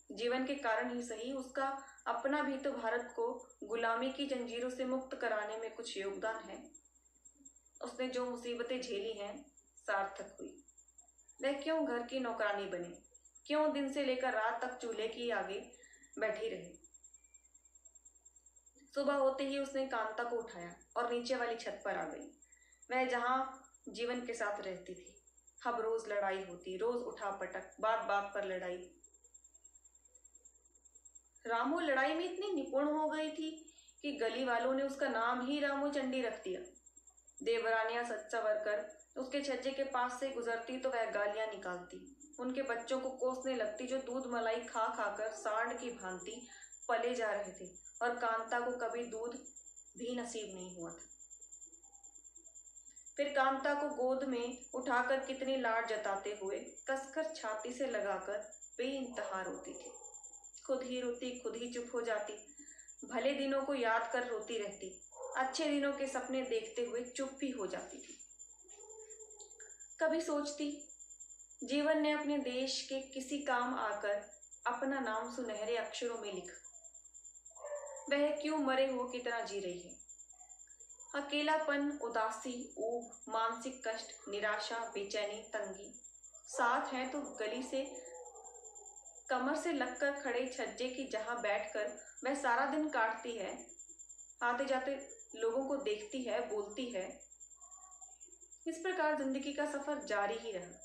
जीवन के कारण ही सही, उसका अपना भी तो भारत को गुलामी की जंजीरों से मुक्त कराने में कुछ योगदान है। उसने जो मुसीबतें झेली हैं सार्थक हुई। वह क्यों घर की नौकरानी बने, क्यों दिन से लेकर रात तक चूल्हे की आगे बैठी रही। सुबह होते ही उसने कांता को उठाया और नीचे वाली छत पर आ गई, वह जहां जीवन के साथ रहती थी। अब रोज लड़ाई होती, रोज उठा पटक, बात बात पर लड़ाई। रामू लड़ाई में इतनी निपुण हो गई थी कि गली वालों ने उसका नाम ही रामू चंडी रख दिया। देवरानियां सच्चा वर्कर उसके छज्जे के पास से गुजरती तो वह गालियां निकालती, उनके बच्चों को कोसने लगती जो दूध मलाई खा खाकर सांड की भांति पले जा रहे थे, और कांता को कभी दूध भी नसीब नहीं हुआ था। फिर कांता को गोद में उठाकर कितनी लाड जताते हुए कसकर छाती से लगाकर बेइंतहा रोती थी। खुद ही रोती, खुद ही चुप हो जाती। भले दिनों को याद कर रोती रहती, अच्छे दिनों के सपने देखते हुए चुप भी हो जाती थी। कभी सोचती, जीवन ने अपने देश के किसी काम आकर अपना नाम सुनहरे अक्षरों में लिखा। वह क्यों मरे हुओं की तरह जी रही है। अकेलापन, उदासी, ऊब, मानसिक कष्ट, निराशा, बेचैनी, तंगी साथ हैं तो गली से कमर से लगकर खड़े छज्जे की जहां बैठकर वह सारा दिन काटती है, आते जाते लोगों को देखती है, बोलती है। इस प्रकार जिंदगी का सफर जारी ही रहा।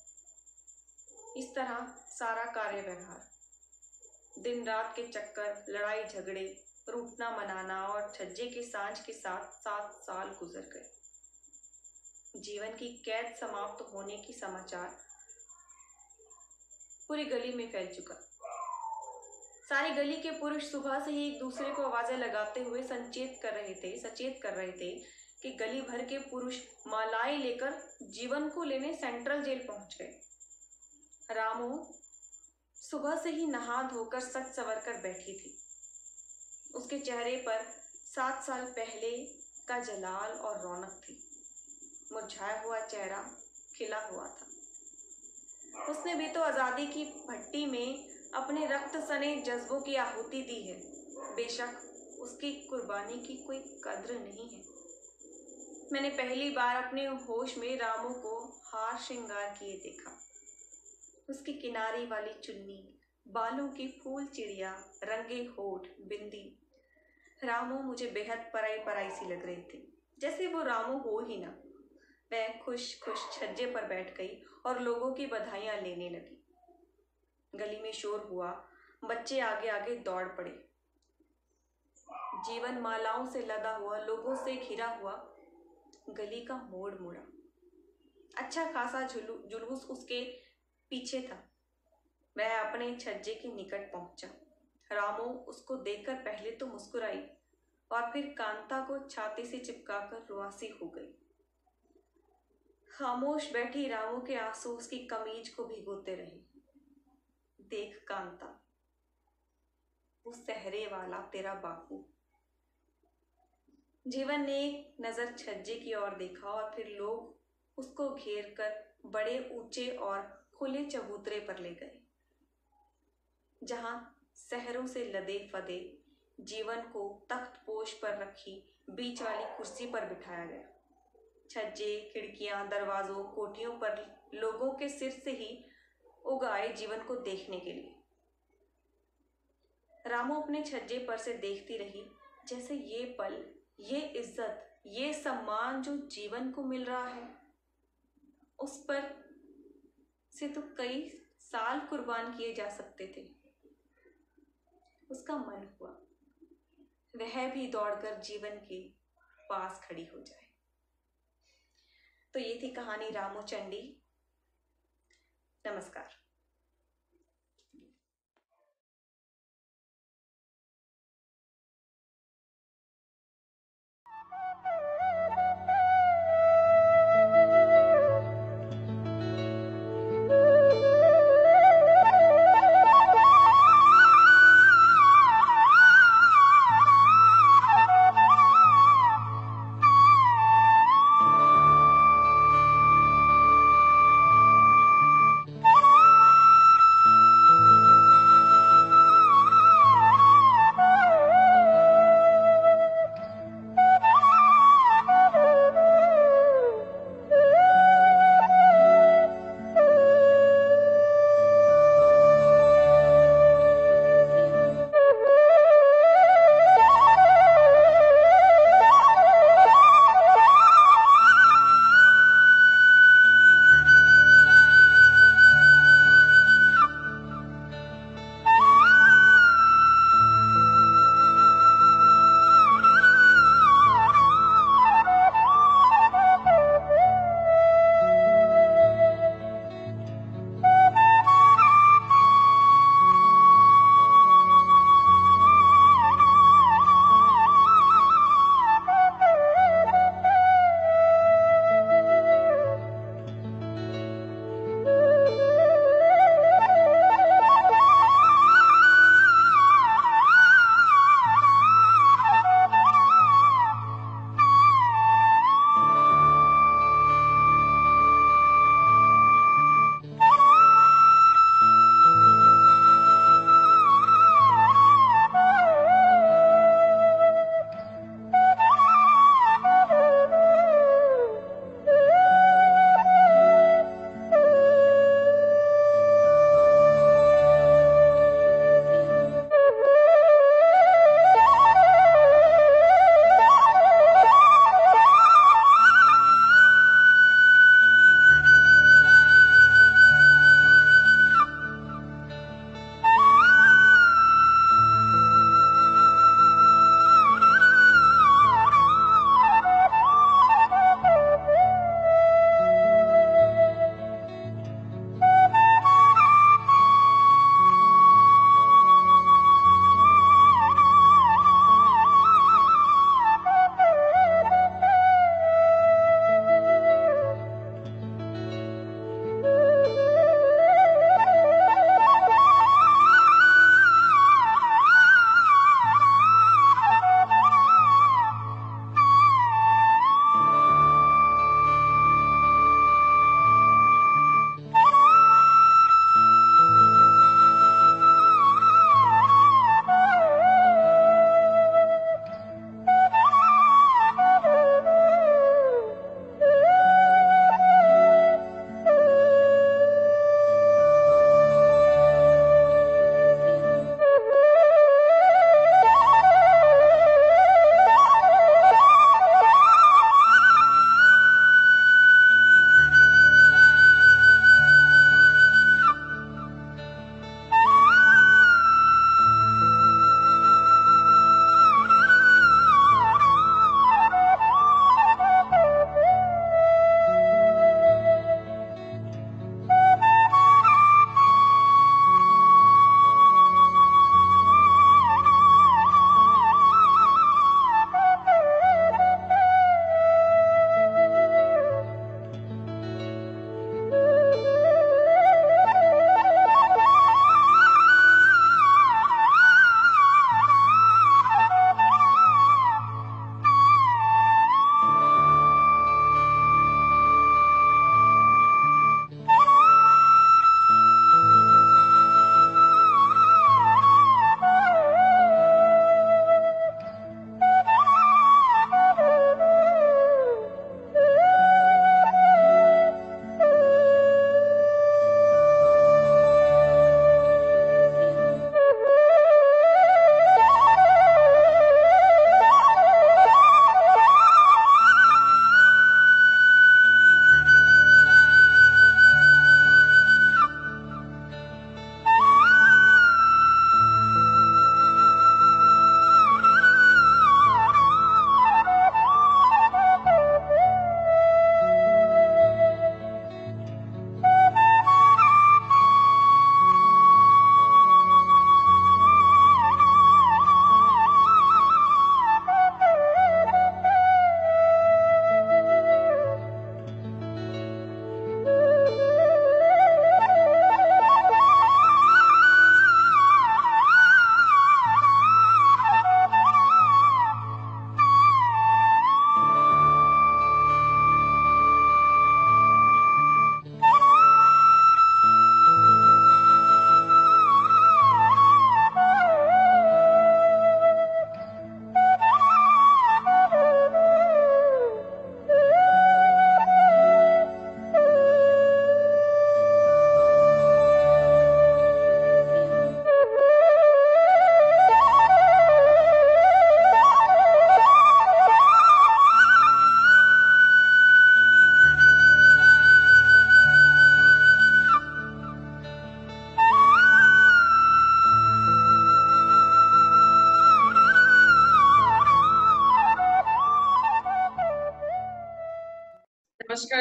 इस तरह सारा कार्य व्यवहार, दिन रात के चक्कर, लड़ाई झगड़े, रूठना मनाना और छज्जे के सांझ के साथ 7 साल गुजर गए। जीवन की कैद समाप्त होने की समाचार पूरी गली में फैल चुका। सारी गली के पुरुष सुबह से ही एक दूसरे को आवाजें लगाते हुए सचेत कर रहे थे कि गली भर के पुरुष मालाएं लेकर जीवन को लेने सेंट्रल जेल पहुंच गए। रामू सुबह से ही नहा धोकर सज संवर कर बैठी थी। उसके चेहरे पर 7 साल पहले का जलाल और रौनक थी। मुरझाया हुआ चेहरा खिला हुआ था। उसने भी तो आजादी की भट्टी में अपने रक्त सने जज्बों की आहुति दी है। बेशक उसकी कुर्बानी की कोई कद्र नहीं है। मैंने पहली बार अपने होश में रामू को हार श्रृंगार किए देखा। उसकी किनारी वाली चुन्नी, बालों की फूल चिड़िया, रंगे होठ, बिंदी। रामू मुझे बेहद पराई सी लग रही थी, जैसे वो रामू हो ही ना। वह खुश खुश छज्जे पर बैठ गई और लोगों की बधाइयां लेने लगी। गली में शोर हुआ, बच्चे आगे आगे दौड़ पड़े। जीवन मालाओं से लदा हुआ, लोगों से घिरा हुआ गली का मोड़ मुड़ा। अच्छा खासा जुलूस उसके पीछे था। वह अपने छज्जे के निकट पहुंचा। रामू उसको देखकर पहले तो मुस्कुराई और फिर कांता को छाती से चिपकाकर रुआसी हो गई। खामोश बैठी रामू के आंसू उसकी कमीज को भिगोते रहे। देख कांता, वो सहरे वाला तेरा बापू। जीवन ने एक नजर छज्जे की ओर देखा और फिर लोग उसको घेर कर बड़े ऊंचे और खुले चबूतरे पर ले गए, जहां सहरों से लदे फदे जीवन को तख्तपोश पर रखी बीच वाली कुर्सी पर बिठाया गया। छज्जे, खिड़कियां, दरवाजों, कोठियों पर लोगों के सिर से ही उगाए जीवन को देखने के लिए। रामू अपने छज्जे पर से देखती रही, जैसे ये पल, ये इज्जत, ये सम्मान जो जीवन को मिल रहा है, उस पर से तो कई साल कुर्बान किए जा सकते थे। उसका मन हुआ वह भी दौड़कर जीवन के पास खड़ी हो जाए। तो ये थी कहानी रामू चंडी। नमस्कार।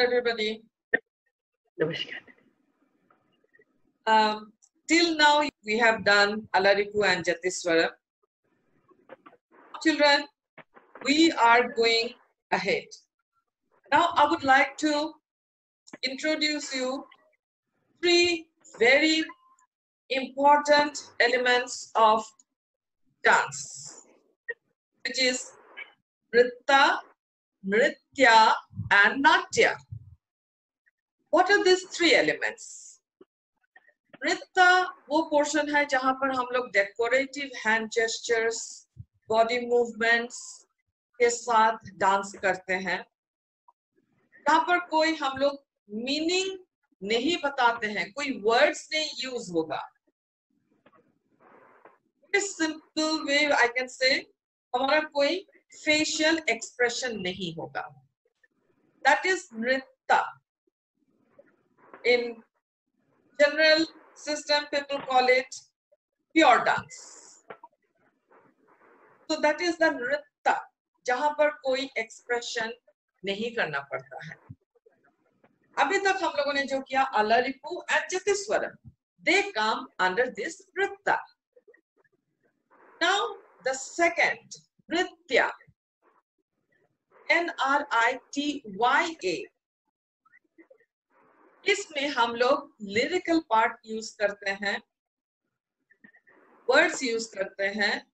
everybody. Namaskar. Till now we have done Alaripu and Jatiswara. Children, we are going ahead. Now I would like to introduce you three very important elements of dance, which is Nritta, Nritya and Natya. What are these three elements? Nritta वो portion है जहाँ पर हम लोग decorative hand gestures, body movements के साथ dance करते हैं. यहाँ पर कोई हम लोग मीनिंग नहीं बताते हैं, कोई वर्ड्स नहीं यूज होगा. Simple way I can say हमारा कोई फेशियल एक्सप्रेशन नहीं होगा. दैट इज नृत्य. In general system people call it pure dance. तो दैट इज द नृत्य जहां पर कोई एक्सप्रेशन नहीं करना पड़ता है. अभी तक हम लोगों ने जो किया Alarippu and Jatiswaram, they come under this nritya. Now the second nritya, NRITYA, इसमें हम लोग लिरिकल पार्ट यूज करते हैं, वर्ड्स यूज करते हैं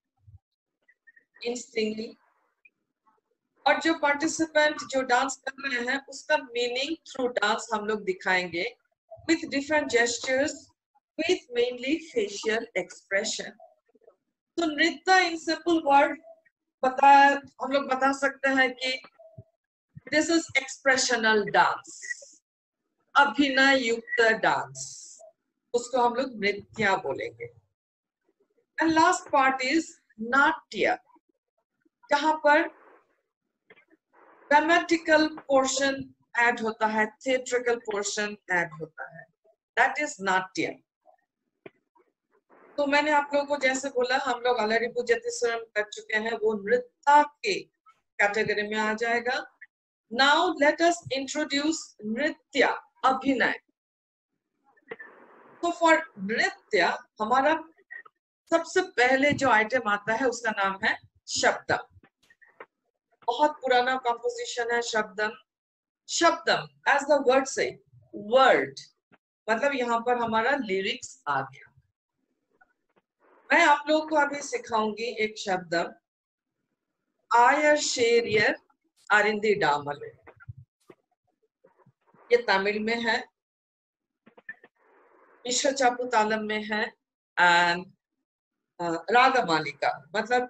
इन सिंगिंग, और जो पार्टिसिपेंट जो डांस कर रहे हैं उसका मीनिंग थ्रू डांस हम लोग दिखाएंगे with different gestures, with mainly facial expression. तो नृत्य इन सिंपल वर्ड हम लोग बता सकते हैं कि दिस इज एक्सप्रेशनल डांस, अभिनय युक्त डांस, उसको हम लोग नृत्य बोलेंगे. एंड लास्ट पार्ट इज नाट्य, जहां पर ड्रामेटिकल पोर्शन ऐड होता है, थिएट्रिकल पोर्शन ऐड होता है. दैट इज नाट्य. तो मैंने आप लोगों को जैसे बोला हम लोग अलरिपु जतिस्वरम कर चुके हैं, वो नृत्य के कैटेगरी में आ जाएगा. नाउ लेट अस इंट्रोड्यूस नृत्य, अभिनय. तो फॉर नृत्य हमारा सबसे पहले जो आइटम आता है उसका नाम है शब्दम. बहुत पुराना कंपोजिशन है शब्दम. शब्दम एज द वर्ड से वर्ड, मतलब यहाँ पर हमारा लिरिक्स आ गया. मैं आप लोगों को अभी सिखाऊंगी एक शब्दम. आयर शेरियर अरिंदी डामल, ये तमिल में है, मिश्र चापू तालम में है, एंड रागमालिका, मतलब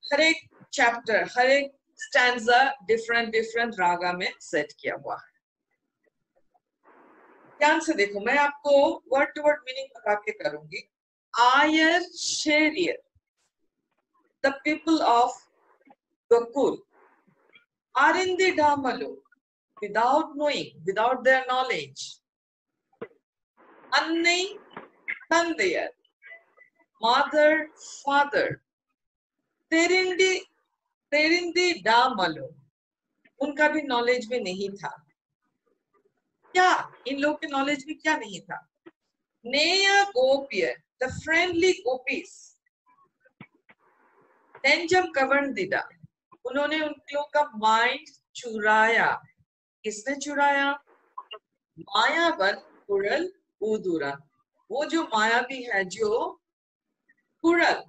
हर एक चैप्टर, हर एक स्टैंजा डिफरेंट डिफरेंट रागा में सेट किया हुआ है. ध्यान से देखो, मैं आपको वर्ड टू वर्ड मीनिंग बता के करूंगी. आयर शेरियर, the people of Gokul, Arindi Damalu, without knowing, without their knowledge. Annai, Tandayar, mother, father. Terindi Damalu, उनका भी नॉलेज में नहीं था. क्या इन लोग के नॉलेज में क्या नहीं था? नेया गोपिय, द फ्रेंडली गोपीज. नेंजम कवर्णदिदा, उन्होंने उन लोग का माइंड चुराया. किसने चुराया? मायावन कुरल उदूरा, वो जो मायावी है, जो कुरल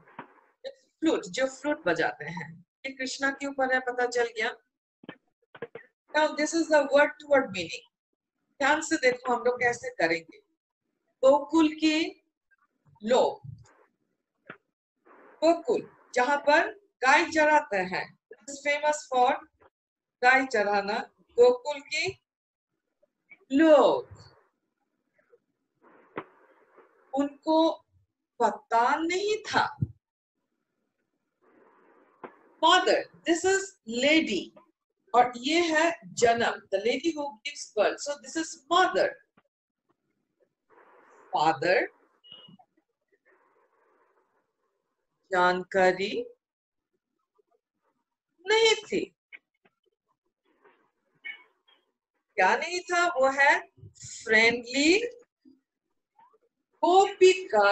फ्लूट, जो फ्लूट बजाते हैं. ये कृष्णा के ऊपर है, पता चल गया. Now this is the word to word meaning. ध्यान से देखो हम लोग कैसे करेंगे. गोकुल के लोग, गोकुल जहां पर गाय चराते हैं, फेमस फॉर गाय चराना. गोकुल के लोग, उनको पता नहीं था. मदर, दिस इज लेडी, और ये है जन्म, the lady who gives birth, so this is mother. Father, जानकारी नहीं थी. क्या नहीं था? वो है फ्रेंडली गोपिका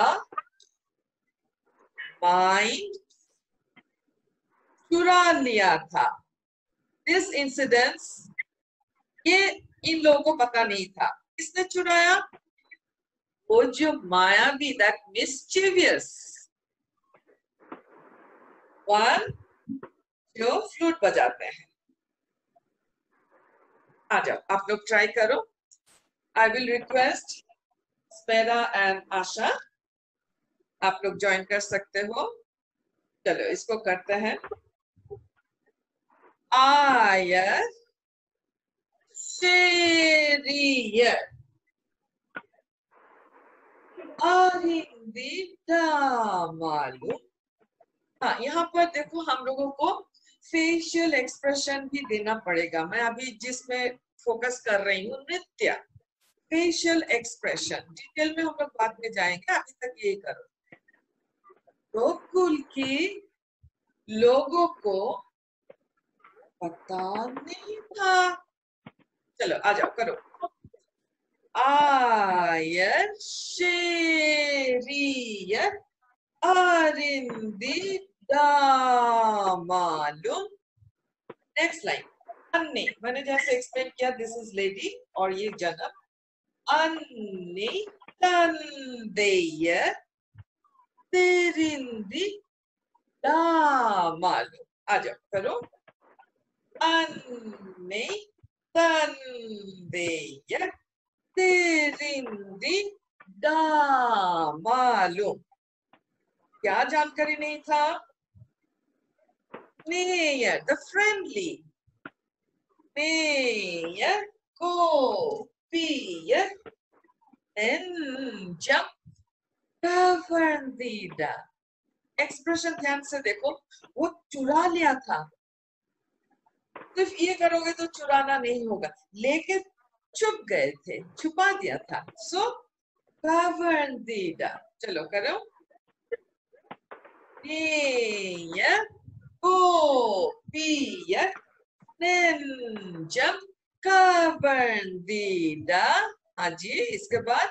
माइंड चुरा लिया था। दिस इंसिडेंस, ये इन लोगों को पता नहीं था। किसने चुराया? वो जो मायावी, दैट मिस्चीवियस वन जो फ्लूट बजाते हैं। आ जाओ, आप लोग ट्राई करो। आई विल रिक्वेस्ट स्पेरा एंड आशा, आप लोग ज्वाइन कर सकते हो। चलो इसको करते हैं। आयर शेरियर मालूम। हाँ, यहाँ पर देखो हम लोगों को फेशियल एक्सप्रेशन भी देना पड़ेगा। मैं अभी जिसमें फोकस कर रही हूँ नृत्य, फेशियल एक्सप्रेशन। डिटेल में हम लोग बाद में जाएंगे, अभी तक ये करो। गोकुल की लोगों को पता नहीं था। चलो आ जाओ, करो। आयर शेरियर अरिंदी मालूम। नेक्स्ट लाइन, अन्ने, मैंने जैसे एक्सप्लेन किया, दिस इज लेडी और ये जन्म। अन्ने तंदेय तेरिंदी मालूम। आ जाओ, करो। अन्ने तंदेय तेरिंदी मालूम। क्या जानकारी नहीं था? नेयर द फ्रेंडली, नेयर गोपियर जब कवर्दीदा। एक्सप्रेशन ध्यान से देखो, वो चुरा लिया था। सिर्फ ये करोगे तो चुराना नहीं होगा, लेकिन छुप गए थे, छुपा दिया था। सो कवर्दीदा। चलो करो। नेयर गोपियर जब कवर्दीदा। हाँ जी, इसके बाद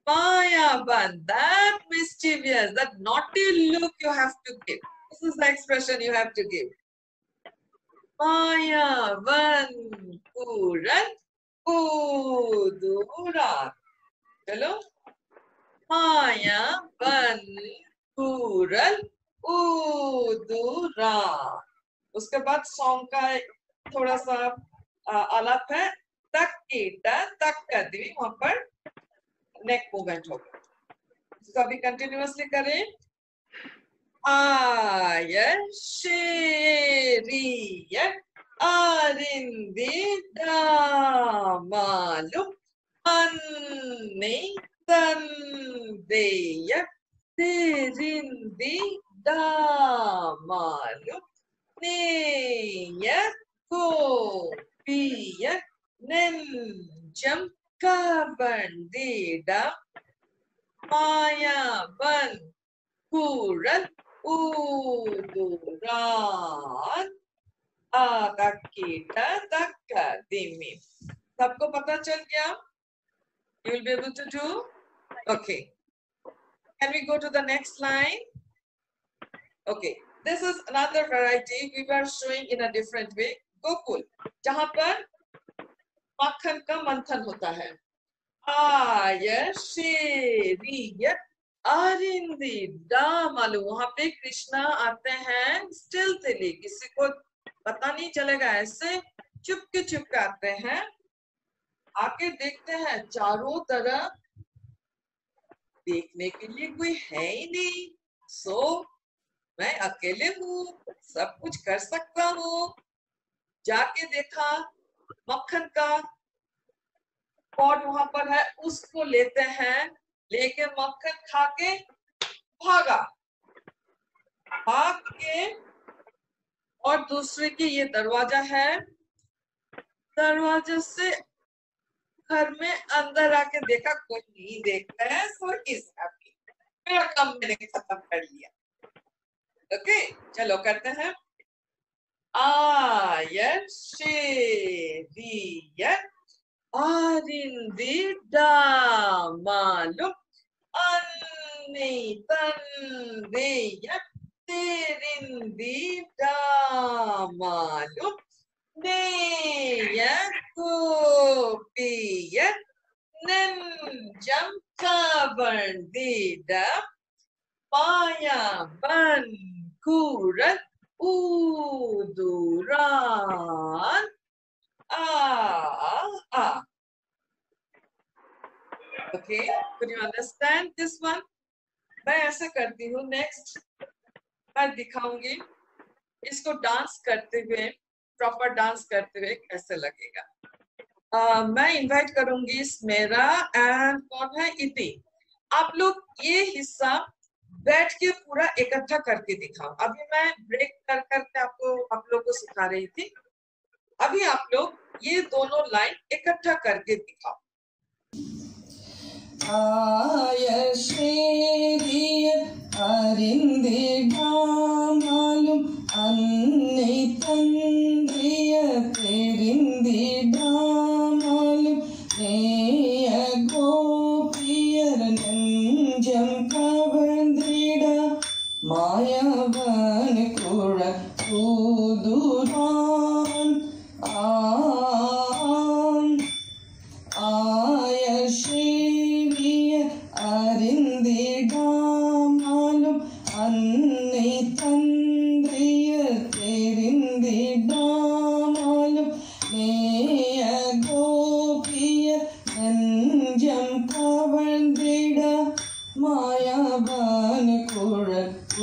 Mayavan, that mischievous, that naughty look you have to give. This is the expression you have to give. Mayavan Puran Udura. चलो, Mayavan Puran Udura. उसके बाद सॉन्ग का थोड़ा सा आलाप है। तक कीटा तक कर दी, वहां पर नेक मूवमेंट होगा। इसको अभी कंटिन्यूअसली करें। आयर शेरियर अरिंदी मालूम। अन्ने तंदेय तेरिंदी मालूम। नेयर गोपियर नेंजम कवर्दीदा मायावन पूरन उदुरान आदकीटा तकदिमी। सबको पता चल गया? You will be able to do? Okay. Can we go to the next line? Okay. This is another variety we were showing in a different way. Gokul, जहां पर माखन का मंथन होता है। आयर शेरियर अरिंदी मालूम। वहां पे कृष्णा आते हैं स्टिल्थली, किसी को पता नहीं चलेगा, ऐसे चुपके चुपके आते हैं। आके देखते हैं चारों तरफ, देखने के लिए कोई है ही नहीं। सो मैं अकेले हूँ, सब कुछ कर सकता हूँ। जाके देखा मक्खन का पॉट वहां पर है, उसको लेते हैं, लेके मक्खन खा के भागा। भाग के और दूसरे की ये दरवाजा है, दरवाजे से घर में अंदर आके देखा कोई नहीं देखता है। सो इज हैप्पी, मेरा काम मैंने खत्म कर लिया। ओके, चलो करते हैं। आयर शेरियर Arindidamalu Annitandiyat Tirindidamalu Neyakopiyat Nenjam Kavandida Maya Ban Kurat Uduran Okay, could you understand this one? मैं ऐसे करती हूँ. नेक्स्ट मैं दिखाऊंगी इसको डांस करते हुए, प्रॉपर डांस करते हुए कैसे लगेगा. मैं इनवाइट करूंगी स्मेरा एंड कौन है इति. आप लोग ये हिस्सा बैठ के पूरा इकट्ठा करके दिखाओ. अभी मैं ब्रेक कर करके आप लोग को सिखा रही थी. अभी आप लोग ये दोनों लाइन इकट्ठा करके दिखाओ. आय श्रीरिय अरिंदिडामालुम अन्नै तंद्रिय तेरिंदिडामालुम नेय गोपियर नंजम कवंद्रिडा मायावन कुळ उदुरान आय श्रीरिय अरिंदिडामालुम अन्नै तंद्रिय तेरिंदिडामालुम नेय गोपिय नंजम कवंद्रिडा मायावन कुळ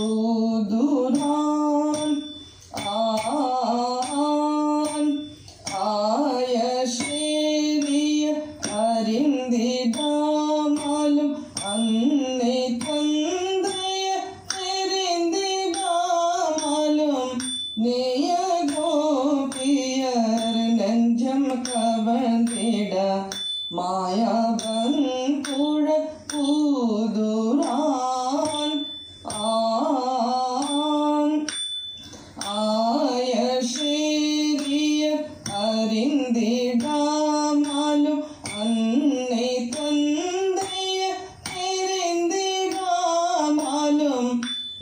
उदुरान आय श्रीरिय अरिंदिडामालुम अन्नै तंद्रिय तेरिंदिडामालुम नेय गोपियर नंजम कवंद्रिडा मायावन कुळ उदुरान आय श्रीरिय अरिंदिडामालुम अन्नै तंद्रिय तेरिंदिडामालुम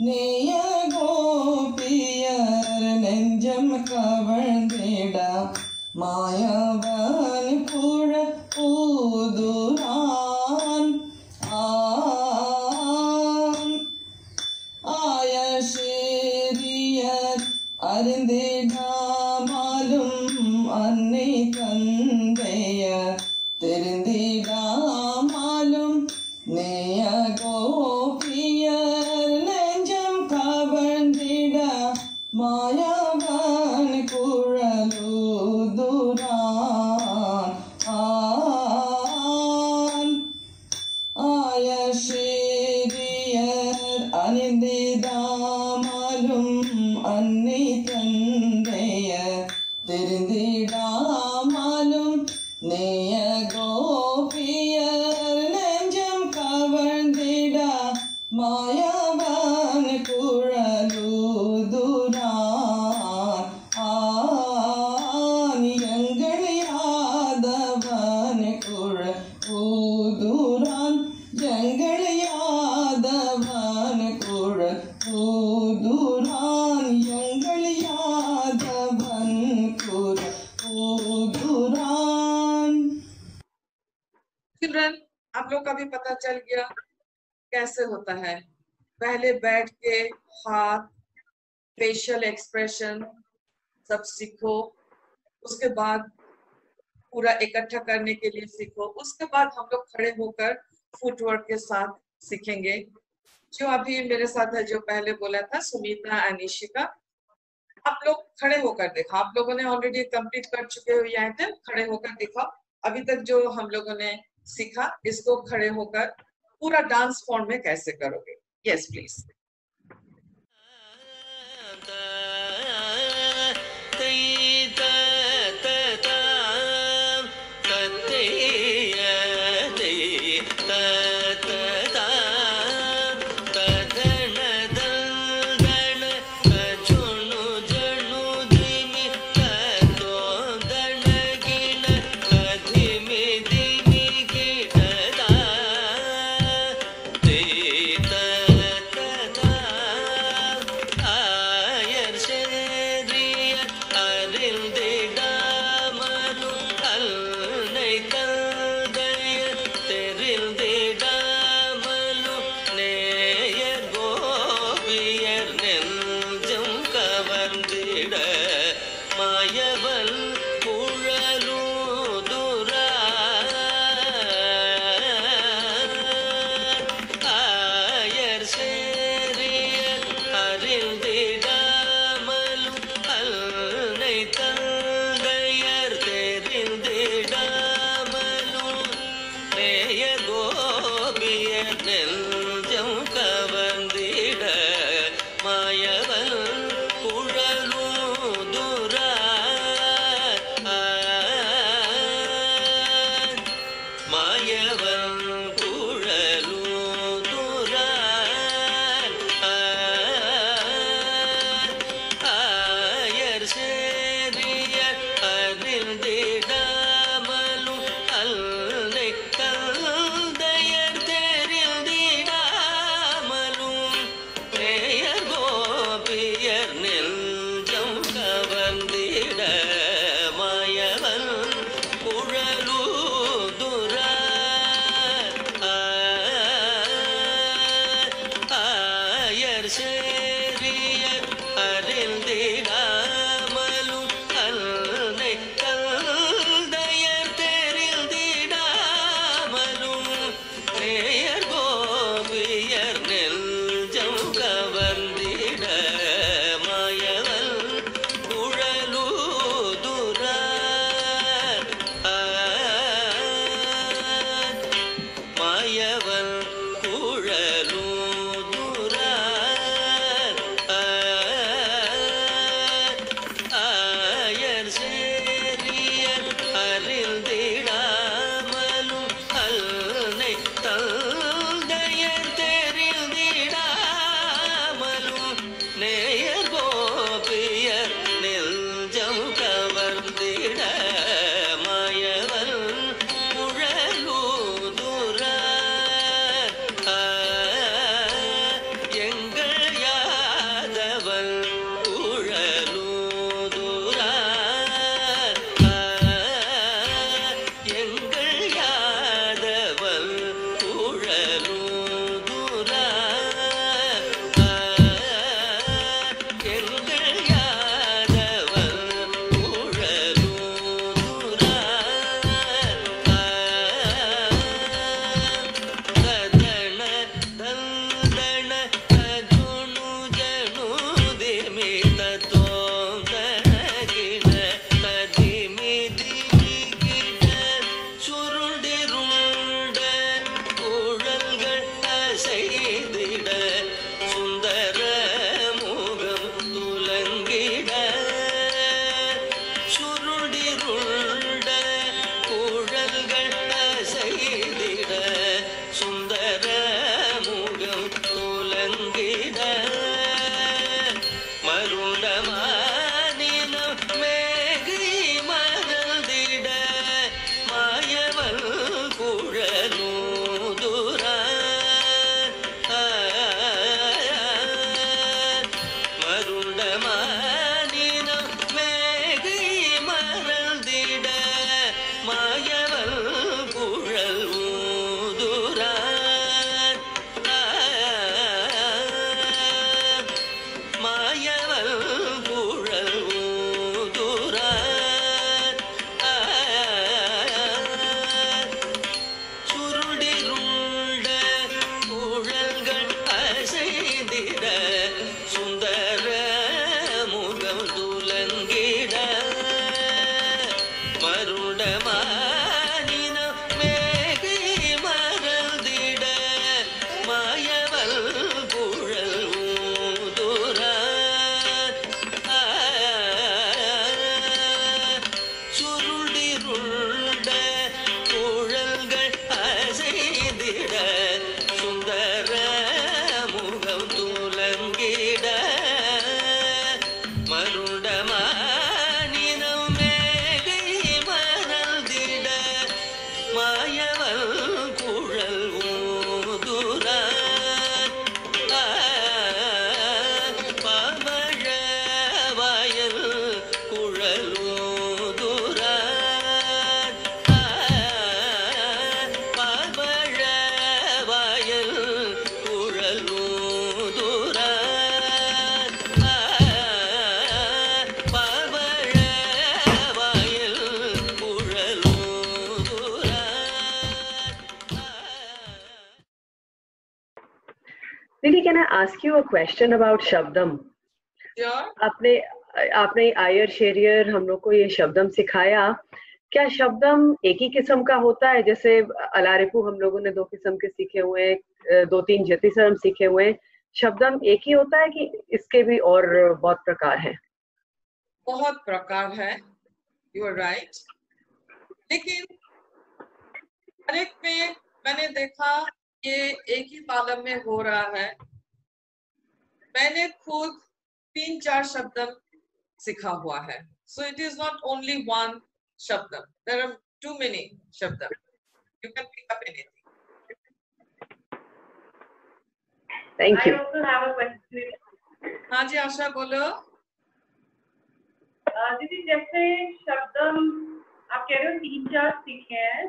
नेय गोपियर नंजम कवंद्रिडा मायावन कुळ उदुरान आय श्रीरिय अरिंदिडामालुम अन्नै तंद्रिय तेरिंदिडामालुम नेय गोपियर नंजम कवंद्रिडा मायावन कुळ उदुरान आय श्रीरिय अरिंदिडामालुम अन्नै तंद्रिय तेरिंदिडामालुम नेय गोपियर नंजम कवंद्रिडा मायावन कुळ उदुरान यंगल यादवन कुळ उदुरान यंगल यादवन कुळ उदुरान यंगल यादवन कुळ उदुरान. चिल्ड्रन, आप लोग का भी पता चल गया कैसे होता है. पहले बैठ के हाथ, फेशियल एक्सप्रेशन सब सीखो. उसके बाद पूरा इकट्ठा करने के लिए सीखो. उसके बाद हम लोग खड़े होकर फुटवर्क के साथ सीखेंगे. जो अभी मेरे साथ है, जो पहले बोला था सुमिता अनिशिका, आप लोग खड़े होकर देखो. आप लोगों ने ऑलरेडी कंप्लीट कर चुके हो ये आइटम. खड़े होकर दिखाओ. अभी तक जो हम लोगों ने सीखा इसको खड़े होकर पूरा डांस फॉर्म में कैसे करोगे. Yes please. धीमी Lily, can I ask you a question about शब्दम? Sure. आपने आयर शेरियर हम लोग को ये शब्दम सिखाया. क्या शब्दम एक ही किस्म का होता है? जैसे अलारिपू हम लोगों ने 2 किस्म के सीखे हुए हैं, 2-3 जतिसर हम सीखे हुए हैं. शब्दम एक ही होता है कि इसके भी और बहुत प्रकार हैं? बहुत प्रकार है, यू आर राइट. लेकिन हर एक में मैंने देखा ये एक ही तालम में हो रहा है. मैंने खुद 3-4 शब्दम सीखा हुआ है. So it is not only one shabdam. There are too many shabdam. You can pick up anything. Thank you. I also have a question. हाँ जी आशा बोलो. दीदी जैसे शब्दम आप कह रहे हो 3-4 सीखे हैं,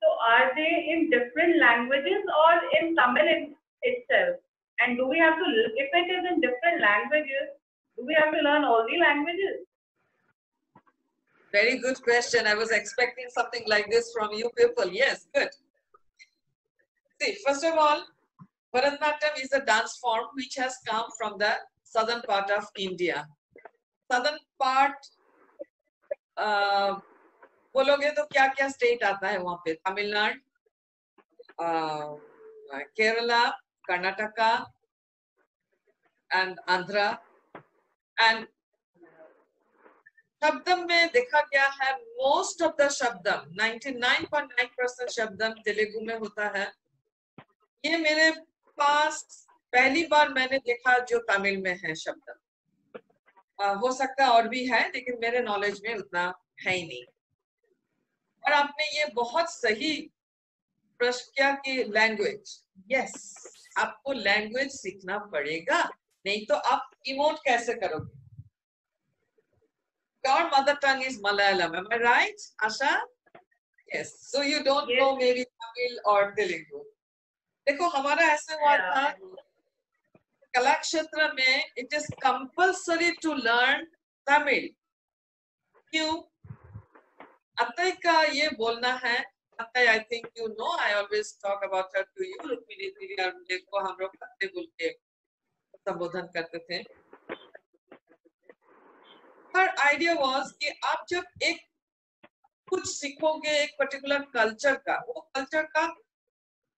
so are they in different languages or in Tamil itself? And do we have to, if it is in different languages, do we have to learn all the languages? Very good question. I was expecting something like this from you people. Yes, good. See, first of all, Bharatanatyam is a dance form which has come from the southern part of India. Southern part, बोलोगे तो क्या क्या state आता है वहाँ पे? Tamil Nadu, Kerala, Karnataka, and Andhra. And शब्दम में देखा गया है most of the शब्दम 99.9% शब्दम तेलुगु में होता है. ये मेरे पास पहली बार मैंने देखा जो तमिल में है शब्दम. हो सकता और भी है लेकिन मेरे नॉलेज में उतना है ही नहीं. और आपने ये बहुत सही प्रश्न किया कि लैंग्वेज. यस, आपको लैंग्वेज सीखना पड़ेगा, नहीं तो आप इमोट कैसे करोगे? Your mother tongue is Malayalam, am I right, Asha? Yes. So you don't know maybe Tamil or Telugu. देखो हमारा ऐसे हुआ था कला क्षेत्र में it is compulsory to learn Tamil. क्यों? अतय का ये बोलना है. अतय, I think you know, I always talk about her to you. Rukmini दीदी और मुझे को हम लोग अतय बोल के संबोधन करते थे. Her idea was कि आप जब एक कुछ सीखोगे एक पर्टिकुलर कल्चर का, वो कल्चर का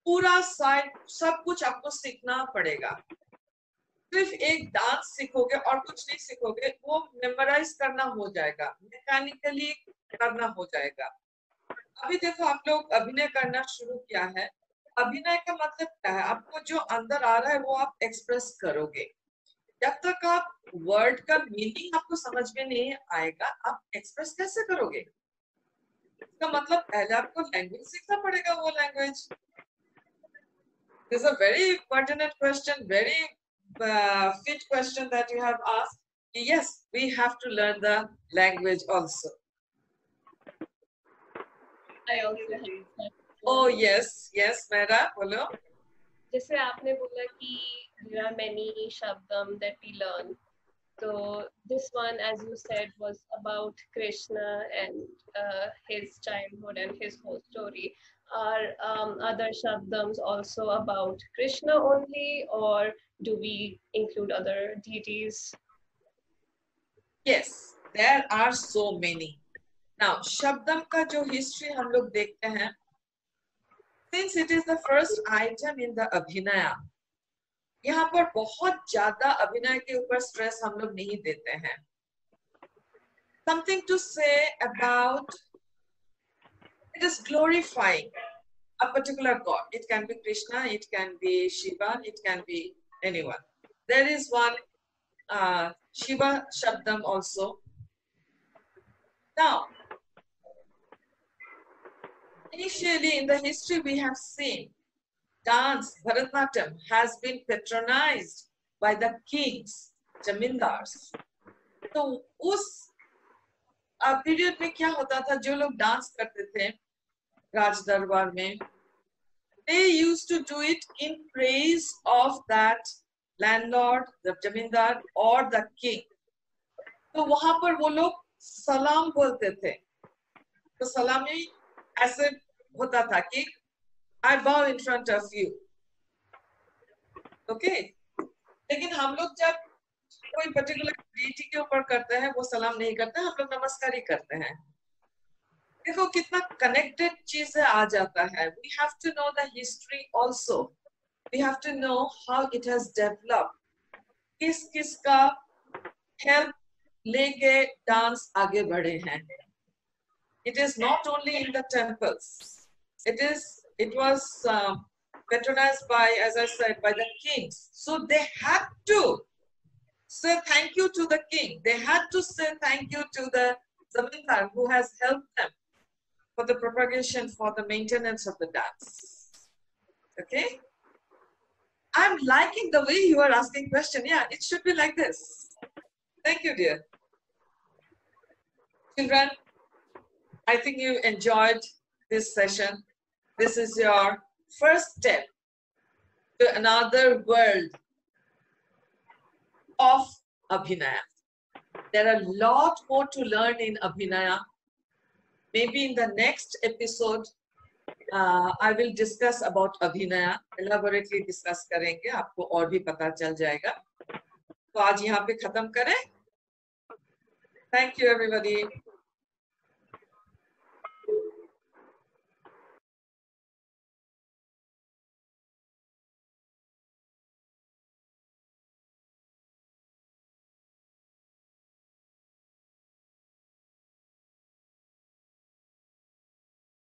पूरा साइड सब कुछ आपको सीखना पड़ेगा. सिर्फ एक डांस सीखोगे और कुछ नहीं सीखोगे, वो मेमोराइज करना हो जाएगा, मैकेनिकली करना हो जाएगा. अभी देखो आप लोग अभिनय करना शुरू किया है. अभिनय का मतलब क्या है? आपको जो अंदर आ रहा है वो आप एक्सप्रेस करोगे. जब तक आप वर्ड का मीनिंग आपको समझ में नहीं आएगा, आप एक्सप्रेस कैसे करोगे? इसका मतलब पहले आपको लैंग्वेज सीखना पड़ेगा. वो language This is a very pertinent question, very fit question that you have asked. Yes, we have to learn the language also. I also have. Oh yes, yes, Mera, bolo. जैसे आपने बोला कि there are many shabdam that we learn. So this one, as you said, was about Krishna and his childhood and his whole story. Are other shabdams also about Krishna only, or do we include other deities? Yes, there are so many. Now, shabdam का जो history हम लोग देखते हैं, since it is the first item in the abhinaya, यहाँ पर बहुत ज्यादा अभिनय के ऊपर स्ट्रेस हम लोग नहीं देते हैं. Something to say about it is glorifying a particular god. It can be Krishna, it can be Shiva, it can be anyone. There is one Shiva Shabdam also. Now, initially in the history we have seen dance, Bharatanatyam, has been patronized by the kings, Jamindars. तो उस period में क्या होता था, जो लोग dance करते थे राज दरबार में, they used to do it in praise of that landlord, the Jamindar or the king. तो वहां पर वो लोग सलाम बोलते थे. तो सलामी ऐसे होता था कि I bow in front of you. Okay? लेकिन हम लोग जब कोई पर्टिकुलर deity के ऊपर करते हैं, वो सलाम नहीं करते हैं, हम लोग नमस्कार ही करते हैं. देखो कितना connected चीजें आ जाता है. We have to know the history also. We have to know how it has developed. किस किस का help लेके dance आगे बढ़े हैं. It is not only in the temples. It was patronized by, as I said, by the kings. So they had to say thank you to the king. They had to say thank you to the Zamindar who has helped them for the propagation, for the maintenance of the dance. Okay? I'm liking the way you are asking question. Yeah, it should be like this. Thank you, dear. Children, I think you enjoyed this session. This is your first step to another world of Abhinaya. There are a lot more to learn in Abhinaya. Maybe in the next episode, I will discuss about Abhinaya. Elaborately discuss करेंगे, आपको और भी पता चल जाएगा. तो आज यहाँ पे खत्म करें. Thank you everybody.